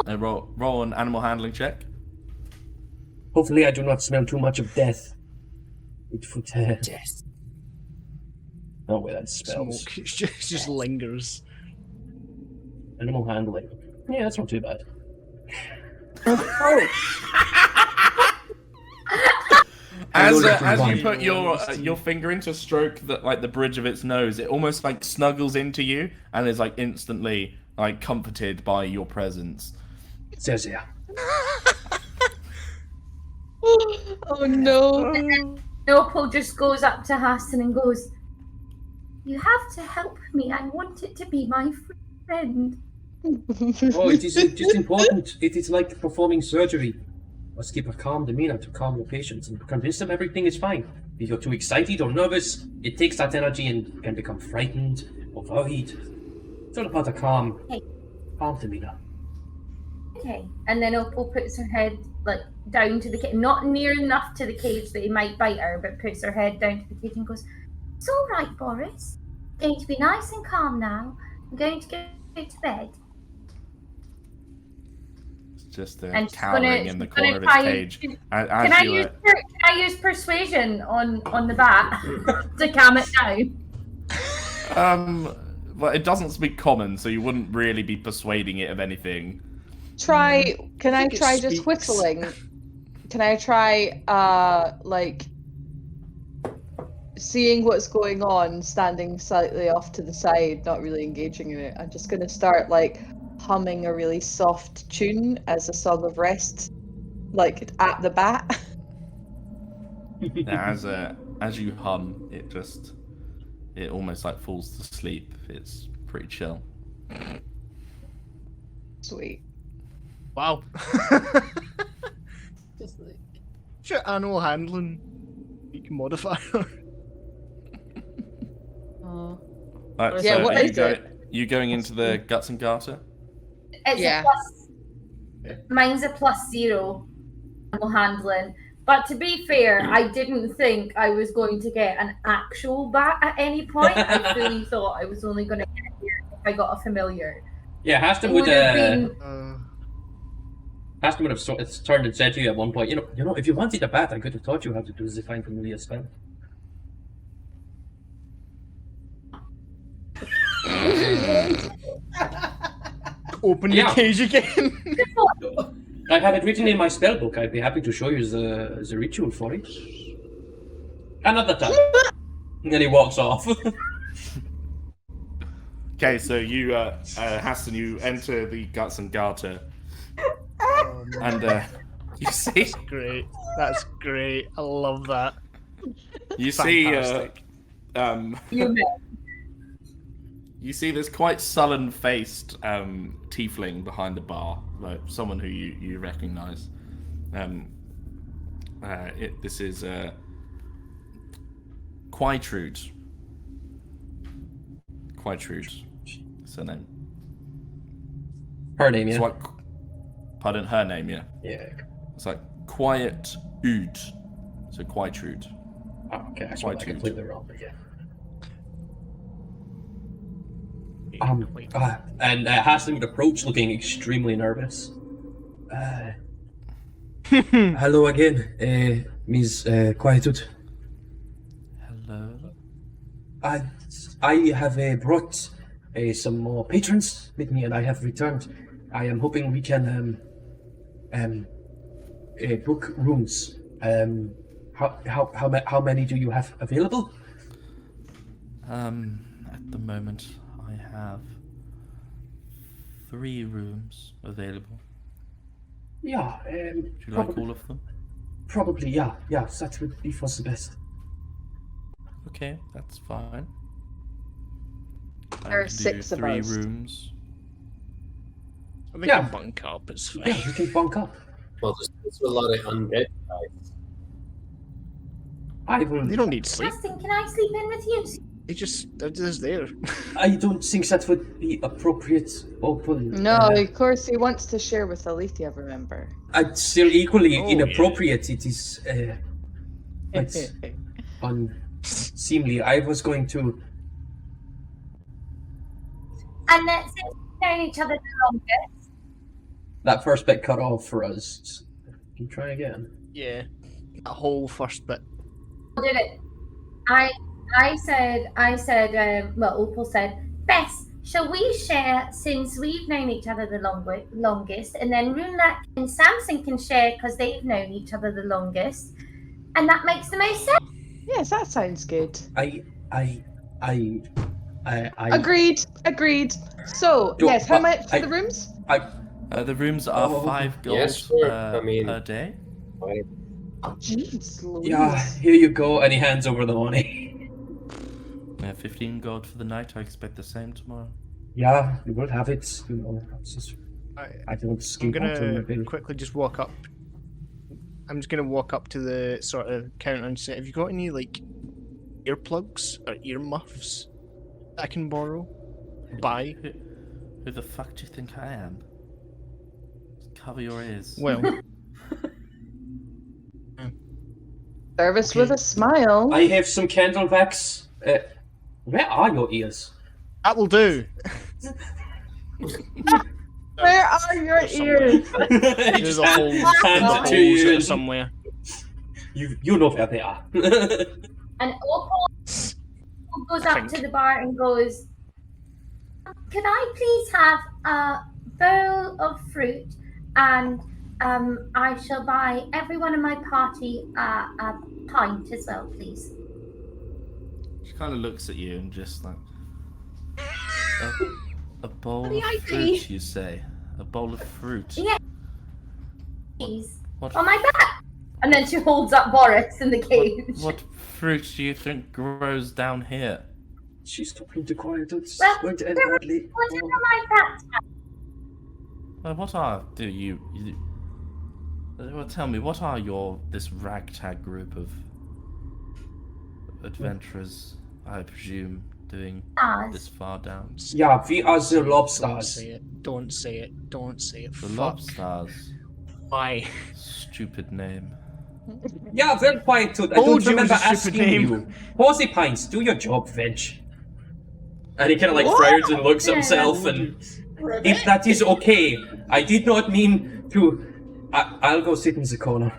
Speaker 1: And roll an animal handling check.
Speaker 3: Hopefully I do not smell too much of death. Death. Oh, wait, that spells.
Speaker 7: Smoke. It just lingers.
Speaker 3: Animal handling. Yeah, that's not too bad.
Speaker 1: As you put your finger into stroke the bridge of its nose, it almost like snuggles into you and is like instantly like comforted by your presence.
Speaker 3: Says here.
Speaker 4: Oh no.
Speaker 6: Opal just goes up to Haston and goes, "You have to help me. I want it to be my friend."
Speaker 3: Oh, it is just important. It is like performing surgery. Must keep a calm demeanor to calm your patients and convince them everything is fine. If you're too excited or nervous, it takes that energy and you can become frightened or worried. It's all about a calm demeanor.
Speaker 6: Okay. And then Opal puts her head like down to the cage, not near enough to the cage that he might bite her, but puts her head down to the cage and goes, "It's all right, Boris. Going to be nice and calm now. I'm going to go to bed."
Speaker 1: Just
Speaker 6: And she's
Speaker 1: cowering in the
Speaker 6: gonna
Speaker 1: corner of its
Speaker 6: try
Speaker 1: cage.
Speaker 6: and-
Speaker 1: As
Speaker 6: Can I
Speaker 1: you,
Speaker 6: use persuasion on the bat to calm it down?
Speaker 1: well, it doesn't speak common, so you wouldn't really be persuading it of anything.
Speaker 4: Can I
Speaker 7: think it
Speaker 4: try just
Speaker 7: speaks.
Speaker 4: whistling? Can I try like seeing what's going on, standing slightly off to the side, not really engaging in it? I'm just gonna start like humming a really soft tune as a song of rest, like at the bat.
Speaker 1: As you hum, it almost like falls to sleep. It's pretty chill.
Speaker 4: Sweet.
Speaker 7: Wow.
Speaker 5: Just like,
Speaker 7: What's your animal handling modifier?
Speaker 1: Right,
Speaker 4: Yeah,
Speaker 1: so
Speaker 4: what
Speaker 1: are
Speaker 4: is it?
Speaker 1: you going into the guts and garter?
Speaker 6: It's
Speaker 4: Yeah.
Speaker 6: a plus. Mine's a +0 animal handling. But to be fair, I didn't think I was going to get an actual bat at any point. I really thought I was only going to get here if I got a familiar.
Speaker 3: Yeah, Haston
Speaker 6: It
Speaker 3: would
Speaker 6: would have been
Speaker 3: Haston would have turned and said to you at one point, you know, if you wanted a bat, I could have taught you how to do the Divine Familiar spell.
Speaker 7: Open the
Speaker 3: Yeah.
Speaker 7: cage again.
Speaker 3: I have it written in my spell book. I'd be happy to show you the ritual for it. Another time. And then he walks off.
Speaker 1: Okay, so you, Haston, you enter the guts and garter, and you see
Speaker 7: Great. That's great. I love that.
Speaker 1: you see
Speaker 7: Fantastic.
Speaker 1: you see this quite sullen-faced tiefling behind the bar, like someone who you recognize. This is Quitrude. Quitrude. That's her name.
Speaker 3: Her name,
Speaker 1: It's
Speaker 3: yeah.
Speaker 1: like, pardon, her name, yeah.
Speaker 3: Yeah.
Speaker 1: It's like Quiet Ood. So Quitrude.
Speaker 3: Oh, okay, I spelled that
Speaker 1: Quite
Speaker 3: completely wrong, but yeah.
Speaker 7: Wait.
Speaker 3: And Haston would approach looking extremely nervous. Hello again, Miss Quietude.
Speaker 1: Hello.
Speaker 3: I have brought some more patrons with me, and I have returned. I am hoping we can book rooms. How many do you have available?
Speaker 1: At the moment, I have 3 rooms available.
Speaker 3: Yeah.
Speaker 1: Would you like all of them?
Speaker 3: Probably, yeah. Yeah, that would be for the best.
Speaker 1: Okay, that's fine.
Speaker 4: There are
Speaker 1: I can
Speaker 4: 6
Speaker 1: do
Speaker 4: of
Speaker 1: 3
Speaker 4: us.
Speaker 1: rooms.
Speaker 7: We
Speaker 3: Yeah.
Speaker 7: can bunk up. It's fine.
Speaker 3: Yeah, you can bunk up.
Speaker 2: Well, there's a lot of undead guys.
Speaker 3: I will.
Speaker 7: They don't need sleep.
Speaker 6: Justin, can I sleep in with you?
Speaker 7: They're just there.
Speaker 3: I don't think that would be appropriate. Open.
Speaker 4: No, of course he wants to share with Alethia, remember?
Speaker 3: It's still equally
Speaker 7: Oh,
Speaker 3: inappropriate. It is. It's unseemly. I was going to.
Speaker 6: And since we've known each other the longest,
Speaker 3: That first bit cut off for us. Can you try again?
Speaker 7: Yeah. That whole first bit.
Speaker 6: did it? I said, well, Opal said, Bess, shall we share since we've known each other the longest, and then Rünlák and Samson can share because they've known each other the longest, and that makes the most sense.
Speaker 4: Yes, that sounds good.
Speaker 3: I
Speaker 4: Agreed. So,
Speaker 3: Do-
Speaker 4: yes, how
Speaker 3: but
Speaker 4: much for
Speaker 3: I-
Speaker 4: the rooms?
Speaker 1: The rooms are
Speaker 3: Oh,
Speaker 1: 5 gold
Speaker 2: yes, sure. I mean-
Speaker 1: per day.
Speaker 4: Jeez Louise.
Speaker 3: Yeah, here you go, and he hands over the money.
Speaker 1: 15 gold for the night. I expect the same tomorrow.
Speaker 3: Yeah, you will have it. You know, it's just, I don't
Speaker 7: I'm
Speaker 3: skip out on my
Speaker 7: gonna
Speaker 3: bill.
Speaker 7: quickly just walk up. I'm just gonna walk up to the sort of counter and say, "Have you got any like earplugs or earmuffs that I can borrow? Buy?"
Speaker 1: Who the fuck do you think I am? Just cover your ears.
Speaker 7: Well,
Speaker 4: Service
Speaker 3: Okay.
Speaker 4: with a smile.
Speaker 3: I have some candle wax. Where are your ears?
Speaker 7: that will do.
Speaker 4: Where are your
Speaker 7: Somewhere.
Speaker 4: ears?
Speaker 3: He
Speaker 7: There's
Speaker 3: just
Speaker 7: a hole.
Speaker 3: hands
Speaker 7: There's a
Speaker 3: it to
Speaker 7: holes
Speaker 3: you.
Speaker 7: there somewhere.
Speaker 3: You know where they are.
Speaker 6: And Opal goes up to the bar and goes, "Could I please have a bowl of fruit, and I shall buy everyone in my party a pint as well, please."
Speaker 1: She kind of looks at you and just like a bowl
Speaker 5: The
Speaker 1: of
Speaker 5: ID.
Speaker 1: fruit. You say a bowl of fruit.
Speaker 6: Yeah. Please.
Speaker 1: What,
Speaker 6: On my back. And then she holds up Boris in the cage.
Speaker 1: what fruit do you think grows down here?
Speaker 3: She's talking to quiet. It's
Speaker 6: Well,
Speaker 3: going to end
Speaker 6: there was-
Speaker 3: badly.
Speaker 6: Whatever my back.
Speaker 1: What are you? Well, tell me, what are this ragtag group of adventurers? I presume doing this far down.
Speaker 3: Yeah, we are the
Speaker 7: Don't
Speaker 3: Lobstars.
Speaker 7: say it. Don't say it. Don't say it.
Speaker 1: The
Speaker 7: Fuck.
Speaker 1: Lobstars.
Speaker 7: Why?
Speaker 1: Stupid name.
Speaker 3: Yeah, well quiet too. I
Speaker 7: Told
Speaker 3: don't
Speaker 7: you it was
Speaker 3: remember
Speaker 7: a stupid
Speaker 3: asking
Speaker 7: name.
Speaker 3: you. Horsey Pines, do your job, Veg. And he kind of like frowns and looks at himself, and if that is okay, I did not mean to. I'll go sit in the corner.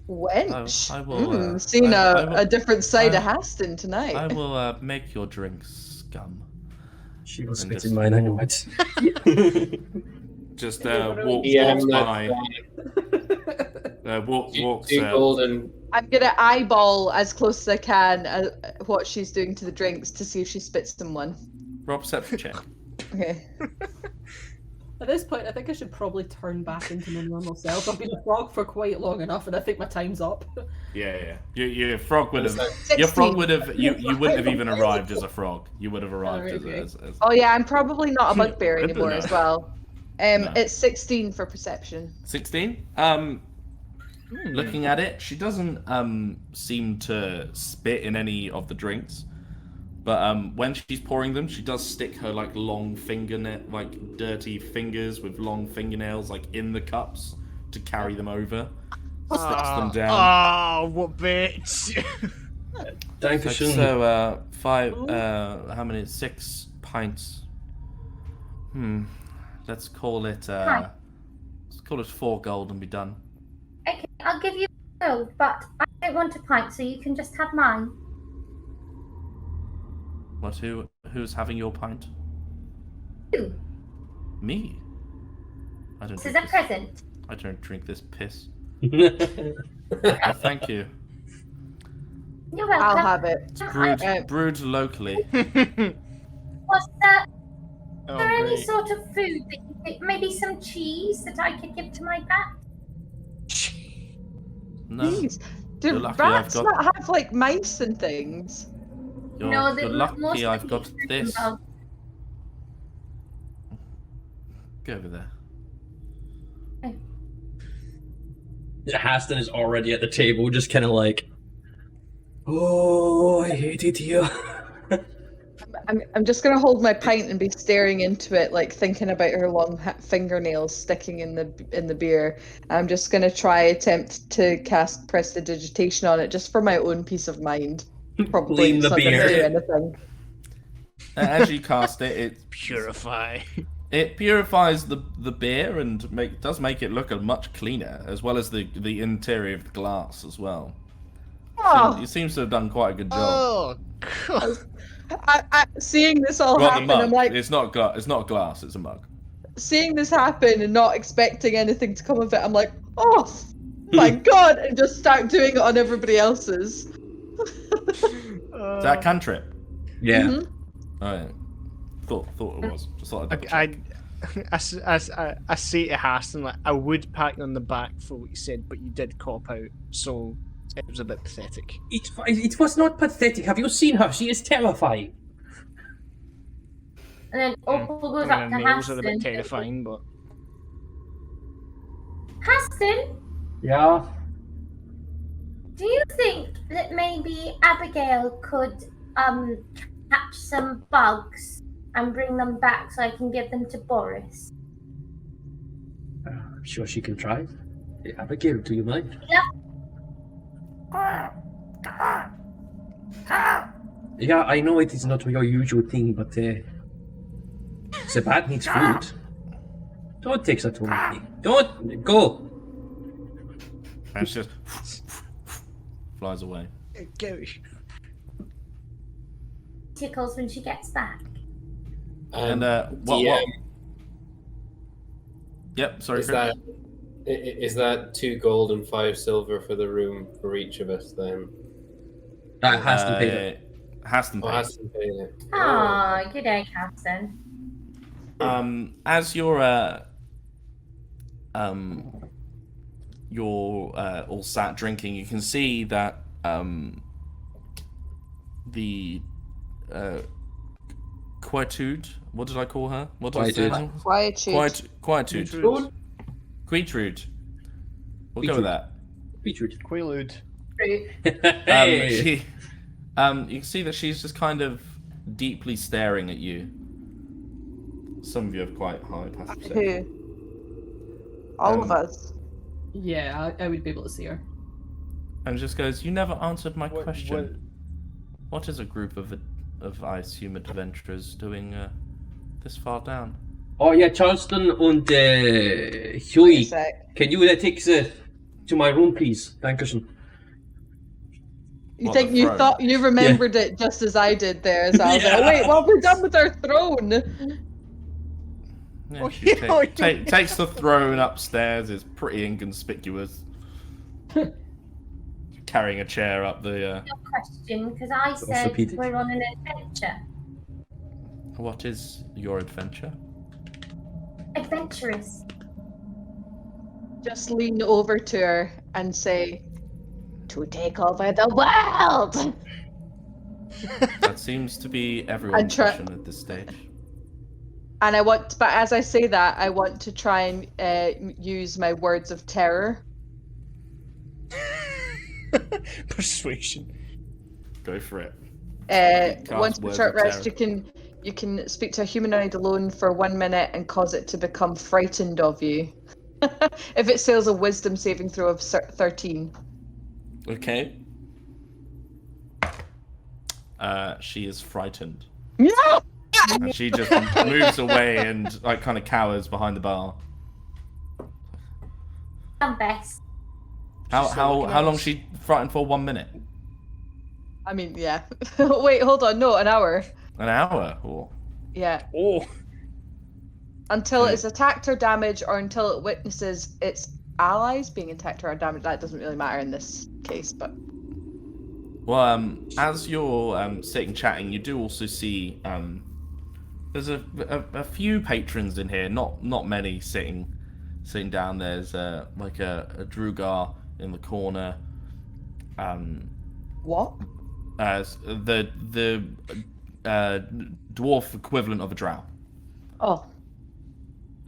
Speaker 4: Wench.
Speaker 1: I will,
Speaker 4: Seen
Speaker 1: I will-
Speaker 4: a different side
Speaker 1: I-
Speaker 4: of Haston tonight.
Speaker 1: I will make your drinks, scum.
Speaker 3: She was
Speaker 1: And
Speaker 3: spitting
Speaker 1: just-
Speaker 3: mine, I know it.
Speaker 1: Just
Speaker 2: Yeah,
Speaker 1: walks by.
Speaker 2: that's
Speaker 1: Walks.
Speaker 2: two golden.
Speaker 4: I'm gonna eyeball as close as I can what she's doing to the drinks to see if she spits them one.
Speaker 1: Rob perception check.
Speaker 4: Okay.
Speaker 5: At this point, I think I should probably turn back into my normal self. I've been a frog for quite long enough, and I think my time's up.
Speaker 1: Yeah. Your frog would have.
Speaker 4: 16.
Speaker 1: Your frog would have. You wouldn't have even arrived as a frog. You would have arrived
Speaker 5: okay.
Speaker 1: as.
Speaker 4: Oh yeah, I'm probably not a bugbear
Speaker 1: Good to
Speaker 4: anymore
Speaker 1: know.
Speaker 4: as well.
Speaker 1: No.
Speaker 4: It's 16 for perception.
Speaker 1: 16. Looking at it, she doesn't seem to spit in any of the drinks, but when she's pouring them, she does stick her like long dirty fingers with long fingernails like in the cups to carry them over. Sticks them down.
Speaker 7: Oh, what bitch!
Speaker 3: Dankeschön.
Speaker 1: So 5. How many? 6 pints. Let's call it. Let's call it 4 gold and be done.
Speaker 6: Okay, I'll give you gold, but I don't want a pint, so you can just have mine.
Speaker 1: What? Who's having your pint?
Speaker 6: You.
Speaker 1: Me. I don't.
Speaker 6: This is
Speaker 1: drink
Speaker 6: a present.
Speaker 1: I don't drink this piss. Thank you.
Speaker 6: You're welcome.
Speaker 4: I'll have it.
Speaker 1: Brewed locally.
Speaker 6: Was there
Speaker 7: Oh,
Speaker 6: any
Speaker 7: great.
Speaker 6: sort of food that you could, maybe some cheese that I could give to my bat?
Speaker 1: No.
Speaker 4: Jeez. Do
Speaker 1: You're lucky I've
Speaker 4: rats
Speaker 1: got-
Speaker 4: not have like mice and things?
Speaker 6: No,
Speaker 1: You're lucky
Speaker 6: mostly
Speaker 1: I've got
Speaker 6: he's
Speaker 1: this.
Speaker 6: about-
Speaker 1: Go over there.
Speaker 3: Haston is already at the table, just kind of like, oh, I hate it here.
Speaker 4: I'm just gonna hold my pint and be staring into it, like thinking about her long fingernails sticking in the beer. I'm just gonna attempt to cast prestidigitation on it, just for my own peace of mind. Probably
Speaker 3: Blame
Speaker 4: it's
Speaker 3: the
Speaker 4: not gonna
Speaker 3: beer.
Speaker 4: do anything.
Speaker 1: As you cast it,
Speaker 7: Purify.
Speaker 1: it purifies the beer and does make it look much cleaner, as well as the interior of the glass as well.
Speaker 4: Oh,
Speaker 1: It seems to have done quite a good job.
Speaker 7: Oh, God.
Speaker 4: seeing this all
Speaker 1: Got the
Speaker 4: happen,
Speaker 1: mug.
Speaker 4: I'm like,
Speaker 1: It's not glass. It's a mug.
Speaker 4: seeing this happen and not expecting anything to come of it, I'm like, oh my god, and just start doing it on everybody else's.
Speaker 1: Is that a cantrip?
Speaker 3: Yeah.
Speaker 4: Mhm.
Speaker 1: Alright. Thought it was. Just thought I'd double
Speaker 7: I,
Speaker 1: check.
Speaker 7: I say to Haston, like, I would pat you on the back for what you said, but you did cop out, so it was a bit pathetic.
Speaker 3: It was not pathetic. Have you seen her? She is terrifying.
Speaker 6: And then Opal goes
Speaker 7: I
Speaker 6: up
Speaker 7: mean,
Speaker 6: to
Speaker 7: her nails are a bit
Speaker 6: Haston.
Speaker 7: terrifying, but
Speaker 6: Haston,
Speaker 3: Yeah.
Speaker 6: do you think that maybe Abigail could catch some bugs and bring them back so I can give them to Boris?
Speaker 3: I'm sure she can try. Hey, Abigail, do you mind? Yeah, I know it is not your usual thing, but the bat needs food. Don't take that from me. Don't go.
Speaker 1: And she just flies away.
Speaker 7: go.
Speaker 6: Tickles when she gets back.
Speaker 1: And what?
Speaker 2: DM,
Speaker 1: Yep. Sorry.
Speaker 2: is
Speaker 1: Chris.
Speaker 2: that 2 gold and 5 silver for the room for each of us then?
Speaker 3: That has to pay it.
Speaker 1: Haston
Speaker 2: Oh,
Speaker 1: pays.
Speaker 2: has to pay it.
Speaker 6: Aw, good day, Haston.
Speaker 1: As you're all sat drinking, you can see that the Quietude. What did I call her? What did I say?
Speaker 4: Quietude.
Speaker 1: Quietude. Quietude. We'll go with that.
Speaker 3: Beetroot.
Speaker 7: Quaalude.
Speaker 3: Hey.
Speaker 1: You can see that she's just kind of deeply staring at you. Some of you have quite high passive perception.
Speaker 4: Who? All of us.
Speaker 5: Yeah, I would be able to see her.
Speaker 1: And just goes, "You never answered my
Speaker 7: What-
Speaker 1: question. What is a group of I assume adventurers doing this far down?"
Speaker 3: Oh yeah, Charleston and
Speaker 4: Wait a
Speaker 3: Huey.
Speaker 4: sec.
Speaker 3: Can you take the to my room, please? Dankeschön.
Speaker 4: You
Speaker 1: What,
Speaker 4: think
Speaker 1: the
Speaker 4: you
Speaker 1: throne?
Speaker 4: thought you remembered it just as I did there? So I was like, wait, what have we done with our throne?
Speaker 1: Yeah,
Speaker 7: Oh,
Speaker 1: she
Speaker 7: yeah, oh, yeah.
Speaker 1: takes the throne upstairs. It's pretty inconspicuous. Carrying a chair up the.
Speaker 6: No question, because I said
Speaker 3: orthopedic.
Speaker 6: we're on an adventure.
Speaker 1: What is your adventure?
Speaker 6: Adventurous.
Speaker 4: Just lean over to her and say, "To take over the world."
Speaker 1: That seems to be everyone's mission at this stage.
Speaker 4: And but as I say that, I want to try and use my words of terror.
Speaker 7: Persuasion.
Speaker 1: Go for it.
Speaker 4: Once per
Speaker 1: words
Speaker 4: short
Speaker 1: of
Speaker 4: rest, you can speak to a humanoid alone for 1 minute and cause it to become frightened of you. If it fails a wisdom saving throw of 13.
Speaker 1: Okay. She is frightened.
Speaker 4: Yeah!
Speaker 1: And she just moves away and like kind of cowers behind the bar.
Speaker 6: I'm Bess.
Speaker 1: How long is she frightened for? 1 minute?
Speaker 4: I mean, yeah. Wait, hold on. No, an hour.
Speaker 1: An hour? Or
Speaker 4: Yeah.
Speaker 7: Oh.
Speaker 4: Until it's attacked or damaged, or until it witnesses its allies being attacked or damaged. That doesn't really matter in this case, but.
Speaker 1: well, as you're sitting chatting, you do also see there's a few patrons in here. Not many sitting down. There's like a Drugar in the corner.
Speaker 4: What?
Speaker 1: The dwarf equivalent of a drow.
Speaker 4: Oh.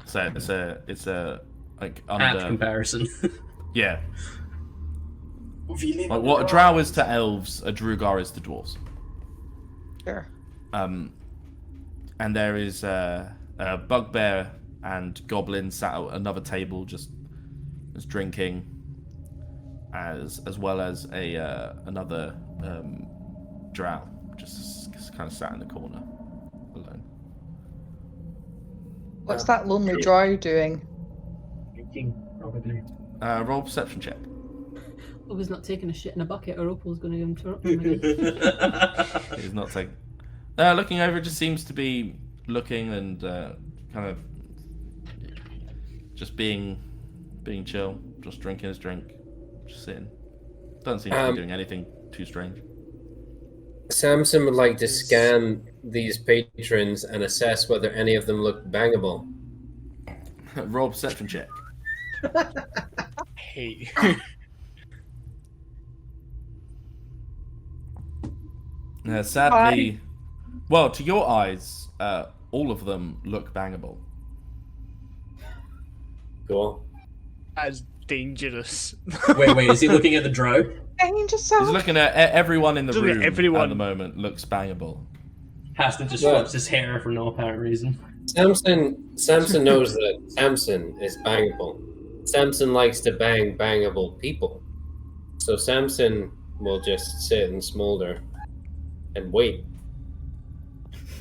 Speaker 1: So it's a like
Speaker 3: Apt
Speaker 1: under
Speaker 3: comparison.
Speaker 1: yeah. Like what a drow is to elves, a Drugar is to dwarves.
Speaker 4: Sure.
Speaker 1: And there is a bugbear and goblin sat at another table just drinking, as well as another drow just kind of sat in the corner alone.
Speaker 4: What's that lonely drow doing?
Speaker 3: Drinking, probably.
Speaker 1: Roll perception check.
Speaker 5: I was not taking a shit in a bucket, or Opal's going to interrupt him again.
Speaker 1: He's not taking. Looking over, it just seems to be looking and kind of just being chill, just drinking his drink, just sitting. Doesn't seem to be doing anything too strange.
Speaker 2: Samson would like to scan these patrons and assess whether any of them look bangable.
Speaker 1: Roll perception check.
Speaker 7: Hey.
Speaker 1: Sadly, well, to your eyes, all of them look bangable.
Speaker 2: Cool.
Speaker 7: That's dangerous.
Speaker 3: Wait, is he looking at the drow?
Speaker 1: He's looking at everyone in the
Speaker 7: Looking at
Speaker 1: room
Speaker 7: everyone.
Speaker 1: at the moment. Looks bangable.
Speaker 3: Haston just
Speaker 2: Well-
Speaker 3: flips his hair for no apparent reason.
Speaker 2: Samson knows that Samson is bangable. Samson likes to bang bangable people. So Samson will just sit and smolder and wait.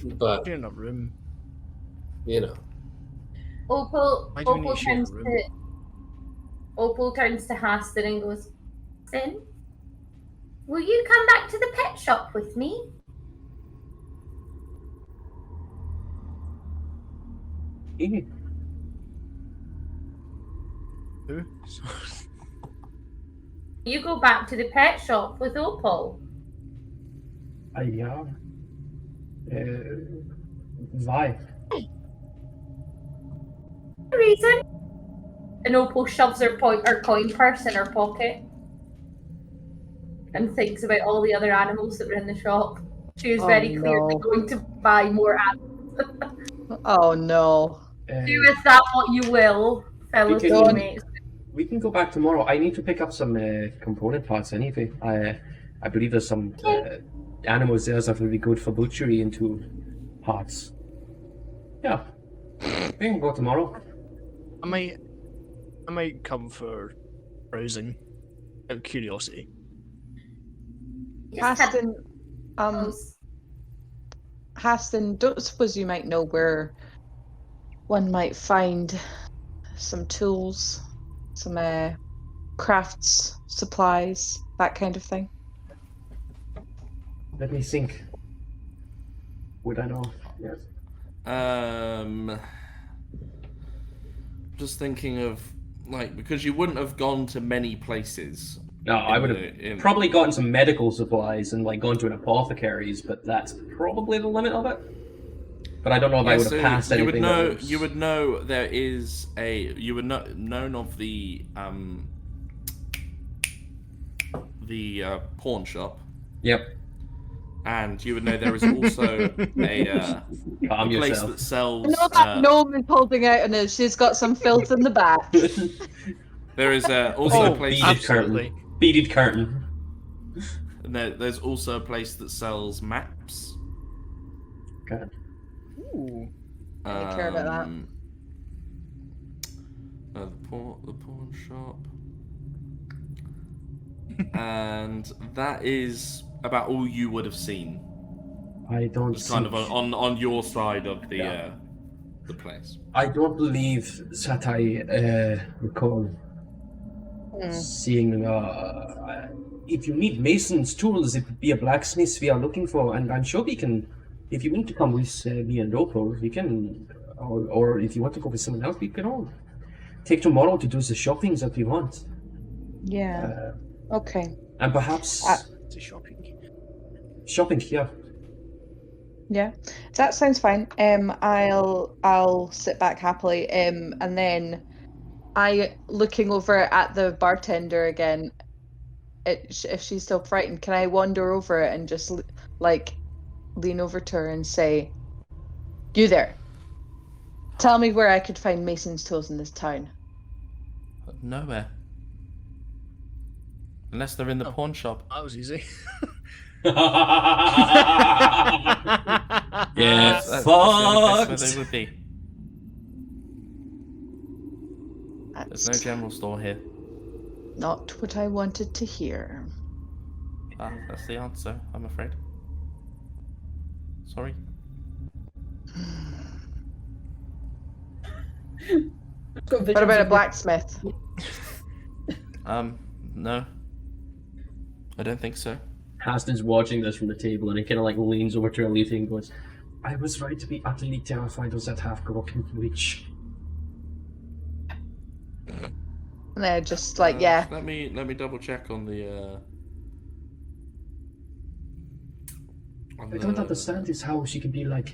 Speaker 2: But,
Speaker 7: You're in a room.
Speaker 2: you know.
Speaker 5: Opal
Speaker 7: Why do we need to share a
Speaker 5: turns
Speaker 7: room?
Speaker 5: to Opal turns to Haston and goes,
Speaker 6: Sin, will you come back to the pet shop with me?
Speaker 7: Who?
Speaker 6: You go back to the pet shop with Opal.
Speaker 3: Yeah. Why?
Speaker 6: Reason? And Opal shoves her coin purse in her pocket and thinks about all the other animals that were in the shop. She was very clearly going to buy more animals.
Speaker 4: Oh no.
Speaker 6: Do with that what you will, fellow
Speaker 3: We can-
Speaker 6: teammates.
Speaker 3: We can go back tomorrow. I need to pick up some component parts anyway. I believe there's some animals there that will be good for butchery into parts. Yeah. We can go tomorrow.
Speaker 7: I might come for browsing out of curiosity.
Speaker 6: Just had
Speaker 4: Haston,
Speaker 6: those-
Speaker 4: Haston, don't suppose you might know where one might find some tools, some crafts, supplies, that kind of thing?
Speaker 3: Let me think. Would I know? Yes.
Speaker 1: Just thinking of because you wouldn't have gone to many places.
Speaker 3: No, I would have probably gotten some medical supplies and gone to an apothecary's, but that's probably the limit of it. But I don't know if I would have passed
Speaker 1: you
Speaker 3: anything.
Speaker 1: you would know there is you would know known of the pawn shop.
Speaker 3: Yep.
Speaker 1: And you would know there is also a
Speaker 3: Calm
Speaker 1: place
Speaker 3: yourself.
Speaker 1: that sells.
Speaker 4: I know that gnome is holding out on her. She's got some filth in the back.
Speaker 1: There is also a place.
Speaker 3: beaded
Speaker 7: Absolutely.
Speaker 3: curtain. Beaded curtain.
Speaker 1: And there's also a place that sells maps.
Speaker 3: Okay.
Speaker 7: Ooh.
Speaker 4: I don't care about that.
Speaker 1: The pawn shop. And that is about all you would have seen.
Speaker 3: I don't.
Speaker 1: Just kind of
Speaker 3: think-
Speaker 1: on your side of the place.
Speaker 3: I don't believe that I recall seeing. If you need mason's tools, it would be a blacksmith we are looking for, and I'm sure we can. If you want to come with me and Opal, we can. Or if you want to go with someone else, we can all take tomorrow to do the shopping that we want.
Speaker 4: Yeah. Okay.
Speaker 3: And perhaps
Speaker 7: It's a shopping.
Speaker 3: shopping. Yeah.
Speaker 4: Yeah, that sounds fine. I'll sit back happily. And then looking over at the bartender again. If she's still frightened, can I wander over it and just lean over to her and say, "You there? Tell me where I could find mason's tools in this town."
Speaker 1: Nowhere. Unless they're in the pawn shop.
Speaker 7: That was easy.
Speaker 3: Yeah.
Speaker 1: That's the only place where
Speaker 3: Fucked.
Speaker 1: they would be. There's no
Speaker 4: That's
Speaker 1: general store here.
Speaker 4: not what I wanted to hear.
Speaker 1: That's the answer, I'm afraid. Sorry.
Speaker 4: What about a blacksmith?
Speaker 1: No. I don't think so.
Speaker 3: Haston's watching this from the table, and he kind of leans over to Alethia and goes, "I was right to be utterly terrified of that half-gorgon witch."
Speaker 4: And they're just yeah.
Speaker 1: Let me double check on the
Speaker 3: I don't understand is how she can be like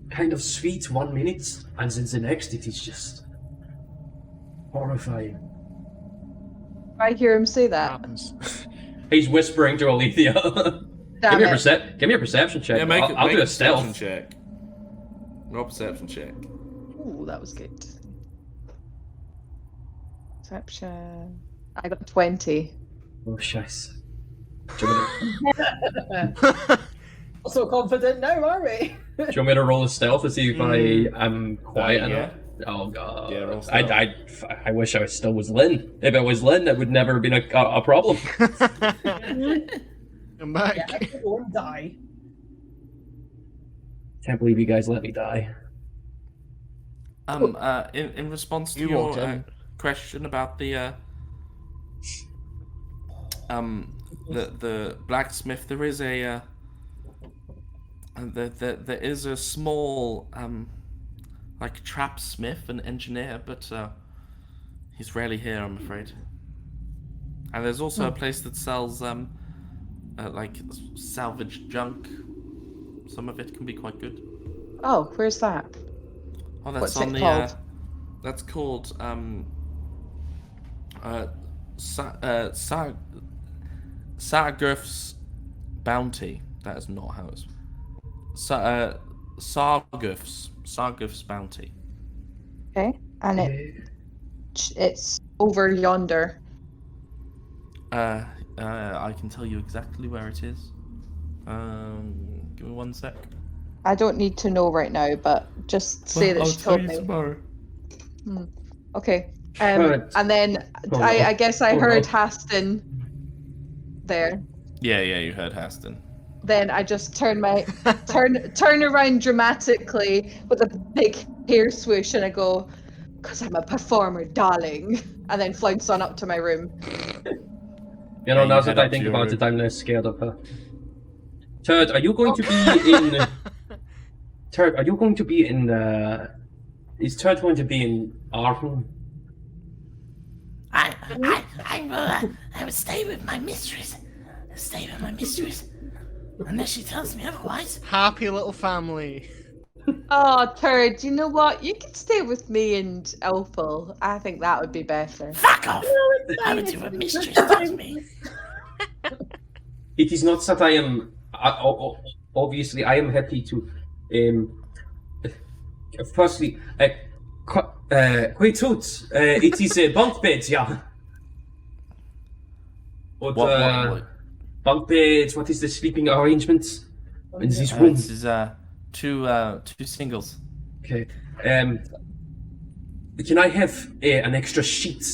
Speaker 3: kind of sweet 1 minute and then the next it is just horrifying.
Speaker 4: I hear him say that.
Speaker 7: Happens.
Speaker 3: He's whispering to Alethia.
Speaker 4: Damn it.
Speaker 3: Give me a perception check.
Speaker 1: Yeah, make
Speaker 3: I'll do a
Speaker 1: perception
Speaker 3: stealth.
Speaker 1: check. Roll perception check.
Speaker 4: Ooh, that was good. Perception. I got 20.
Speaker 3: Oh, scheiße.
Speaker 5: Not so confident now, are we?
Speaker 3: Do you want me to roll a stealth to see if I am quiet
Speaker 1: yeah.
Speaker 3: enough? Oh god.
Speaker 1: Yeah, roll stealth.
Speaker 3: I wish I still was Lynn. If I was Lynn, that would never have been a problem.
Speaker 7: I'm back.
Speaker 5: Yeah, I won't die.
Speaker 3: Can't believe you guys let me die.
Speaker 1: In response to
Speaker 7: You
Speaker 1: your
Speaker 7: walked in.
Speaker 1: question about the blacksmith, there is a there is a small like trap smith and engineer, but he's rarely here, I'm afraid. And there's also a place that sells like salvaged junk. Some of it can be quite good.
Speaker 4: Oh, where's that?
Speaker 1: Oh, that's
Speaker 4: What's
Speaker 1: on
Speaker 4: it
Speaker 1: the
Speaker 4: called?
Speaker 1: that's called Sarguf's Bounty. That is not how it's Sarguf's Bounty.
Speaker 4: Okay. And it's over yonder.
Speaker 1: I can tell you exactly where it is. Give me 1 sec.
Speaker 4: I don't need to know right now, but just say that
Speaker 1: I'll
Speaker 4: she
Speaker 1: tell
Speaker 4: told
Speaker 1: you
Speaker 4: me.
Speaker 1: tomorrow.
Speaker 4: Okay.
Speaker 3: Right.
Speaker 4: And then
Speaker 3: Oh,
Speaker 4: I guess I
Speaker 3: oh,
Speaker 4: heard
Speaker 3: no.
Speaker 4: Haston there.
Speaker 1: Yeah, you heard Haston.
Speaker 4: Then I just turn around dramatically with a big hair swoosh and I go, "'Cause I'm a performer, darling," and then flounce on up to my room.
Speaker 3: You know,
Speaker 1: you
Speaker 3: now
Speaker 1: head
Speaker 3: that I
Speaker 1: up
Speaker 3: think
Speaker 1: to your
Speaker 3: about
Speaker 1: room.
Speaker 3: it, I'm less scared of her. Turd, are you going to be in? Turd, are you going to be in? Is Turd going to be in our room?
Speaker 8: I will stay with my mistress. Unless she tells me otherwise.
Speaker 7: Happy little family.
Speaker 4: Oh, Turd, you know what? You can stay with me and Opal. I think that would be better.
Speaker 8: Fuck off! I would do what mistress tells me.
Speaker 3: It is not that I am. Obviously, I am happy to. Firstly, quite out. It is bunk beds, yeah. But,
Speaker 1: What?
Speaker 3: bunk beds. What is the sleeping arrangements in this room?
Speaker 1: This is two singles.
Speaker 3: Okay. Can I have an extra sheet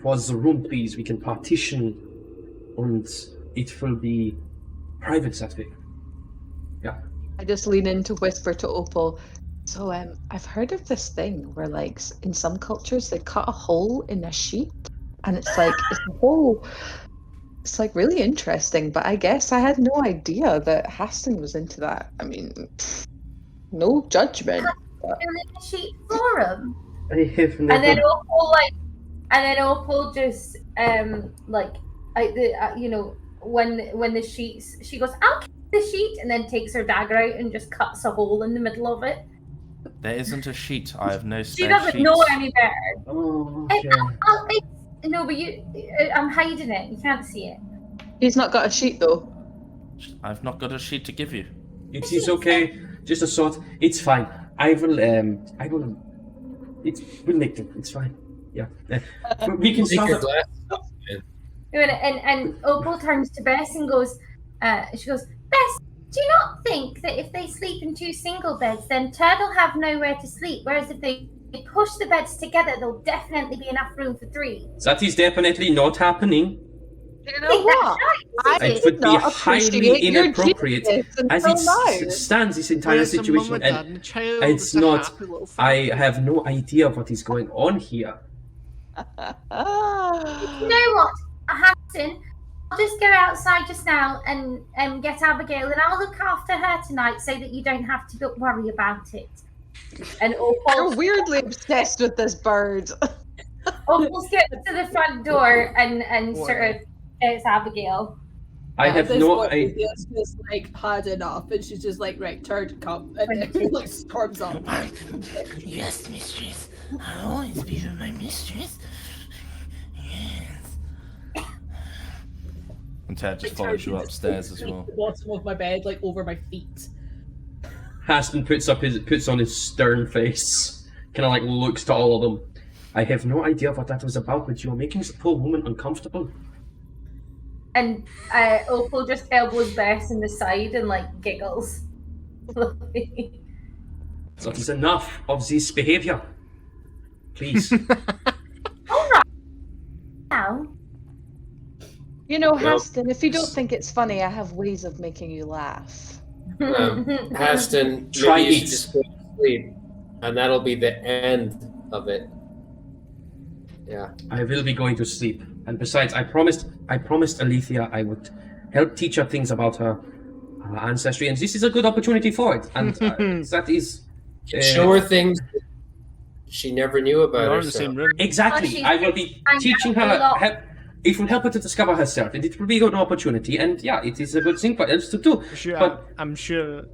Speaker 3: for the room, please? We can partition, and it will be private that way. Yeah.
Speaker 4: I just lean in to whisper to Opal. So, I've heard of this thing where, like, in some cultures, they cut a hole in a sheet, and it's like it's a hole. It's like really interesting, but I guess I had no idea that Haston was into that. I mean, no judgment.
Speaker 6: And then she forum.
Speaker 3: I have never.
Speaker 6: And then Opal just when the sheets, she goes, "I'll keep the sheet," and then takes her dagger out and just cuts a hole in the middle of it.
Speaker 1: There isn't a sheet. I have no
Speaker 6: She
Speaker 1: spare
Speaker 6: doesn't
Speaker 1: sheets.
Speaker 6: know any better.
Speaker 3: Oh, okay.
Speaker 6: No, but I'm hiding it. You can't see it.
Speaker 4: He's not got a sheet though.
Speaker 1: I've not got a sheet to give you.
Speaker 3: It is okay. Just a sort. It's fine. I will. We'll make it. It's fine. Yeah. We can
Speaker 2: Take
Speaker 3: start.
Speaker 2: your glass.
Speaker 6: And Opal turns to Bess and goes, she goes, "Bess, do you not think that if they sleep in two single beds, then Turd will have nowhere to sleep? Whereas if they push the beds together, there'll definitely be enough room for three."
Speaker 3: That is definitely not happening.
Speaker 4: You know what?
Speaker 3: It would be highly inappropriate as it stands. This entire
Speaker 7: Where's the mum
Speaker 3: situation,
Speaker 7: and dad
Speaker 3: and
Speaker 7: and child?
Speaker 3: it's
Speaker 7: a
Speaker 3: not.
Speaker 7: happy little
Speaker 3: I
Speaker 7: family.
Speaker 3: have no idea what is going on here.
Speaker 6: You know what, Haston? I'll just go outside just now and get Abigail, and I'll look after her tonight so that you don't have to worry about it. And
Speaker 4: You're
Speaker 6: Opal
Speaker 4: weirdly obsessed with this bird.
Speaker 6: Opal skips to the front door and sort of gets Abigail.
Speaker 3: I have
Speaker 5: At this
Speaker 3: no
Speaker 5: point,
Speaker 3: idea.
Speaker 5: Aletheia's just like had enough, and she's just like, right, turn to come, and then like storms up.
Speaker 8: Yes, mistress. I'll always be with my mistress. Yes.
Speaker 1: And Ted just
Speaker 5: Like,
Speaker 1: follows you
Speaker 5: turns
Speaker 1: upstairs as
Speaker 5: into
Speaker 1: well.
Speaker 5: The bottom of my bed, like over my feet.
Speaker 3: Haston puts on his stern face, kind of like looks to all of them. I have no idea what that was about, but you are making this poor woman uncomfortable.
Speaker 6: And Opal just elbows Bess in the side and like giggles.
Speaker 3: That is enough of this behavior. Please.
Speaker 6: Alright. Now.
Speaker 4: You know,
Speaker 2: Well,
Speaker 4: Haston, if you don't think it's funny, I have ways of making you laugh.
Speaker 2: Haston,
Speaker 3: Try
Speaker 2: maybe you
Speaker 3: it.
Speaker 2: should just go to sleep, and that'll be the end of it. Yeah.
Speaker 3: I will be going to sleep. And besides, I promised Alethia I would help teach her things about her ancestry, and this is a good opportunity for it. And that is
Speaker 2: Show her things she never knew about
Speaker 7: We're in the same
Speaker 2: herself.
Speaker 7: room.
Speaker 3: exactly.
Speaker 6: Oh,
Speaker 3: I will be
Speaker 6: I'm
Speaker 3: teaching
Speaker 6: helping a lot.
Speaker 3: her. It will help her to discover herself, and it will be an opportunity. And yeah, it is a good thing for elves to do.
Speaker 7: Sure,
Speaker 3: But
Speaker 7: I'm sure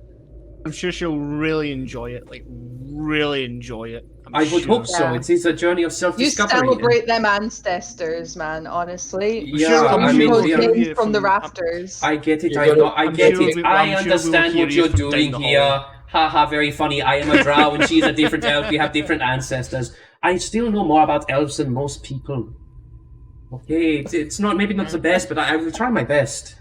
Speaker 7: she'll really enjoy it. Like, really enjoy it.
Speaker 3: I would hope so.
Speaker 4: Yeah.
Speaker 3: It is a journey of
Speaker 4: You
Speaker 3: self-discovery.
Speaker 4: celebrate them ancestors, man, honestly.
Speaker 3: Yeah,
Speaker 7: Sure,
Speaker 3: I
Speaker 7: I'm
Speaker 3: mean,
Speaker 7: sure
Speaker 3: yeah.
Speaker 7: we'll
Speaker 4: Names
Speaker 7: hear
Speaker 4: from the
Speaker 7: from-
Speaker 4: rafters.
Speaker 3: I get it.
Speaker 2: You're
Speaker 3: I
Speaker 2: gonna-
Speaker 3: know. I
Speaker 7: I'm
Speaker 3: get
Speaker 7: sure
Speaker 3: it.
Speaker 7: we-
Speaker 3: I
Speaker 7: I'm sure we'll
Speaker 3: understand
Speaker 7: hear
Speaker 3: what
Speaker 7: you
Speaker 3: you're
Speaker 7: from
Speaker 3: doing
Speaker 7: down the
Speaker 3: here.
Speaker 7: hall.
Speaker 3: Haha, very funny. I am a drow and she's a different elf. We have different ancestors. I still know more about elves than most people. Okay, it's not maybe not the best, but I will try my best.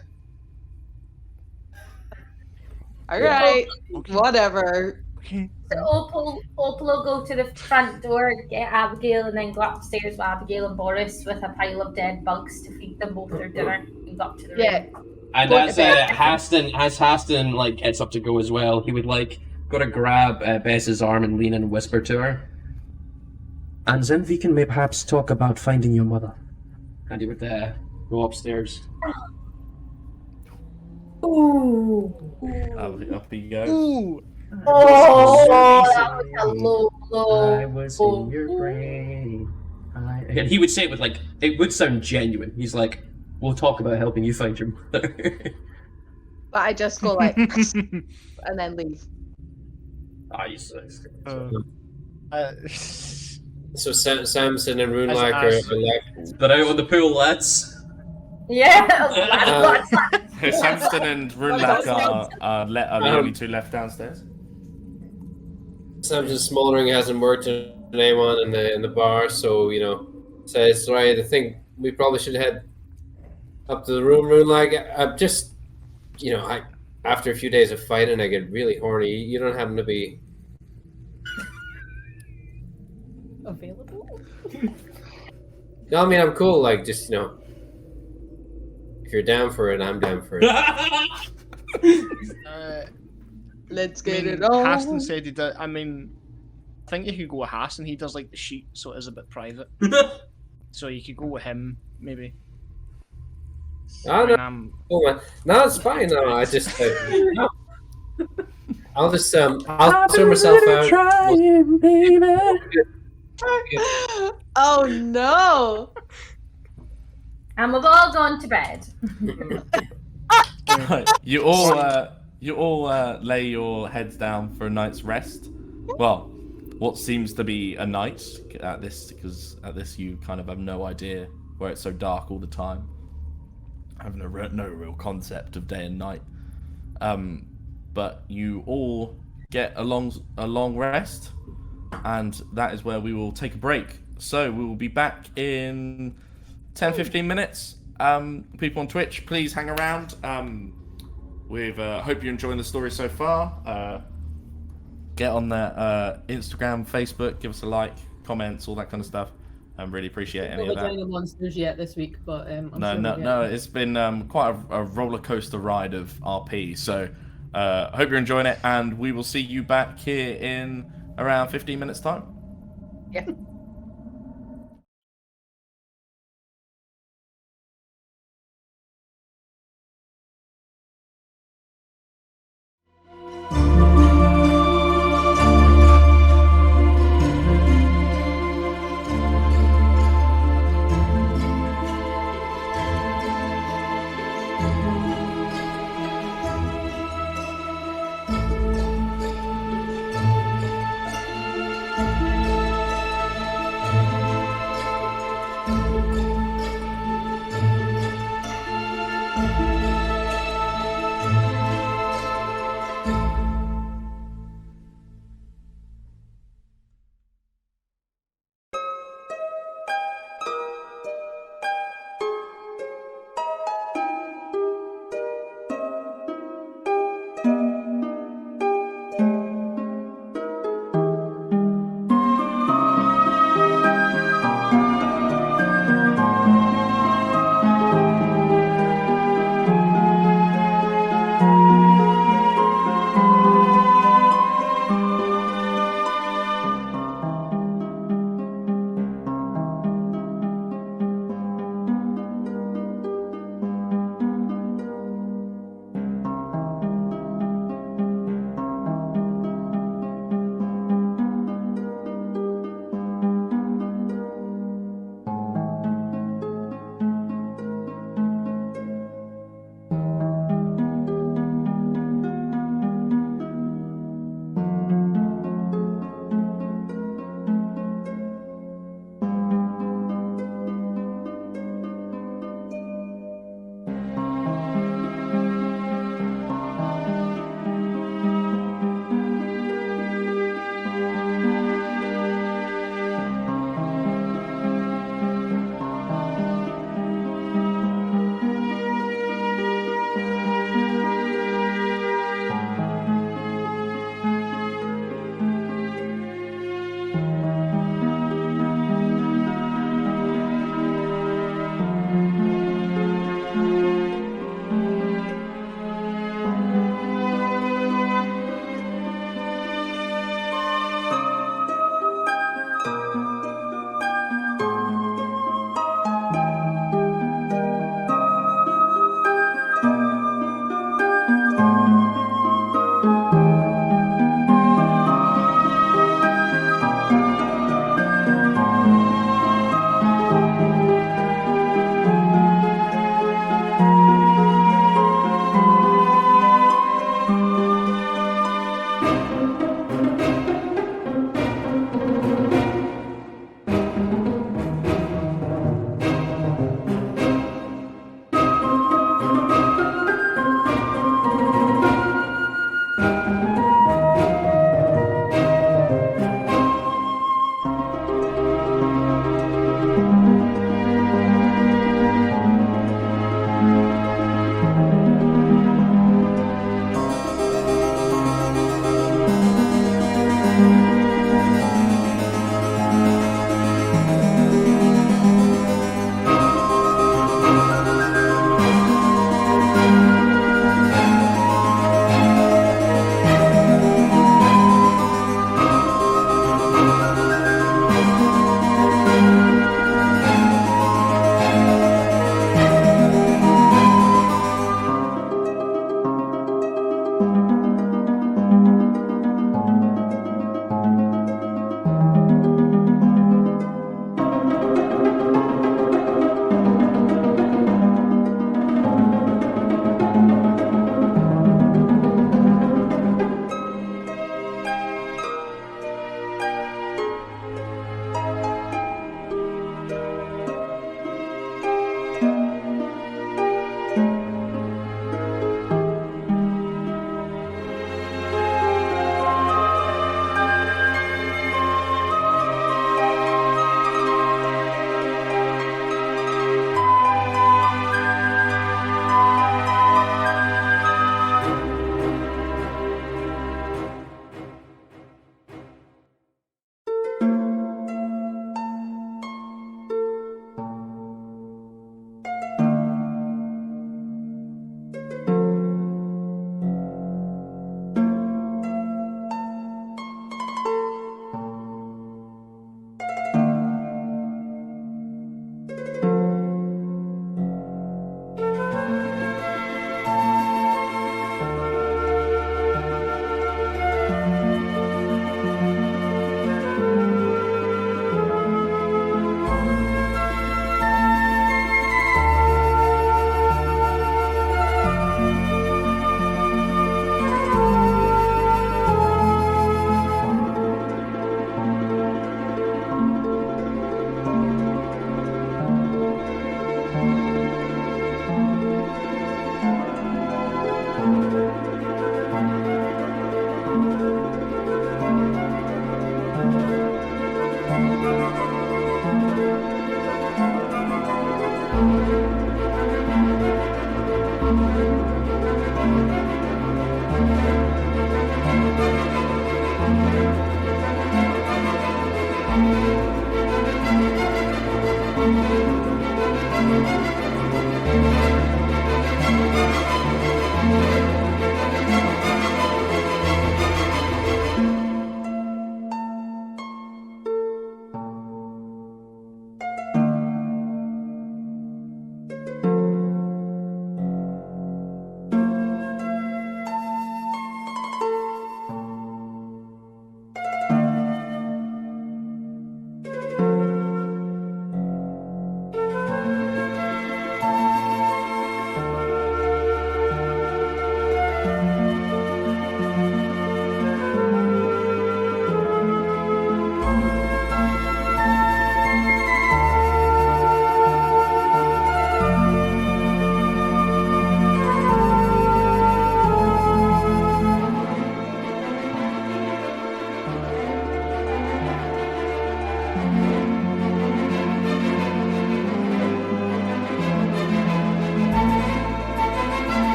Speaker 4: Alright,
Speaker 7: Okay.
Speaker 4: whatever.
Speaker 7: Okay.
Speaker 6: So Opal will go to the front door, get Abigail, and then go upstairs with Abigail and Boris with a pile of dead bugs to feed them both their dinner and go up to the
Speaker 4: Yeah.
Speaker 6: room.
Speaker 3: And
Speaker 4: Go
Speaker 3: as
Speaker 4: to bed.
Speaker 3: Haston like gets up to go as well, he would like go to grab Bess's arm and lean in and whisper to her. And then we can perhaps talk about finding your mother. And he would go upstairs.
Speaker 6: Ooh.
Speaker 1: Up he goes.
Speaker 7: Ooh.
Speaker 6: Oh, that was a low,
Speaker 3: I was in your brain. And he would say it with like, it would sound genuine. He's like, we'll talk about helping you find your mother.
Speaker 4: But I just go like, and then leave.
Speaker 3: Ah, you suck.
Speaker 2: So Samson and Rünlák
Speaker 7: As-
Speaker 2: are left.
Speaker 3: They're out on the pool, lads.
Speaker 6: Yeah.
Speaker 1: Samson and Rünlák are the only two left downstairs.
Speaker 2: Samson smoldering hasn't worked her name on in the bar, so says, right, I think we probably should head up to the room. Rünlák, I'm just, after a few days of fighting, I get really horny. You don't happen to be
Speaker 5: Available?
Speaker 2: No, I mean I'm cool. Like just if you're down for it, I'm down for it.
Speaker 4: Let's get it on.
Speaker 7: Haston said he does. I mean, I think you could go with Haston. He does like the sheet, so it is a bit private. So you could go with him, maybe.
Speaker 2: Oh no,
Speaker 7: And,
Speaker 2: oh, man. No, it's fine. No, I just no. I'll just I'll throw myself out.
Speaker 4: Oh no!
Speaker 6: And we've all gone to bed.
Speaker 1: You all lay your heads down for a night's rest. Well, what seems to be a night at this, because at this you kind of have no idea where it's so dark all the time. I have no real concept of day and night. But you all get a long rest, and that is where we will take a break. So we will be back in 10-15 minutes. People on Twitch, please hang around. We've hope you're enjoying the story so far. Get on the Instagram, Facebook, give us a like, comments, all that kind of stuff. Really appreciate any
Speaker 5: Not
Speaker 1: of that.
Speaker 5: vagina monsters yet this week, but I'm sure we'll get
Speaker 1: No.
Speaker 5: it.
Speaker 1: It's been quite a roller coaster ride of RP. So hope you're enjoying it, and we will see you back here in around 15 minutes time.
Speaker 4: Yeah.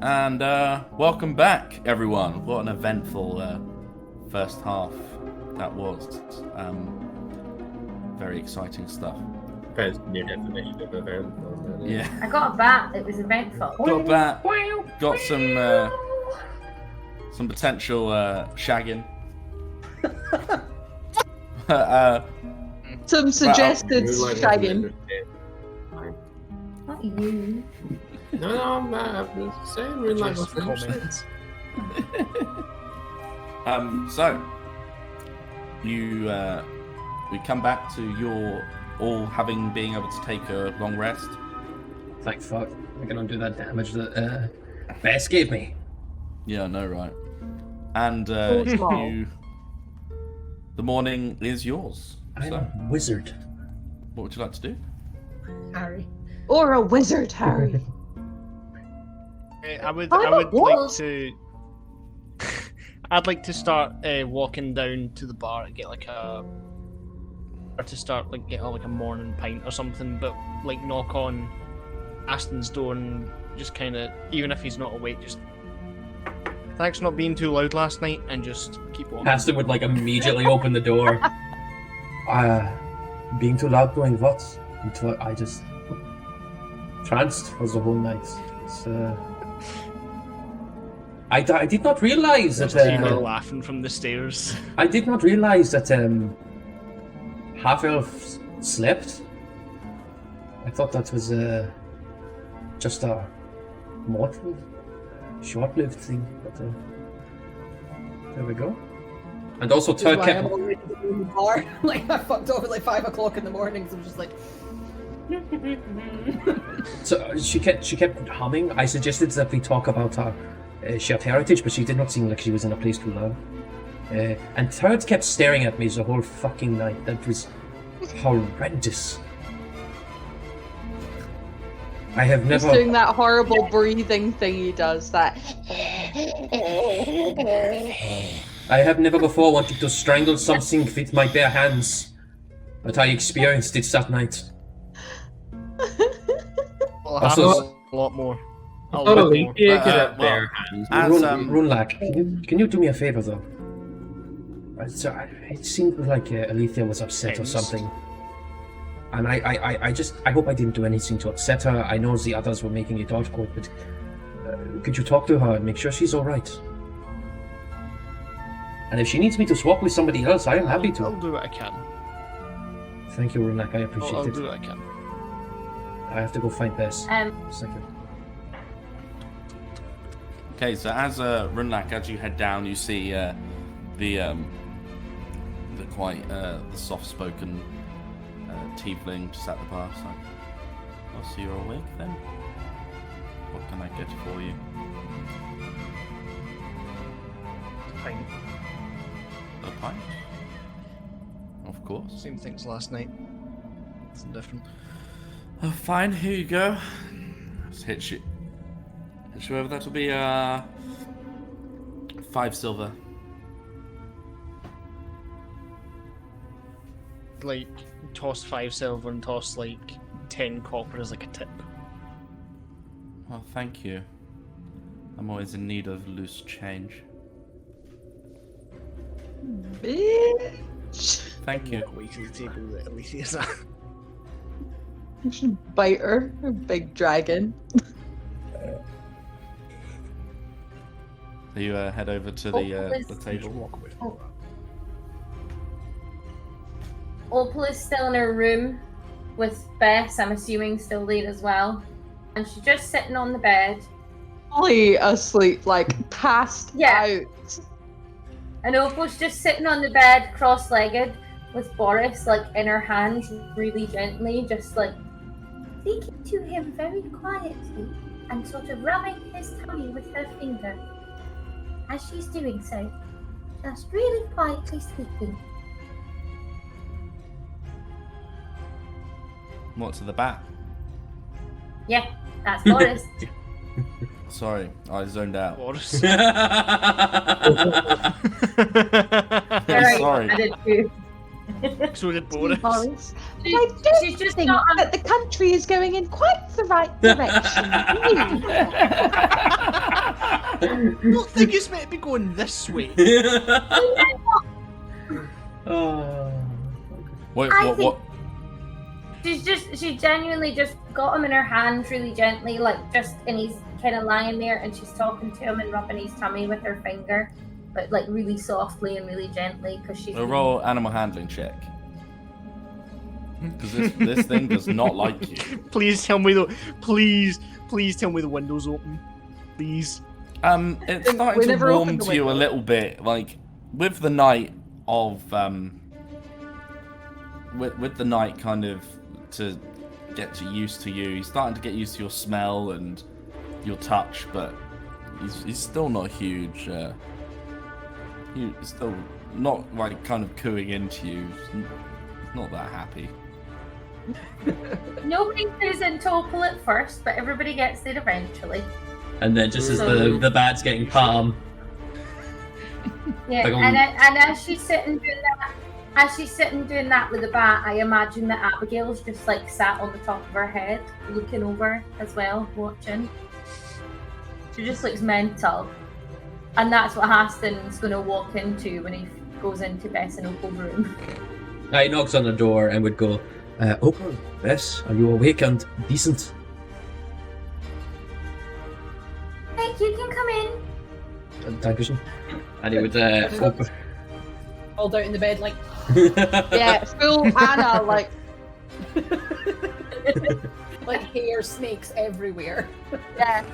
Speaker 1: And welcome back, everyone. What an eventful first half that was. Very exciting stuff.
Speaker 2: Depends on your definition of event.
Speaker 1: Yeah.
Speaker 6: I got a bat. It was eventful.
Speaker 1: Got that. Got some potential shagging.
Speaker 4: Some suggested
Speaker 2: Rünlák
Speaker 4: shagging.
Speaker 6: Not you.
Speaker 2: No, I'm just saying Rünlák
Speaker 7: Just
Speaker 2: was
Speaker 7: comments.
Speaker 1: So you we come back to your all being able to take a long rest.
Speaker 3: Thank fuck. I can undo that damage that Bess gave me.
Speaker 1: Yeah, I know, right? And
Speaker 4: small.
Speaker 1: the morning is yours.
Speaker 3: I'm
Speaker 1: So,
Speaker 3: a wizard.
Speaker 1: what would you like to do?
Speaker 5: Harry.
Speaker 4: Or a wizard, Harry.
Speaker 7: I would
Speaker 4: I'm a
Speaker 7: like
Speaker 4: wolf.
Speaker 7: to. I'd like to start walking down to the bar and get get a morning pint or something, but like knock on Haston's door and just kind of, even if he's not awake, just thanks for not being too loud last night, and just keep walking.
Speaker 3: Haston would like immediately open the door. Being too loud doing what? I just tranced for the whole night. It's, I did not realize that.
Speaker 7: People are laughing from the stairs.
Speaker 3: I did not realize that half elves slept. I thought that was just a mortal, short-lived thing. But there we go. And also,
Speaker 5: Which is
Speaker 3: Todd
Speaker 5: why
Speaker 3: kept.
Speaker 5: I'm always in the bar. Like, I fucked over like 5 o'clock in the morning, so I'm just like.
Speaker 3: So she kept humming. I suggested that we talk about her shared heritage, but she did not seem like she was in a place to learn. And Turd kept staring at me the whole fucking night. That was horrendous. I have
Speaker 4: He's
Speaker 3: never.
Speaker 4: doing that horrible breathing thing he does. That.
Speaker 3: I have never before wanted to strangle something with my bare hands, but I experienced it that night.
Speaker 7: Well,
Speaker 3: Also-
Speaker 7: happens a lot more. A
Speaker 2: Oh,
Speaker 7: lot more.
Speaker 2: Alethia could have
Speaker 1: well,
Speaker 2: bare hands.
Speaker 1: As
Speaker 3: Rünlák, can you do me a favor though? So it seemed like Alethia was upset or
Speaker 7: Thanks.
Speaker 3: something, and I hope I didn't do anything to upset her. I know the others were making it awkward, but could you talk to her and make sure she's all right? And if she needs me to swap with somebody else, I am happy
Speaker 7: I'll
Speaker 3: to.
Speaker 7: do what I can.
Speaker 3: Thank you, Rünlák. I appreciate
Speaker 7: I'll
Speaker 3: it.
Speaker 7: do what I can.
Speaker 3: I have to go find Bess. Second.
Speaker 1: Okay, so as Rünlák, as you head down, you see the quite the soft-spoken tiefling just at the bar. So, oh, so you're awake then? What can I get for you?
Speaker 7: Fine.
Speaker 1: A pint? Of course.
Speaker 7: Same things last night. Nothing different.
Speaker 1: Oh, fine. Here you go. Let's hit you over. That'll be 5 silver.
Speaker 7: Like, toss 5 silver and toss like 10 copper as like a tip.
Speaker 1: Well, thank you. I'm always in need of loose change.
Speaker 4: Bitch.
Speaker 1: Thank you.
Speaker 7: Walk away to the table that Alethia's at.
Speaker 4: You should bite her, a big dragon.
Speaker 1: So you head over to the table.
Speaker 7: Walk away.
Speaker 6: Opal is still in her room with Bess, I'm assuming, still there as well. And she's just sitting on the bed.
Speaker 4: Fully asleep, like passed
Speaker 6: Yeah.
Speaker 4: out.
Speaker 6: And Opal's just sitting on the bed, cross-legged, with Boris, like, in her hands, really gently, just, like, speaking to him very quietly and sort of rubbing his tummy with her finger. As she's doing so, just really quietly sleeping.
Speaker 1: What's at the back?
Speaker 6: Yeah, that's Boris.
Speaker 1: Sorry, I zoned out.
Speaker 7: Boris.
Speaker 6: Alright,
Speaker 1: Sorry.
Speaker 6: I did too.
Speaker 7: So did Boris.
Speaker 4: Boris.
Speaker 6: She's
Speaker 4: I don't
Speaker 6: just
Speaker 4: think
Speaker 6: not.
Speaker 4: that the country is going in quite the right direction.
Speaker 7: I don't think it's meant to be going this way.
Speaker 1: What?
Speaker 6: She genuinely just got him in her hands really gently, and he's kind of lying there, and she's talking to him and rubbing his tummy with her finger, but really softly and really gently, because she's.
Speaker 1: A roll animal handling check. Because this thing does not like you.
Speaker 7: Please tell me please tell me the window's open. Please.
Speaker 1: It's starting to warm to you a little bit, with the night of with the night kind of to get used to you. He's starting to get used to your smell and your touch, but he's still not huge. He's still not kind of cooing into you. He's not that happy.
Speaker 6: Nobody goes into Opal at first, but everybody gets there eventually.
Speaker 3: And then just as the bat's getting calm.
Speaker 6: Yeah, and as she's sitting doing that with the bat, I imagine that Abigail's just sat on the top of her head, looking over as well, watching. She just looks mental. And that's what Haston's going to walk into when he goes into Bess and Opal's room.
Speaker 3: He knocks on the door and would go, Opal, Bess, are you awake and decent?
Speaker 6: Thank you, can come in.
Speaker 3: Dankeschön. And he would open.
Speaker 5: All out in the bed,
Speaker 4: Yeah, full Anna,
Speaker 5: hair snakes everywhere.
Speaker 4: Yeah.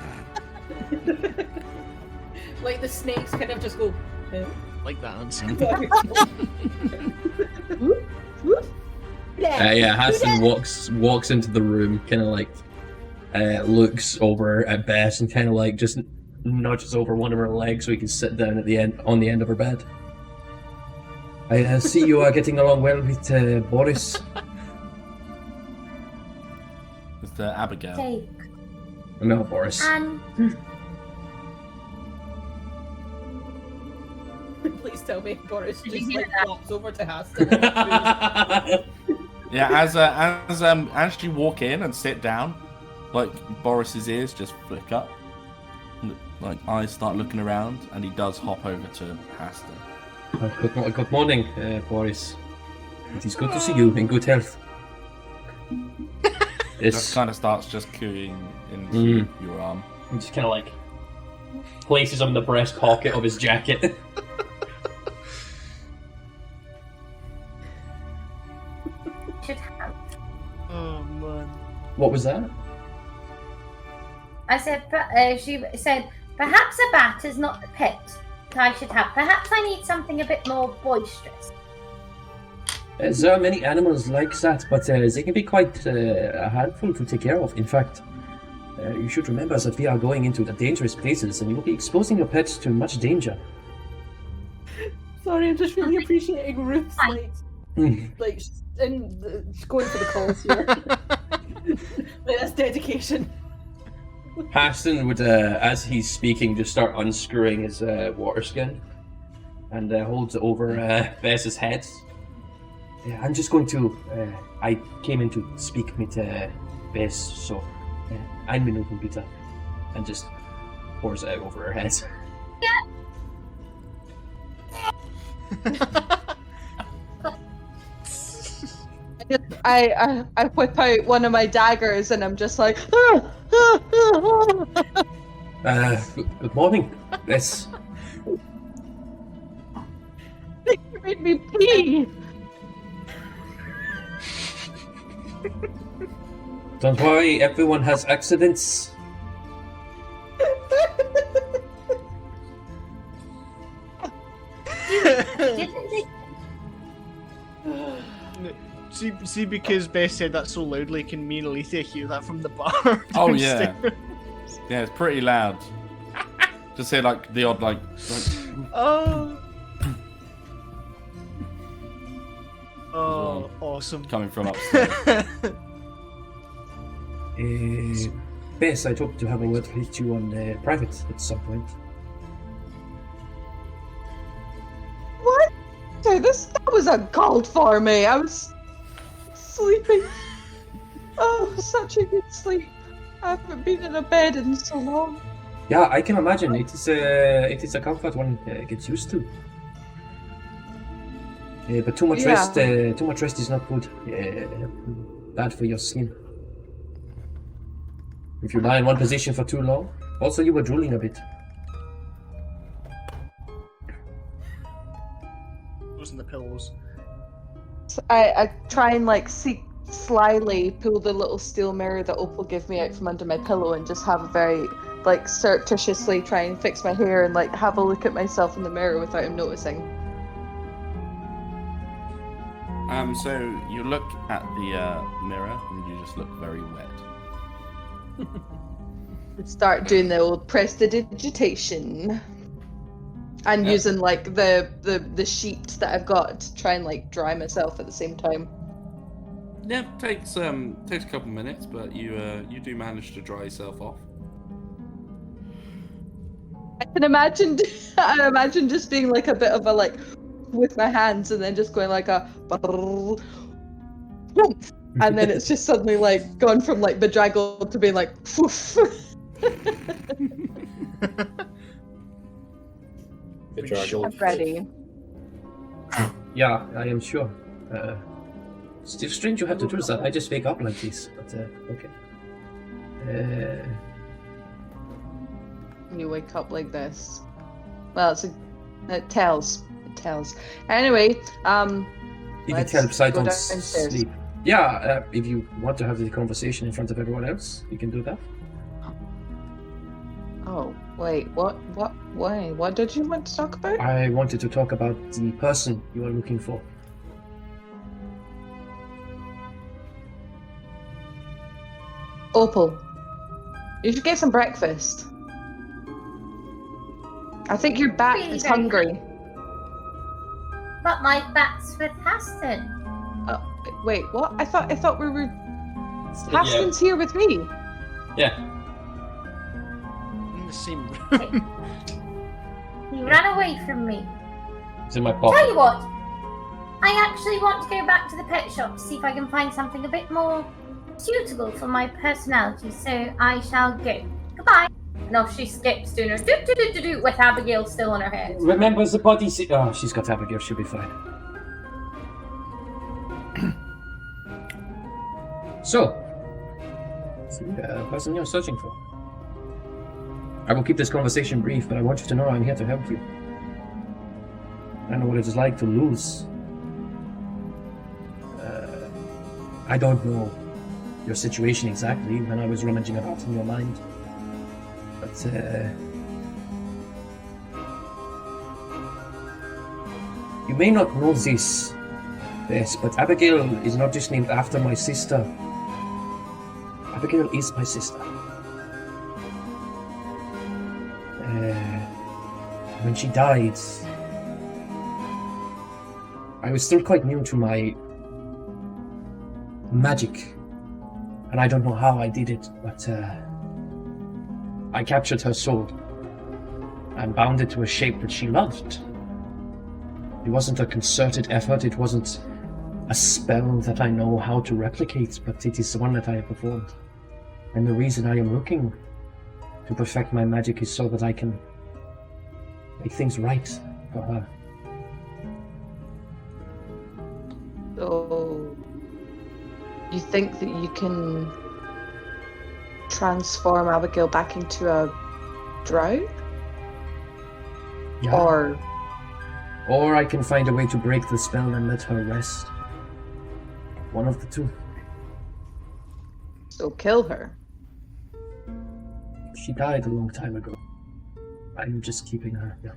Speaker 5: The snakes kind of just go.
Speaker 7: Like that answer.
Speaker 3: Haston walks into the room, kind of looks over at Bess and kind of just nudges over one of her legs so he can sit down on the end of her bed. I see you are getting along well with Boris.
Speaker 1: With Abigail.
Speaker 6: Take.
Speaker 3: No, Boris.
Speaker 5: Please tell me Boris
Speaker 6: Did
Speaker 5: just
Speaker 6: you hear that?
Speaker 5: walks over to Haston.
Speaker 1: Yeah, as you walk in and sit down, Boris's ears just flick up, eyes start looking around, and he does hop over to Haston.
Speaker 3: Good morning, Boris. It is good to see you in good health.
Speaker 1: Just kind of starts just cooing into your arm.
Speaker 3: He just kind of places him in the breast pocket of his jacket.
Speaker 6: Should have.
Speaker 7: Oh man.
Speaker 3: What was that?
Speaker 6: I said, she said, perhaps a bat is not the pet I should have. Perhaps I need something a bit more boisterous.
Speaker 3: There are many animals like that, but they can be quite a handful to take care of. In fact, you should remember that we are going into the dangerous places and you will be exposing your pets to much danger.
Speaker 5: Sorry, I'm just really appreciating Ruth's she's going for the calls here. That's dedication.
Speaker 3: Haston would, as he's speaking, just start unscrewing his water skin and holds it over Bess's head. I'm just going to. I came in to speak with Bess, so I'm Minuten bitte, and just pours it out over her head.
Speaker 4: I whip out one of my daggers and I'm just like.
Speaker 3: Good morning, Bess.
Speaker 4: You made me pee.
Speaker 3: Don't worry, everyone has accidents.
Speaker 7: See, because Bess said that so loudly, can me and Alethia hear that from the bar?
Speaker 1: Oh yeah, yeah, it's pretty loud. Just say the odd
Speaker 7: Oh. Oh, awesome.
Speaker 1: Coming from upstairs.
Speaker 3: Bess, I hope to have a word with you on private at some point.
Speaker 4: What? Okay, that was a gold for me. I was sleeping. Oh, such a good sleep. I haven't been in a bed in so long.
Speaker 3: Yeah, I can imagine. It is a comfort one gets used to. But too much rest is not good. Bad for your skin. If you lie in one position for too long. Also, you were drooling a bit.
Speaker 7: Those in the pillows.
Speaker 4: So I try and slyly pull the little steel mirror that Opal gave me out from under my pillow and just have a very surreptitiously try and fix my hair and have a look at myself in the mirror without him noticing.
Speaker 1: So you look at the mirror and you just look very wet.
Speaker 4: Start doing the old prestidigitation. And using the sheet that I've got to try and dry myself at the same time.
Speaker 1: Yeah, takes a couple minutes, but you do manage to dry yourself off.
Speaker 4: I can imagine just being a bit of a with my hands and then just going a and then it's just suddenly gone from bedraggled to being poof.
Speaker 2: Bedraggled.
Speaker 4: I'm ready.
Speaker 3: Yeah, I am sure. Still strange you have to do that. I just wake up like this, but okay.
Speaker 4: You wake up like this. Well, it tells. Anyway,
Speaker 3: If it helps, I don't sleep. Yeah, if you want to have the conversation in front of everyone else, you can do that.
Speaker 4: Oh, wait, what? Why? What did you want to talk about?
Speaker 3: I wanted to talk about the person you are looking for.
Speaker 4: Opal, you should get some breakfast. I think your bat
Speaker 6: Really
Speaker 4: is
Speaker 6: very
Speaker 4: hungry.
Speaker 6: But my bat's with Haston.
Speaker 4: Wait, what? I thought we were. Haston's here with me.
Speaker 9: Yeah.
Speaker 7: In the same room.
Speaker 6: He ran away from me.
Speaker 9: It's in my
Speaker 6: Tell
Speaker 9: pocket.
Speaker 6: you what, I actually want to go back to the pet shop to see if I can find something a bit more suitable for my personality, so I shall go. Goodbye. And off she skips, doing her do with Abigail still on her head.
Speaker 3: Remember the body. Oh, she's got Abigail. She'll be fine. So, the person you're searching for. I will keep this conversation brief, but I want you to know I'm here to help you. I know what it is like to lose. I don't know your situation exactly when I was rummaging about in your mind. But, you may not know this, Bess, but Abigail is not just named after my sister. Abigail is my sister. When she died, I was still quite new to my magic, and I don't know how I did it, but I captured her soul and bound it to a shape that she loved. It wasn't a concerted effort, it wasn't a spell that I know how to replicate, but it is one that I have performed. And the reason I am looking to perfect my magic is so that I can make things right for her.
Speaker 4: So, you think that you can transform Abigail back into a drow?
Speaker 3: Yeah.
Speaker 4: Or
Speaker 3: I can find a way to break the spell and let her rest. One of the two.
Speaker 4: so kill her?
Speaker 3: She died a long time ago. I'm just keeping her, yeah.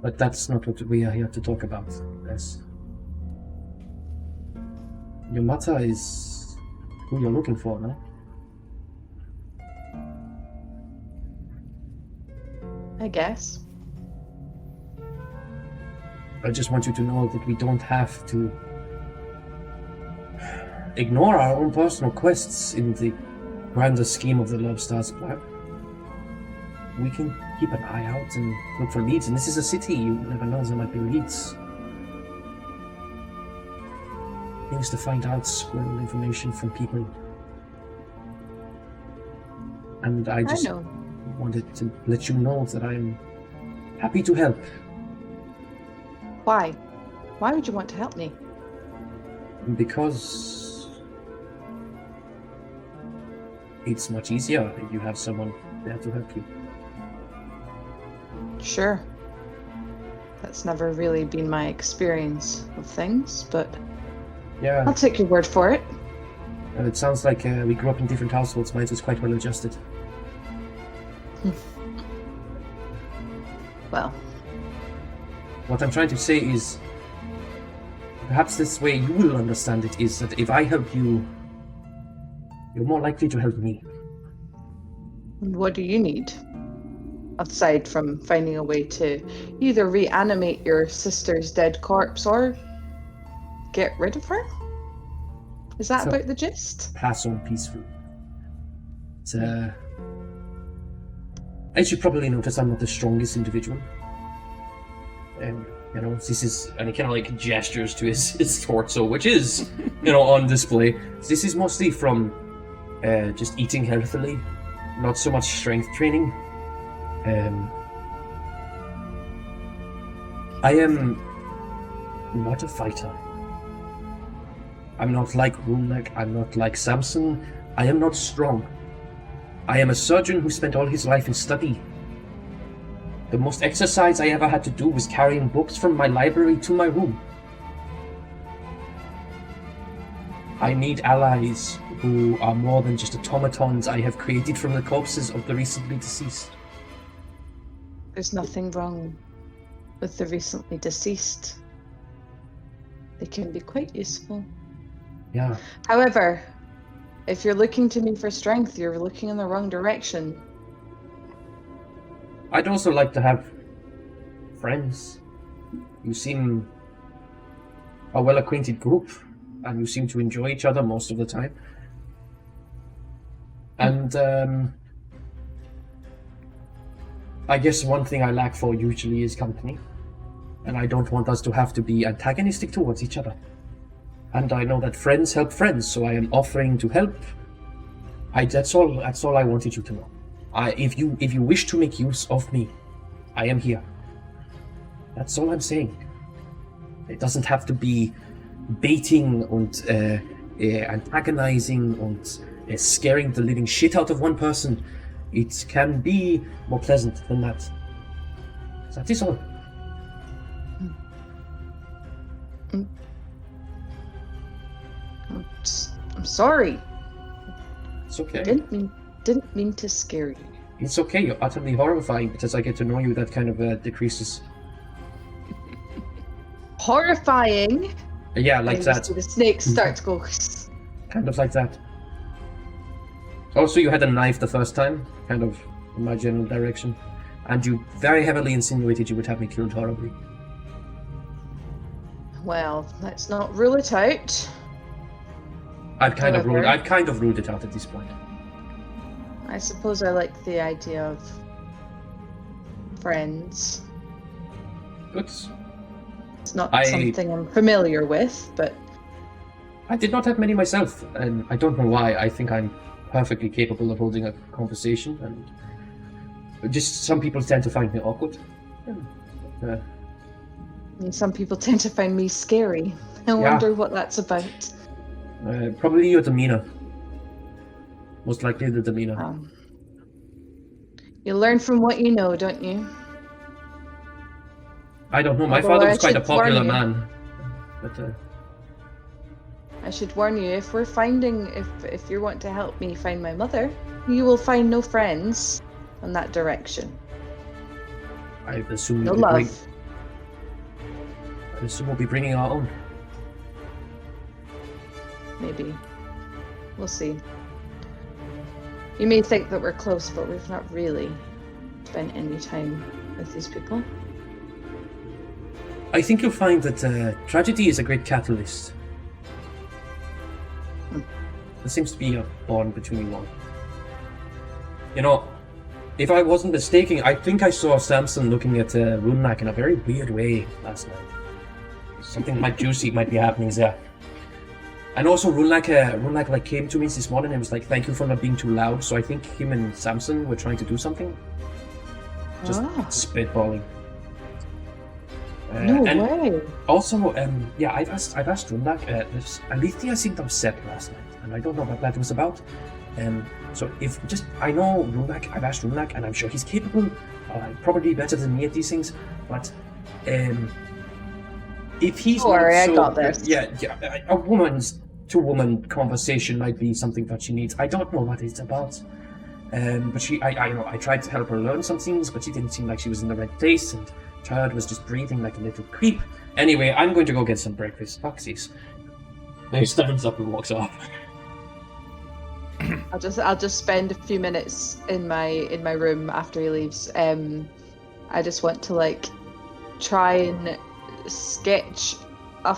Speaker 3: But that's not what we are here to talk about, Bess. Your mother is who you're looking for, no?
Speaker 4: I guess.
Speaker 3: I just want you to know that we don't have to ignore our own personal quests in the grander scheme of the Lobstars plan. we can keep an eye out and look for leads. And this is a city, you never know, there might be leads. Things to find out, squirrel information from people. And I just
Speaker 4: know.
Speaker 3: wanted to let you know that I'm happy to help.
Speaker 4: Why? Why would you want to help me?
Speaker 3: Because it's much easier if you have someone there to help you.
Speaker 4: Sure. That's never really been my experience of things, but
Speaker 3: Yeah,
Speaker 4: I'll take your word for it.
Speaker 3: it sounds like we grew up in different households. Mine was quite well adjusted.
Speaker 4: Well,
Speaker 3: What I'm trying to say is, perhaps this way you will understand it, is that if I help you, you're more likely to help me.
Speaker 4: what do you need? Aside from finding a way to either reanimate your sister's dead corpse or get rid of her? Is that
Speaker 3: So-
Speaker 4: about the gist?
Speaker 3: Pass on peacefully. It's, as you probably notice, I'm not the strongest individual. You know, this is, and he kind of like gestures to his torso, which is, you know, on display. This is mostly from just eating healthily, not so much strength training. I am not a fighter. I'm not like Rünlák, I'm not like Samson. I am not strong. I am a surgeon who spent all his life in study. The most exercise I ever had to do was carrying books from my library to my room. I need allies who are more than just automatons I have created from the corpses of the recently deceased.
Speaker 4: There's nothing wrong with the recently deceased. They can be quite useful.
Speaker 3: Yeah.
Speaker 4: However, if you're looking to me for strength, you're looking in the wrong direction.
Speaker 3: I'd also like to have friends. You seem a well-acquainted group, and you seem to enjoy each other most of the time. And I guess one thing I lack for usually is company, and I don't want us to have to be antagonistic towards each other. And I know that friends help friends, so I am offering to help. That's all I wanted you to know. If you wish to make use of me, I am here. That's all I'm saying. It doesn't have to be baiting and antagonizing and scaring the living shit out of one person. It can be more pleasant than that. That is all.
Speaker 4: I'm sorry.
Speaker 3: It's okay.
Speaker 4: Didn't mean to scare you.
Speaker 3: It's okay. You're utterly horrifying, but as I get to know you, that kind of decreases.
Speaker 4: Horrifying.
Speaker 3: Yeah, like
Speaker 4: And you
Speaker 3: that.
Speaker 4: see the snake start to go.
Speaker 3: Kind of like that. Also, you had a knife the first time, kind of in my general direction, and you very heavily insinuated you would have me killed horribly.
Speaker 4: Well, let's not rule it out.
Speaker 3: I've kind of
Speaker 4: However-
Speaker 3: ruled it out at this point.
Speaker 4: I suppose I like the idea of friends.
Speaker 3: Good.
Speaker 4: It's not
Speaker 3: I-
Speaker 4: something I'm familiar with, but
Speaker 3: I did not have many myself, and I don't know why. I think I'm perfectly capable of holding a conversation, and just some people tend to find me awkward.
Speaker 4: and some people tend to find me scary. I wonder what that's about.
Speaker 3: Probably your demeanor. Most likely the demeanor.
Speaker 4: You learn from what you know, don't you?
Speaker 3: I don't know. My
Speaker 4: Although
Speaker 3: father
Speaker 4: I
Speaker 3: was quite a
Speaker 4: should warn
Speaker 3: popular
Speaker 4: you.
Speaker 3: man, but
Speaker 4: I should warn you, if we're finding, if you want to help me find my mother, you will find no friends in that direction.
Speaker 3: I assume
Speaker 4: No
Speaker 3: we'll be
Speaker 4: love.
Speaker 3: I assume we'll be bringing our own.
Speaker 4: Maybe. We'll see. You may think that we're close, but we've not really spent any time with these people.
Speaker 3: I think you'll find that tragedy is a great catalyst. There seems to be a bond between you all. You know, if I wasn't mistaken, I think I saw Samson looking at Rünlák in a very weird way last night. Something might juicy might be happening there. And also Rünlák like came to me this morning and was like, "Thank you for not being too loud." So I think him and Samson were trying to do something. Just spitballing.
Speaker 4: No way.
Speaker 3: Also, yeah, I've asked Rünlák. Alethia seemed upset last night, and I don't know what that was about. So I know Rünlák. I've asked Rünlák, and I'm sure he's capable, probably better than me at these things. But if he's
Speaker 4: don't worry, I got this.
Speaker 3: Yeah, a woman's to-woman conversation might be something that she needs. I don't know what it's about. But I tried to help her learn some things, but she didn't seem like she was in the right place, and Chad was just breathing like a little creep. Anyway, I'm going to go get some breakfast. Foxies. He stands up and walks off.
Speaker 4: I'll just spend a few minutes in my room after he leaves. I just want to like try and sketch a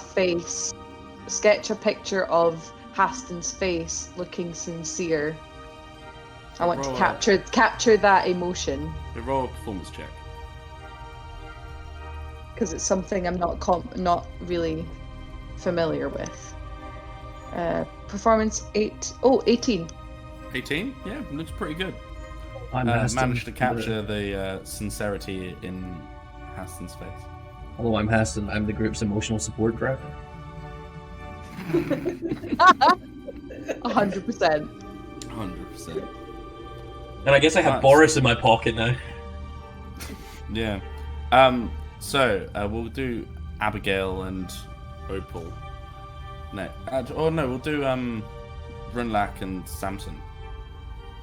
Speaker 4: picture of Haston's face looking sincere. I want to capture that emotion.
Speaker 1: Roll a performance check.
Speaker 4: Because it's something I'm not really familiar with. Performance 18.
Speaker 1: 18? Yeah, looks pretty good.
Speaker 3: I'm
Speaker 1: managed to capture the sincerity in Haston's face.
Speaker 3: Hello, I'm Haston. I'm the group's emotional support driver.
Speaker 4: 100%.
Speaker 1: 100%.
Speaker 3: And I guess I have Boris in my pocket now.
Speaker 1: Yeah. So we'll do Abigail and Opal. No, we'll do Rünlák and Samson.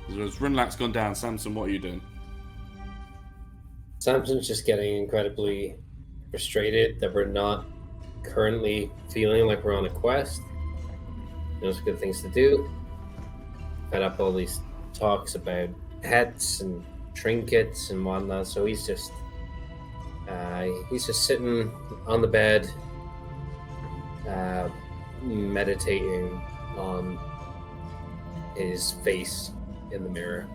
Speaker 1: As Rünlák's gone down, Samson, what are you doing?
Speaker 2: Samson's just getting incredibly frustrated that we're not currently feeling like we're on a quest. Those are good things to do. Fed up all these talks about pets and trinkets and whatnot, so he's just sitting on the bed, meditating on his face in the mirror,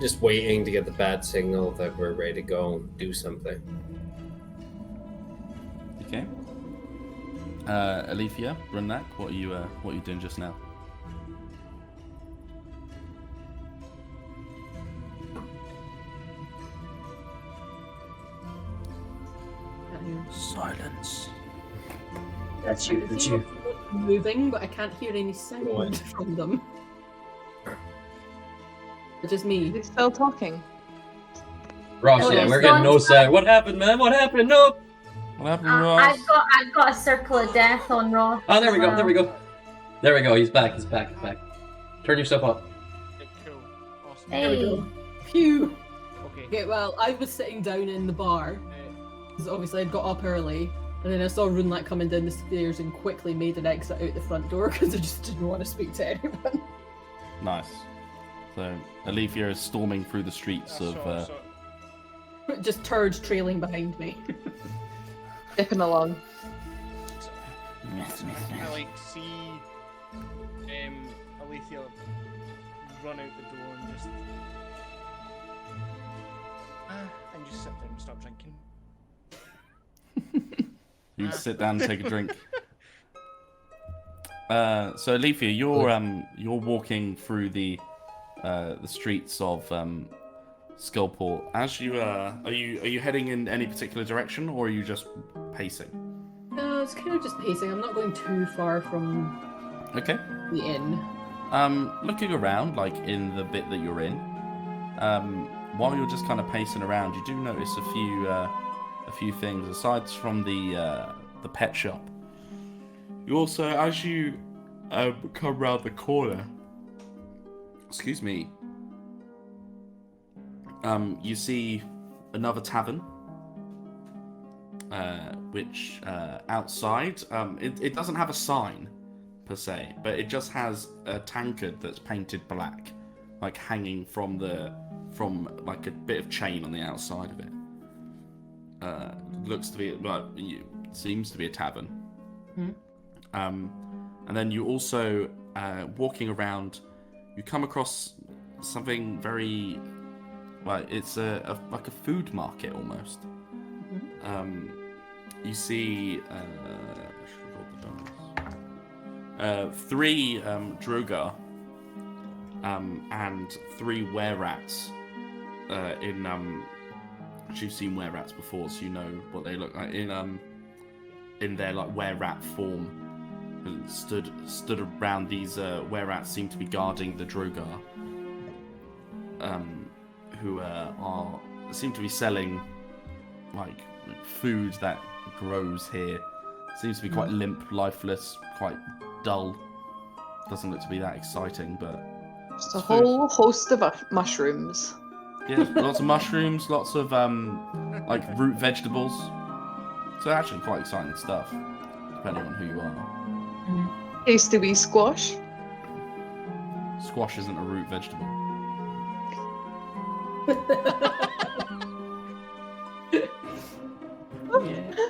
Speaker 2: just waiting to get the bad signal that we're ready to go and do something.
Speaker 1: Okay. Alethia, Rünlák, what are you doing just now?
Speaker 8: Silence.
Speaker 3: That's you. That's you.
Speaker 5: Moving, but I can't hear any sound from them. It's just me.
Speaker 4: Is he still talking?
Speaker 3: Ross, yeah, we're getting no sound. What happened, man? What happened? No.
Speaker 1: What happened, Ross?
Speaker 6: I've got a circle of death on Ross.
Speaker 3: Oh, there we go. There we go. There we go. He's back. He's back. He's back. Turn yourself up.
Speaker 7: Cool. Awesome.
Speaker 5: There we go. Phew.
Speaker 7: Okay.
Speaker 5: Okay, well, I was sitting down in the bar, because obviously I'd got up early, and then I saw Rünlák coming down the stairs and quickly made an exit out the front door because I just didn't want to speak to anyone.
Speaker 1: Nice. So Alethia is storming through the streets of.
Speaker 5: Just turds trailing behind me.
Speaker 4: Dipping along.
Speaker 7: I like see Alethia run out the door and just sit there and start drinking.
Speaker 1: You can sit down and take a drink. So Alethia, you're walking through the streets of Skullport. As you are you heading in any particular direction, or are you just pacing?
Speaker 5: No, it's kind of just pacing. I'm not going too far from
Speaker 1: Okay.
Speaker 5: the inn.
Speaker 1: Looking around, like in the bit that you're in, while you're just kind of pacing around, you do notice a few things aside from the pet shop. You also, as you come round the corner, excuse me, you see another tavern, which outside, it doesn't have a sign per se, but it just has a tankard that's painted black, like hanging from like a bit of chain on the outside of it. Looks to be, well, seems to be a tavern. And then you also, walking around, you come across something very, well, it's like a food market almost. You see, three Drogar and three were-rats you've seen were-rats before, so you know what they look like in their like were-rat form. Stood around these were-rats seem to be guarding the Drogar, who seem to be selling like food that grows here. Seems to be quite limp, lifeless, quite dull. Doesn't look to be that exciting, but
Speaker 4: Just a whole host of mushrooms.
Speaker 1: yeah, lots of mushrooms, lots of like root vegetables. So actually quite exciting stuff, depending on who you are.
Speaker 4: Tasty wee squash.
Speaker 1: Squash isn't a root vegetable.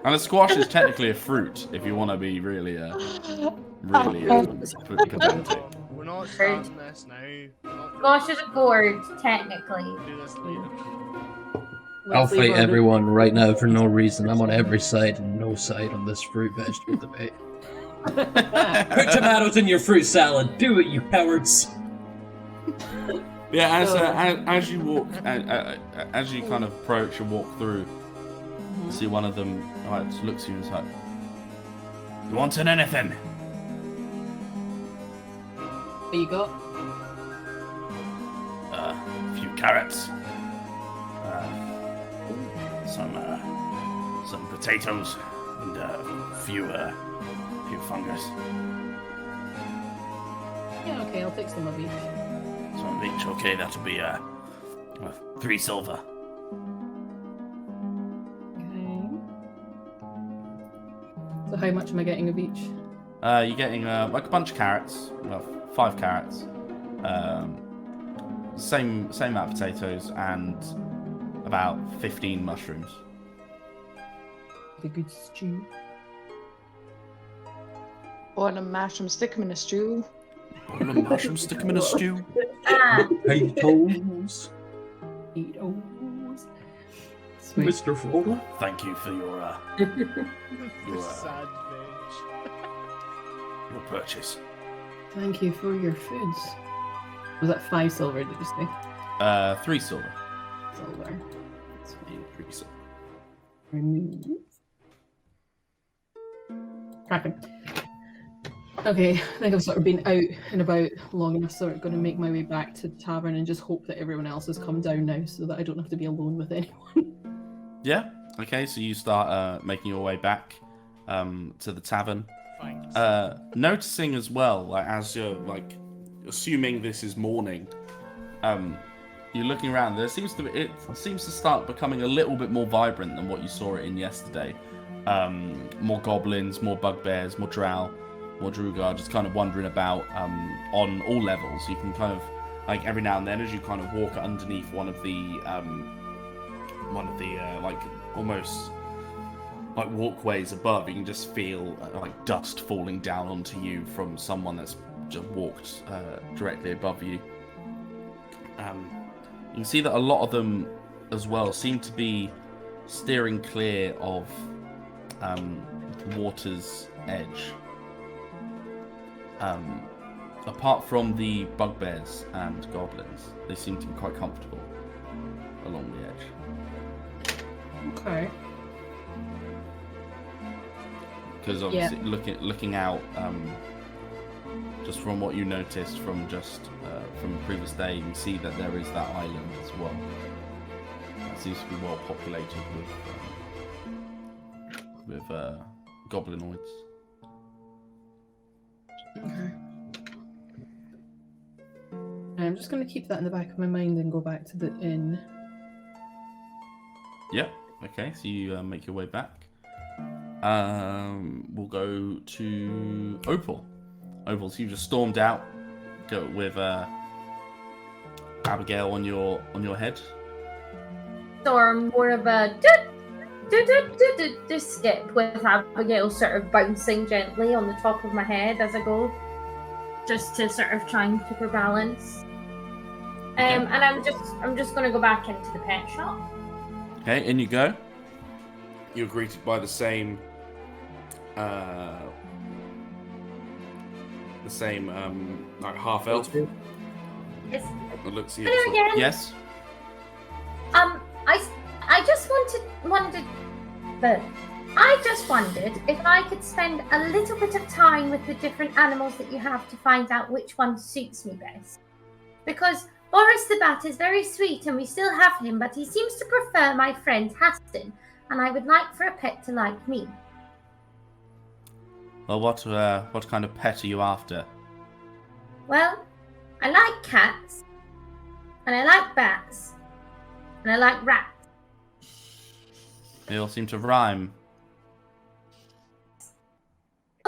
Speaker 1: And a squash is technically a fruit, if you want to be really pedantic.
Speaker 7: We're not starting this now.
Speaker 6: Squash is a gourd, technically.
Speaker 7: We'll do this later.
Speaker 3: I'll fight everyone right now for no reason. I'm on every side and no side on this fruit vegetable debate. Put tomatoes in your fruit salad. Do it, you cowards.
Speaker 1: Yeah, as you walk, as you kind of approach and walk through, you see one of them just looks at you and is like, "You wanting anything?"
Speaker 5: What you got?
Speaker 1: A few carrots, some potatoes, and a few fungus.
Speaker 5: Yeah, okay, I'll take some of each.
Speaker 1: Some of each. Okay, that'll be 3 silver.
Speaker 5: Okay. So how much am I getting of each?
Speaker 1: You're getting like a bunch of carrots, 5 carrots, same amount of potatoes, and about 15 mushrooms.
Speaker 5: A good stew.
Speaker 4: Want a mushroom, stick them in a stew.
Speaker 1: Want a mushroom, stick them in a stew.
Speaker 3: Potatoes.
Speaker 5: Potatoes. Sweet.
Speaker 3: Mr. Frodo.
Speaker 1: Thank you for your
Speaker 7: Sad bitch.
Speaker 1: your purchase.
Speaker 5: Thank you for your foods. Was that 5 silver, did you say?
Speaker 1: 3 silver.
Speaker 5: Silver. That's fine.
Speaker 1: 3 silver.
Speaker 5: Remove. Cracking. Okay, I think I've sort of been out and about long enough, so I'm going to make my way back to the tavern and just hope that everyone else has come down now so that I don't have to be alone with anyone.
Speaker 1: Yeah. Okay. So you start making your way back to the tavern.
Speaker 7: Thanks.
Speaker 1: Noticing as well, like as you're like assuming this is morning, you're looking around. It seems to start becoming a little bit more vibrant than what you saw it in yesterday. More goblins, more bugbears, more drow, more druid, just kind of wandering about on all levels. You can kind of like every now and then, as you kind of walk underneath one of the like almost like walkways above, you can just feel like dust falling down onto you from someone that's just walked directly above you. You can see that a lot of them as well seem to be steering clear of the water's edge. Apart from the bugbears and goblins, they seem to be quite comfortable along the edge.
Speaker 5: Okay.
Speaker 1: Because obviously, looking out, just from what you noticed from from the previous day, you can see that there is that island as well. It seems to be well populated with goblinoids.
Speaker 5: Okay. I'm just going to keep that in the back of my mind and go back to the inn.
Speaker 1: Yeah. Okay. So you make your way back. We'll go to Opal. Opal, so you just stormed out, go with Abigail on your head.
Speaker 6: Or more of a skip with Abigail sort of bouncing gently on the top of my head as I go, just to sort of try and keep her balance. And I'm just gonna go back into the pet shop.
Speaker 1: Okay, in you go. You're greeted by the same like half elf.
Speaker 6: Yes.
Speaker 1: It looks
Speaker 6: Hello again.
Speaker 1: Yes.
Speaker 6: I just wondered if I could spend a little bit of time with the different animals that you have to find out which one suits me best. Because Boris the Bat is very sweet and we still have him, but he seems to prefer my friend Haston, and I would like for a pet to like me.
Speaker 1: Well, what kind of pet are you after?
Speaker 6: Well, I like cats, and I like bats, and I like rats.
Speaker 1: They all seem to rhyme.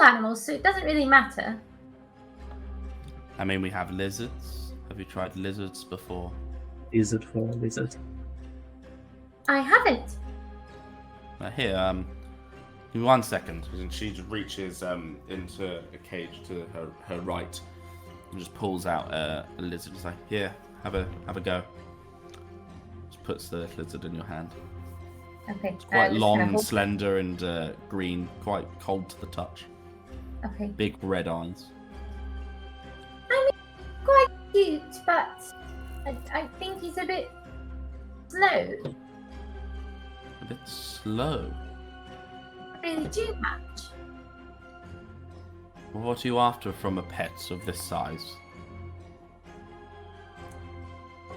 Speaker 6: Animals, so it doesn't really matter.
Speaker 1: I mean, we have lizards. Have you tried lizards before?
Speaker 3: Lizard for lizard.
Speaker 6: I haven't.
Speaker 1: Here, give me 1 second. And she just reaches into a cage to her right and just pulls out a lizard. It's like, here, have a go. Just puts the lizard in your hand.
Speaker 6: Okay.
Speaker 1: It's quite long, slender, and green. Quite cold to the touch.
Speaker 6: Okay.
Speaker 1: Big red eyes.
Speaker 6: I mean, quite cute, but I think he's a bit slow.
Speaker 1: A bit slow.
Speaker 6: Not really too much.
Speaker 1: Well, what are you after from a pet of this size?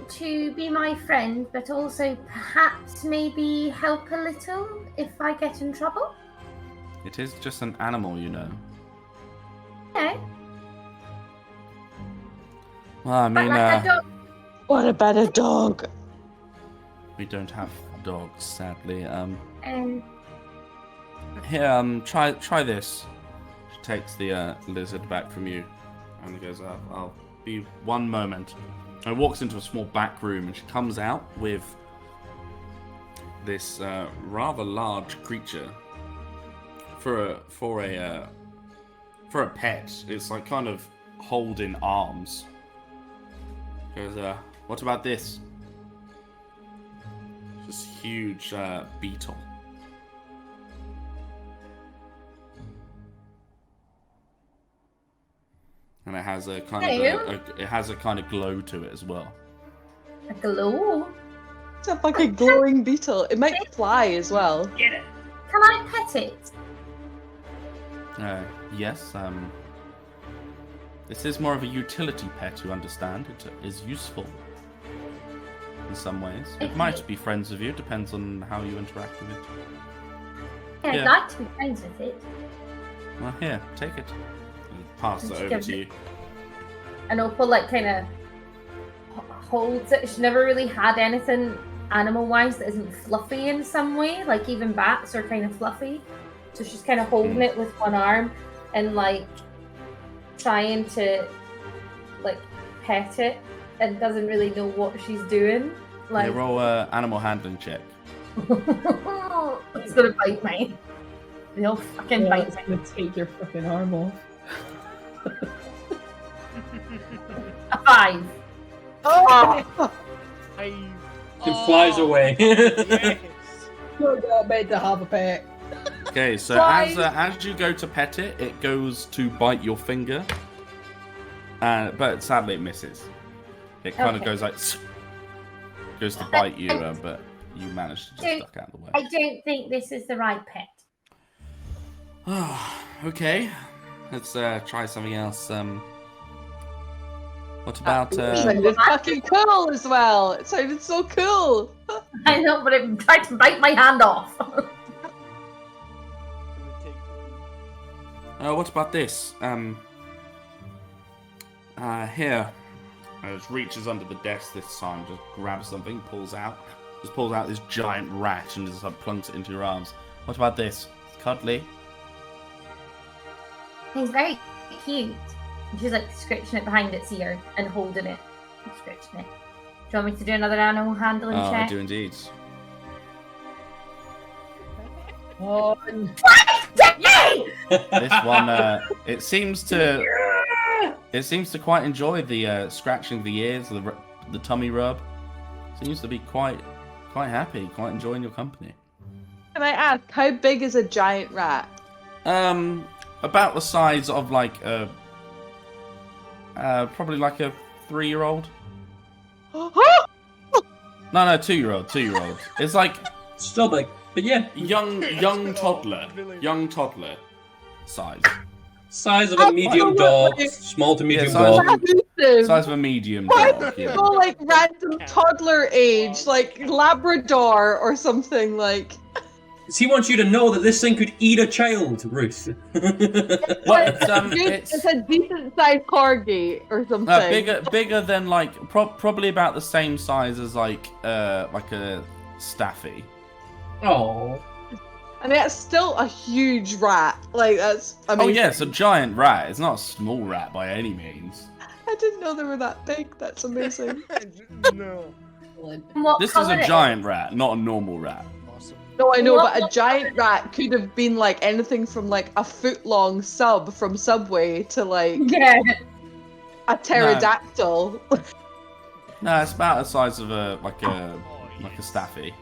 Speaker 6: To be my friend, but also perhaps maybe help a little if I get in trouble.
Speaker 1: It is just an animal, you know.
Speaker 6: Okay.
Speaker 1: Well, I
Speaker 6: But
Speaker 1: mean,
Speaker 6: like a dog.
Speaker 4: What about a dog?
Speaker 1: we don't have dogs, sadly.
Speaker 6: And
Speaker 1: Here, try this. She takes the lizard back from you, and goes, "I'll be 1 moment." And walks into a small back room, and she comes out with this rather large creature. For a pet, it's like kind of holding arms. Goes, what about this? This huge beetle. And it has a kind of glow to it as well.
Speaker 6: a glow.
Speaker 4: It's a fucking glowing beetle. It might fly as well.
Speaker 6: Get it. Can I pet it?
Speaker 1: Yes. This is more of a utility pet, you understand. It is useful in some ways. It might be friends with you. Depends on how you interact with it.
Speaker 6: Yeah, I'd
Speaker 1: Yeah.
Speaker 6: like to be friends with it.
Speaker 1: Well, here, take it. And pass it over to you.
Speaker 6: And Opal kind of holds it. She's never really had anything animal-wise that isn't fluffy in some way. Like even bats are kind of fluffy. So she's kind of holding it with one arm and trying to pet it and doesn't really know what she's doing.
Speaker 1: They roll animal handling check.
Speaker 6: It's gonna bite me. They'll fucking bite me.
Speaker 5: It's gonna take your fucking arm off.
Speaker 6: A 5.
Speaker 5: Oh!
Speaker 3: It flies away.
Speaker 7: Yes.
Speaker 5: You're not meant to have a pet.
Speaker 1: Okay, so
Speaker 5: Fine.
Speaker 1: as you go to pet it, it goes to bite your finger, but sadly it misses. It kind of goes goes to bite you, but you manage to just duck out of the way.
Speaker 6: I don't think this is the right pet.
Speaker 1: Okay, let's try something else. What about
Speaker 4: It sounded fucking cool as well. It sounded so cool.
Speaker 6: I know, but it tried to bite my hand off.
Speaker 1: what about this? Here. Just reaches under the desk this time, just grabs something, pulls out this giant rat and just plunks it into your arms. What about this? It's cuddly.
Speaker 6: He's very cute. And she's scratching it behind its ear and holding it. And scratching it. Do you want me to do another animal handling
Speaker 1: Oh,
Speaker 6: check?
Speaker 1: I do indeed.
Speaker 5: One.
Speaker 6: Yay!
Speaker 1: This one, it seems to quite enjoy the scratching the ears, the the tummy rub. Seems to be quite happy, quite enjoying your company.
Speaker 4: Can I ask, how big is a giant rat?
Speaker 1: About the size of like a probably like a 3-year-old. No, 2-year-old. It's like
Speaker 3: Still big, but yeah.
Speaker 1: young toddler size.
Speaker 3: Size of a medium dog, small to medium
Speaker 1: size
Speaker 3: dog.
Speaker 1: Size of a medium
Speaker 4: Why
Speaker 1: dog.
Speaker 4: don't you
Speaker 1: Yeah.
Speaker 4: go like random toddler age, like Labrador or something like?
Speaker 3: Does he want you to know that this thing could eat a child, Ruth?
Speaker 1: Well,
Speaker 4: It's a decent sized corgi or something.
Speaker 1: bigger than like probably about the same size as like a staffy.
Speaker 3: Oh.
Speaker 4: I mean, it's still a huge rat. Like that's. I mean,
Speaker 1: Oh yeah, it's a giant rat. It's not a small rat by any means.
Speaker 4: I didn't know they were that big. That's amazing.
Speaker 7: No.
Speaker 6: And what
Speaker 1: This is
Speaker 6: colour
Speaker 1: a giant rat, not a normal rat.
Speaker 7: Awesome.
Speaker 4: No, I know,
Speaker 6: What-
Speaker 4: but a giant rat could have been like anything from like a foot-long sub from Subway to like
Speaker 6: Yeah.
Speaker 4: a pterodactyl.
Speaker 1: No, it's about the size of a
Speaker 7: Oh,
Speaker 1: staffy.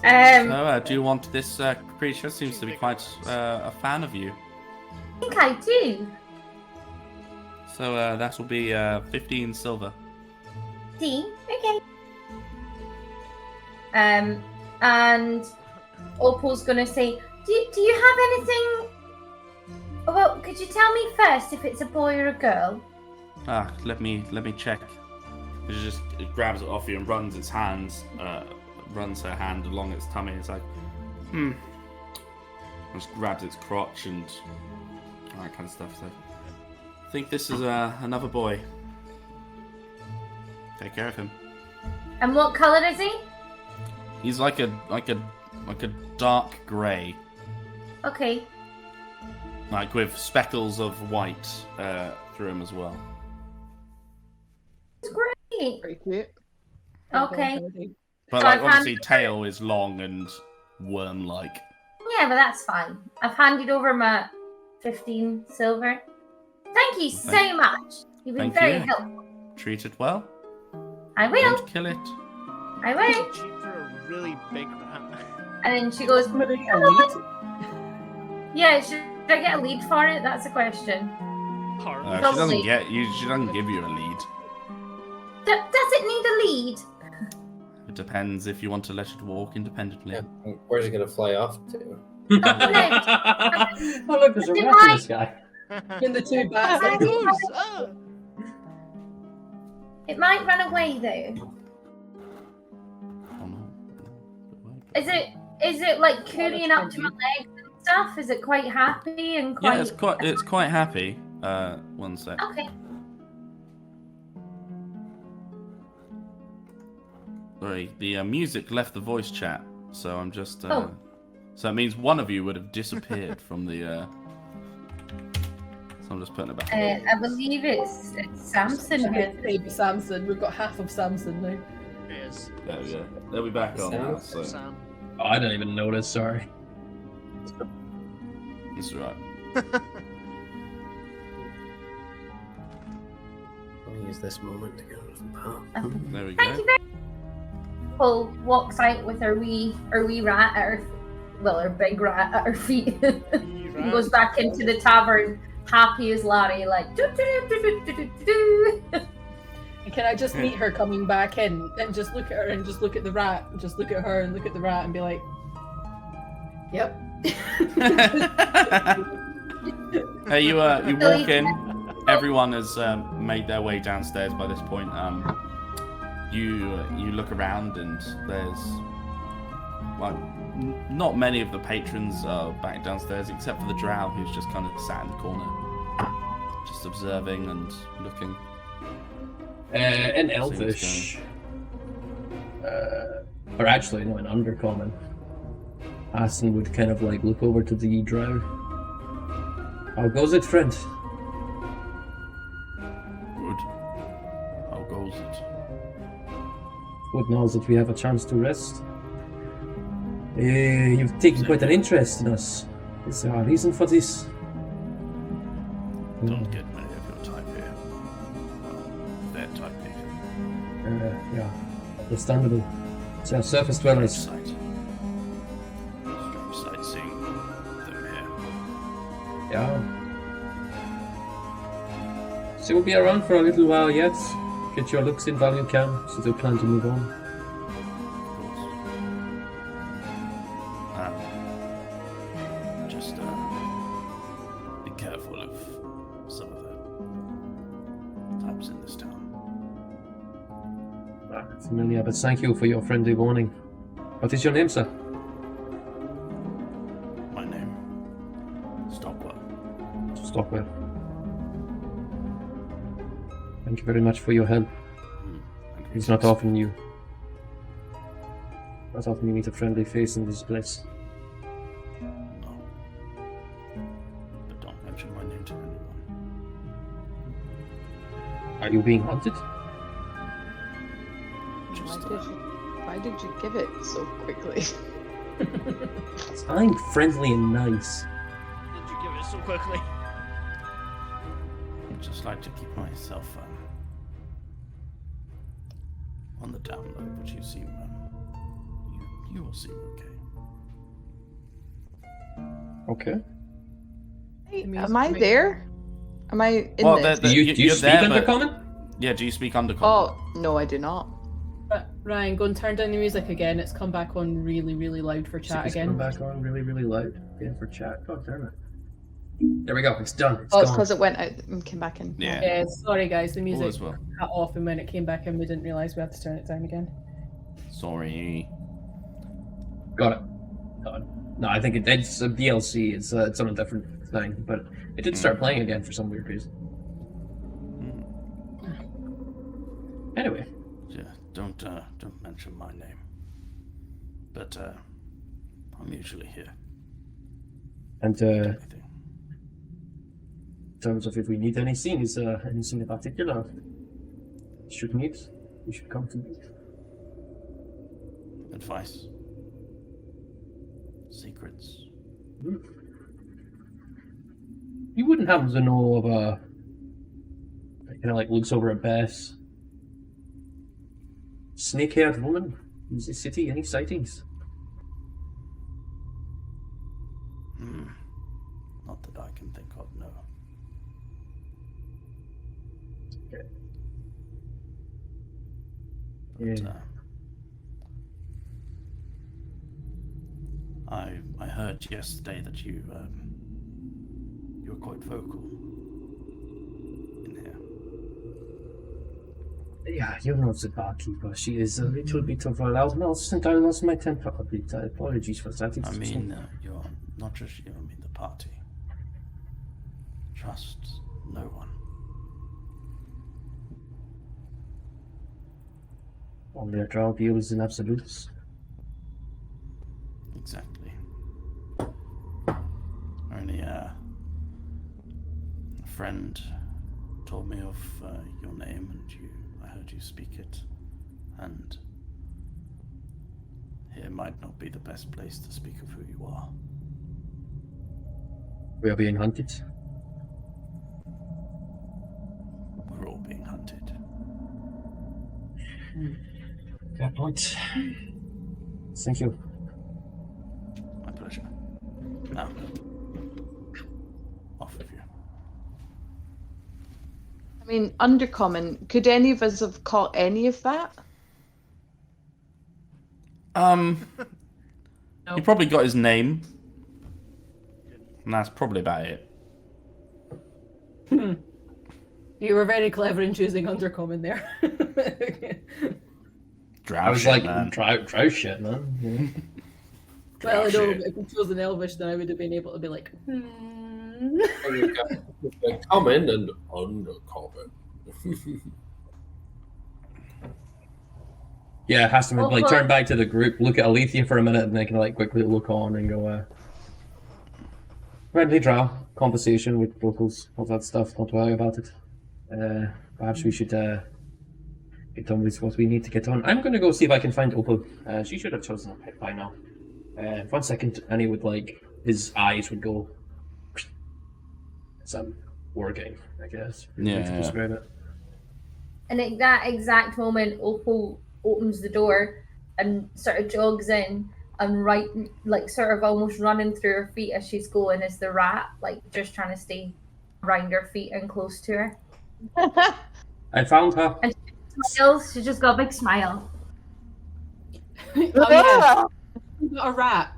Speaker 6: I
Speaker 1: So, do you want this creature? Seems to be quite a fan of you.
Speaker 6: think I do.
Speaker 1: So that will be 15 silver.
Speaker 6: See? Okay. And Opal's gonna say, do you have anything? Well, could you tell me first if it's a boy or a girl?
Speaker 1: Let me check. It grabs it off you and runs her hand along its tummy. It's like, just grabs its crotch and all that kind of stuff. So, I think this is another boy. Take care of him.
Speaker 6: And what colour is he?
Speaker 1: He's like a dark grey,
Speaker 6: Okay.
Speaker 1: like with speckles of white through him as well.
Speaker 6: It's great.
Speaker 4: Very cute.
Speaker 6: Okay.
Speaker 1: But
Speaker 6: So
Speaker 1: like
Speaker 6: I've
Speaker 1: obviously,
Speaker 6: handed-
Speaker 1: tail is long and worm-like.
Speaker 6: Yeah, but that's fine. I've handed over my 15 silver. Thank you so much. You've been
Speaker 1: Thank
Speaker 6: very
Speaker 1: you.
Speaker 6: helpful.
Speaker 1: Treat it well.
Speaker 6: I will.
Speaker 1: Don't kill it.
Speaker 6: I will.
Speaker 7: Cheap for a really big rat.
Speaker 6: And then she goes, yeah, should I get a lead for it? That's a question.
Speaker 7: Hard.
Speaker 1: She
Speaker 6: Probably.
Speaker 1: doesn't get you. She doesn't give you a lead.
Speaker 6: Does it need a lead?
Speaker 1: It depends if you want to let it walk independently.
Speaker 2: Yeah. Where's it gonna fly off to?
Speaker 3: Oh look, there's a rat in the sky.
Speaker 5: In the two bats.
Speaker 7: There it goes! Ah!
Speaker 6: It might run away though.
Speaker 1: Oh no.
Speaker 6: Is it like curling up to my legs and stuff? Is it quite happy and quite?
Speaker 1: Yeah, it's quite happy. One sec.
Speaker 6: Okay.
Speaker 1: Sorry, the music left the voice chat, so I'm just.
Speaker 6: Oh.
Speaker 1: So it means one of you would have disappeared from the. So I'm just putting it back.
Speaker 6: I believe it's Samson.
Speaker 5: Baby Samson. We've got half of Samson now.
Speaker 7: Yes.
Speaker 1: There we go. They'll be back on now. So
Speaker 7: Sam.
Speaker 3: Oh, I didn't even notice, sorry.
Speaker 1: that's right.
Speaker 2: I'll use this moment to get out of the path.
Speaker 1: There we
Speaker 6: Thank
Speaker 1: go.
Speaker 6: you very much. Paul walks out with her wee rat at her, her big rat at her feet. and goes back into the tavern, happy as Larry, like do do do do do do do.
Speaker 5: And can I just meet her coming back in and just look at her and just look at the rat, and just look at her and look at the rat and be like, "Yep."
Speaker 1: Hey, you walk in. Everyone has made their way downstairs by this point. You look around and there's not many of the patrons are back downstairs except for the drow who's just kind of sat in the corner, just observing and looking.
Speaker 3: In Elvish, or actually, no, in Undercommon, Haston would kind of like look over to the drow. How goes it, friend?
Speaker 1: Good. How goes it?
Speaker 3: Good now that we have a chance to rest. You've taken quite an interest in us. Is there a reason for this?
Speaker 1: Don't get many of your type here.
Speaker 3: Yeah, understandable. So surface dwellers.
Speaker 1: Strange sight seeing them here.
Speaker 3: Yeah. So we'll be around for a little while yet. Get your looks in while you can, so they plan to move on.
Speaker 1: Just be careful of some of the types in this town.
Speaker 3: Familiar, but thank you for your friendly warning. What is your name, sir?
Speaker 1: My name, Stockwell.
Speaker 3: Stockwell. Thank you very much for your help. It's not often you meet a friendly face in this place.
Speaker 1: No. But don't mention my name to anyone.
Speaker 3: Are you being hunted?
Speaker 1: Just,
Speaker 4: Why did you give it so quickly?
Speaker 3: I'm friendly and nice.
Speaker 7: Did you give it so quickly?
Speaker 1: just like to keep myself on the down low, but you seem you all seem okay.
Speaker 3: Okay.
Speaker 4: Hey, am I there? Am I in this?
Speaker 3: Do you speak
Speaker 1: there,
Speaker 3: Undercommon?
Speaker 1: Yeah, do you speak Undercommon?
Speaker 4: Oh, no, I do not.
Speaker 5: Ryan, go and turn down the music again. It's come back on really, really loud for chat
Speaker 3: It's
Speaker 5: again.
Speaker 3: come back on really, really loud again for chat. God damn it. There we go. It's done. It's
Speaker 4: Oh, it's
Speaker 3: gone.
Speaker 4: because it went out and came back in.
Speaker 1: Yeah.
Speaker 5: Yeah, sorry guys, the
Speaker 1: All
Speaker 5: music
Speaker 1: as well.
Speaker 5: cut off, and when it came back in, we didn't realise we had to turn it down again.
Speaker 1: Sorry.
Speaker 3: Got it. No, I think it's a DLC. It's on a different thing, but it did start playing again for some weird reason. Anyway.
Speaker 1: Yeah, don't mention my name. But I'm usually here.
Speaker 3: And
Speaker 1: Anything.
Speaker 3: in terms of if we need anything, is anything in particular we should need? We should come to me.
Speaker 1: Advice. Secrets.
Speaker 3: You wouldn't happen to know of a kind of like looks over at Bess. Snake-haired woman in the city. Any sightings?
Speaker 1: Not that I can think of, no.
Speaker 3: Okay.
Speaker 1: But,
Speaker 3: Yeah.
Speaker 1: I heard yesterday that you were quite vocal in here.
Speaker 3: Yeah, you know the barkeeper. She is a little bit of a loudmouth, and I lost my temper a bit. Apologies for that.
Speaker 1: I mean, you're not just you, I mean the party. Trust no one.
Speaker 3: Only a drow deals in absolutes.
Speaker 1: Exactly. Only a friend told me of your name, and I heard you speak it, and here might not be the best place to speak of who you are.
Speaker 3: We are being hunted.
Speaker 1: We're all being hunted.
Speaker 3: Fair point. Thank you.
Speaker 1: My pleasure. Now, off with you.
Speaker 4: I mean, Undercommon, could any of us have caught any of that?
Speaker 1: You probably got his name, and that's probably about it.
Speaker 5: You were very clever in choosing Undercommon there.
Speaker 1: Drow
Speaker 3: I was
Speaker 1: shit,
Speaker 3: like,
Speaker 1: man.
Speaker 3: drow shit, man. Yeah.
Speaker 5: Well, I
Speaker 1: Drow
Speaker 5: know,
Speaker 1: shit.
Speaker 5: if we chose an Elvish, then I would have been able to be like,
Speaker 2: And we've got the common and undercommon.
Speaker 3: Yeah, Haston would like
Speaker 6: Well,
Speaker 3: turn back to the group, look at Alethia for a minute, and then kind of like quickly look on and go, friendly drow, conversation with locals, all that stuff, don't worry about it. Perhaps we should get on with what we need to get on. I'm going to go see if I can find Opal. She should have chosen a pet by now. 1 second, and he would like, his eyes would go, as I'm working, I guess.
Speaker 1: Yeah,
Speaker 3: To
Speaker 1: yeah.
Speaker 3: describe it.
Speaker 6: And at that exact moment, Opal opens the door and sort of jogs in, and right, like sort of almost running through her feet as she's going is the rat, like just trying to stay around her feet and close to her.
Speaker 3: I found her.
Speaker 6: And she smiles. She just got a big smile.
Speaker 5: Oh yeah, you got a rat.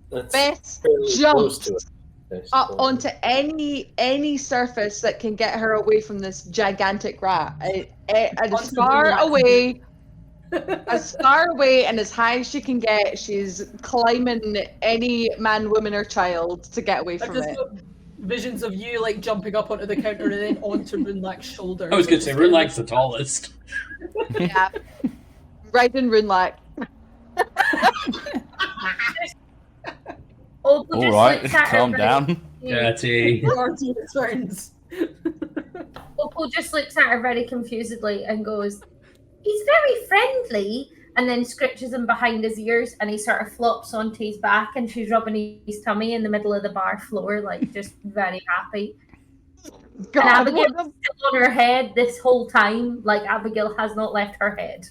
Speaker 2: That's
Speaker 4: Bess
Speaker 2: fairly close
Speaker 4: jumps
Speaker 2: to it.
Speaker 4: up onto any surface that can get her away from this gigantic rat. And as
Speaker 5: Onto
Speaker 4: far
Speaker 5: Rünlák.
Speaker 4: away as far away and as high as she can get, she's climbing any man, woman, or child to get away
Speaker 5: I've
Speaker 4: from
Speaker 5: just
Speaker 4: it.
Speaker 5: got visions of you like jumping up onto the counter and then onto Rünlák's shoulder.
Speaker 3: I was going to say, Rünlák's the tallest.
Speaker 4: Yeah. Riding Rünlák.
Speaker 6: Opal
Speaker 1: All
Speaker 6: just
Speaker 1: right,
Speaker 6: looks at her
Speaker 1: calm
Speaker 6: very
Speaker 1: down.
Speaker 6: confused.
Speaker 3: Dirty.
Speaker 5: Returns.
Speaker 6: Opal just looks at her very confusedly and goes, "He's very friendly," and then scritches him behind his ears, and he sort of flops onto his back, and she's rubbing his tummy in the middle of the bar floor, like just very happy. And
Speaker 4: God,
Speaker 6: Abigail's
Speaker 4: what the-
Speaker 6: still on her head this whole time, like Abigail has not left her head.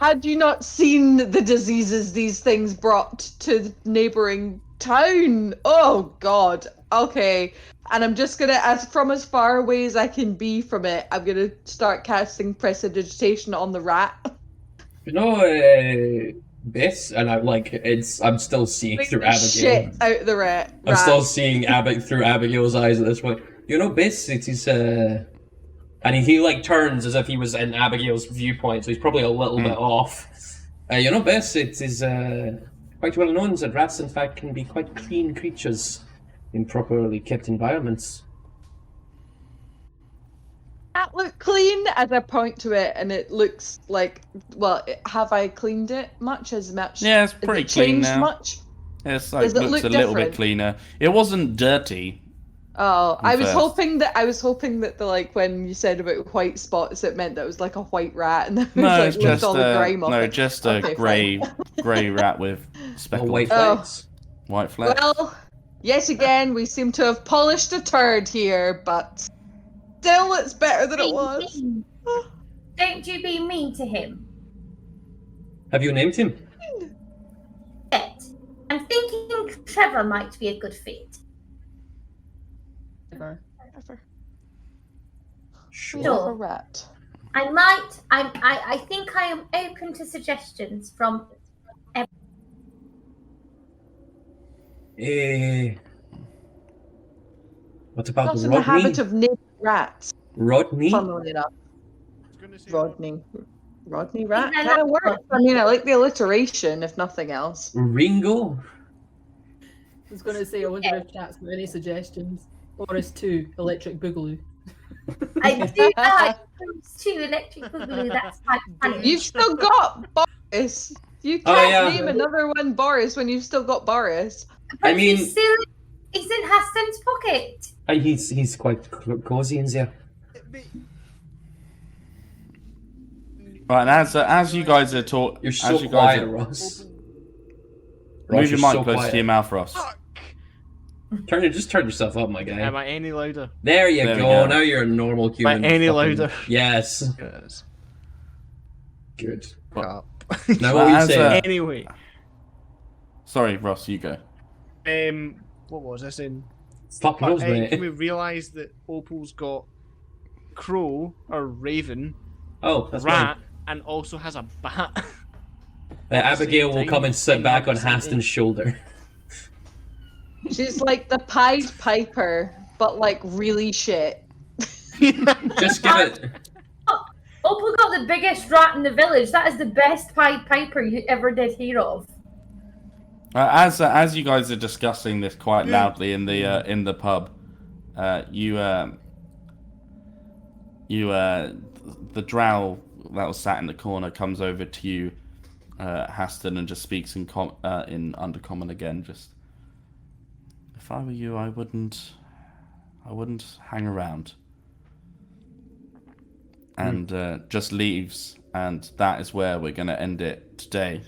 Speaker 4: Had you not seen the diseases these things brought to the neighboring town? Oh God. Okay. And I'm just gonna, as far away as I can be from it, I'm gonna start casting prestidigitation on the rat.
Speaker 3: You know, Bess, and I'm still seeing through Abigail.
Speaker 4: Shit out the rat.
Speaker 3: I'm still seeing through Abigail's eyes at this point. You know, Bess, it is and he like turns as if he was in Abigail's viewpoint, so he's probably a little bit off. You know, Bess, it is quite well known that rats, in fact, can be quite clean creatures in properly kept environments.
Speaker 4: That look clean as I point to it, and it looks like. Well, have I cleaned it much? As much?
Speaker 1: Yeah, it's
Speaker 4: Has
Speaker 1: pretty
Speaker 4: it
Speaker 1: clean
Speaker 4: changed
Speaker 1: now.
Speaker 4: much?
Speaker 1: It's like
Speaker 4: Does it
Speaker 1: looks
Speaker 4: look
Speaker 1: a little bit
Speaker 4: different?
Speaker 1: cleaner. It wasn't dirty.
Speaker 4: Oh, I was
Speaker 1: First.
Speaker 4: hoping that the like when you said about white spots, it meant that it was like a white rat, and it was
Speaker 1: No,
Speaker 4: like
Speaker 1: it's
Speaker 4: lift
Speaker 1: just
Speaker 4: all the grime off it.
Speaker 1: just
Speaker 4: Okay,
Speaker 1: a grey rat with
Speaker 3: Well,
Speaker 1: speckled
Speaker 3: white
Speaker 4: Oh.
Speaker 3: flags.
Speaker 1: white flecks.
Speaker 4: Well, yet again, we seem to have polished a turd here, but still, it's better than it was.
Speaker 6: Don't you be mean to him.
Speaker 3: Have you named him?
Speaker 6: Yet. I'm thinking Trevor might be a good fit.
Speaker 4: Never.
Speaker 3: Sure.
Speaker 4: We have a rat.
Speaker 6: I think I am open to suggestions from.
Speaker 3: What about
Speaker 4: Not in the habit
Speaker 3: Rodney?
Speaker 4: of naming rats.
Speaker 3: Rodney?
Speaker 4: Funnily enough, Rodney rat
Speaker 6: I
Speaker 4: kind of
Speaker 6: like
Speaker 4: works. I mean, I like the alliteration, if nothing else.
Speaker 3: Ringo?
Speaker 5: I was going to say, I wonder if chat's got any suggestions. Boris 2, Electric Boogaloo.
Speaker 6: I do like those two electric boogaloo. That's quite funny.
Speaker 4: You've still got Boris. You
Speaker 3: Oh,
Speaker 4: can't
Speaker 3: yeah.
Speaker 4: name another one Boris when you've still got Boris.
Speaker 6: But
Speaker 3: I mean-
Speaker 6: he's in Haston's pocket.
Speaker 3: He's quite cozy in there.
Speaker 1: Right, and as you guys are talking,
Speaker 3: You're so
Speaker 1: as you
Speaker 3: quiet,
Speaker 1: guys are,
Speaker 3: Ross.
Speaker 1: move your
Speaker 3: you're
Speaker 1: mic
Speaker 3: so
Speaker 1: close
Speaker 3: quiet.
Speaker 1: to your mouth, Ross.
Speaker 3: Just turn yourself up, my guy.
Speaker 7: Am I any louder?
Speaker 3: There you
Speaker 1: There we
Speaker 3: go.
Speaker 1: go.
Speaker 3: Now you're a normal
Speaker 7: Am I
Speaker 3: human.
Speaker 7: any
Speaker 3: fucking-
Speaker 7: louder?
Speaker 3: Yes.
Speaker 7: Yes.
Speaker 3: Good.
Speaker 7: Crap.
Speaker 3: Now what were you
Speaker 1: As,
Speaker 3: saying?
Speaker 7: Anyway,
Speaker 1: Sorry, Ross, you go.
Speaker 7: what was I saying?
Speaker 3: Fuck knows,
Speaker 7: Can
Speaker 3: mate.
Speaker 7: we realise that Opal's got crow or raven,
Speaker 3: Oh, that's
Speaker 7: rat,
Speaker 3: fine.
Speaker 7: and also has a bat?
Speaker 3: Abigail will come and sit back on
Speaker 7: Same
Speaker 3: Haston's shoulder.
Speaker 4: She's like the Pied Piper, but like really shit.
Speaker 3: Just give it.
Speaker 6: Opal got the biggest rat in the village. That is the best Pied Piper you ever did hear of.
Speaker 1: As you guys are discussing this quite loudly in the pub, the drow that was sat in the corner comes over to you, Haston, and just speaks in undercommon again. Just, if I were you, I wouldn't hang around, and just leaves, and that is where we're gonna end it today.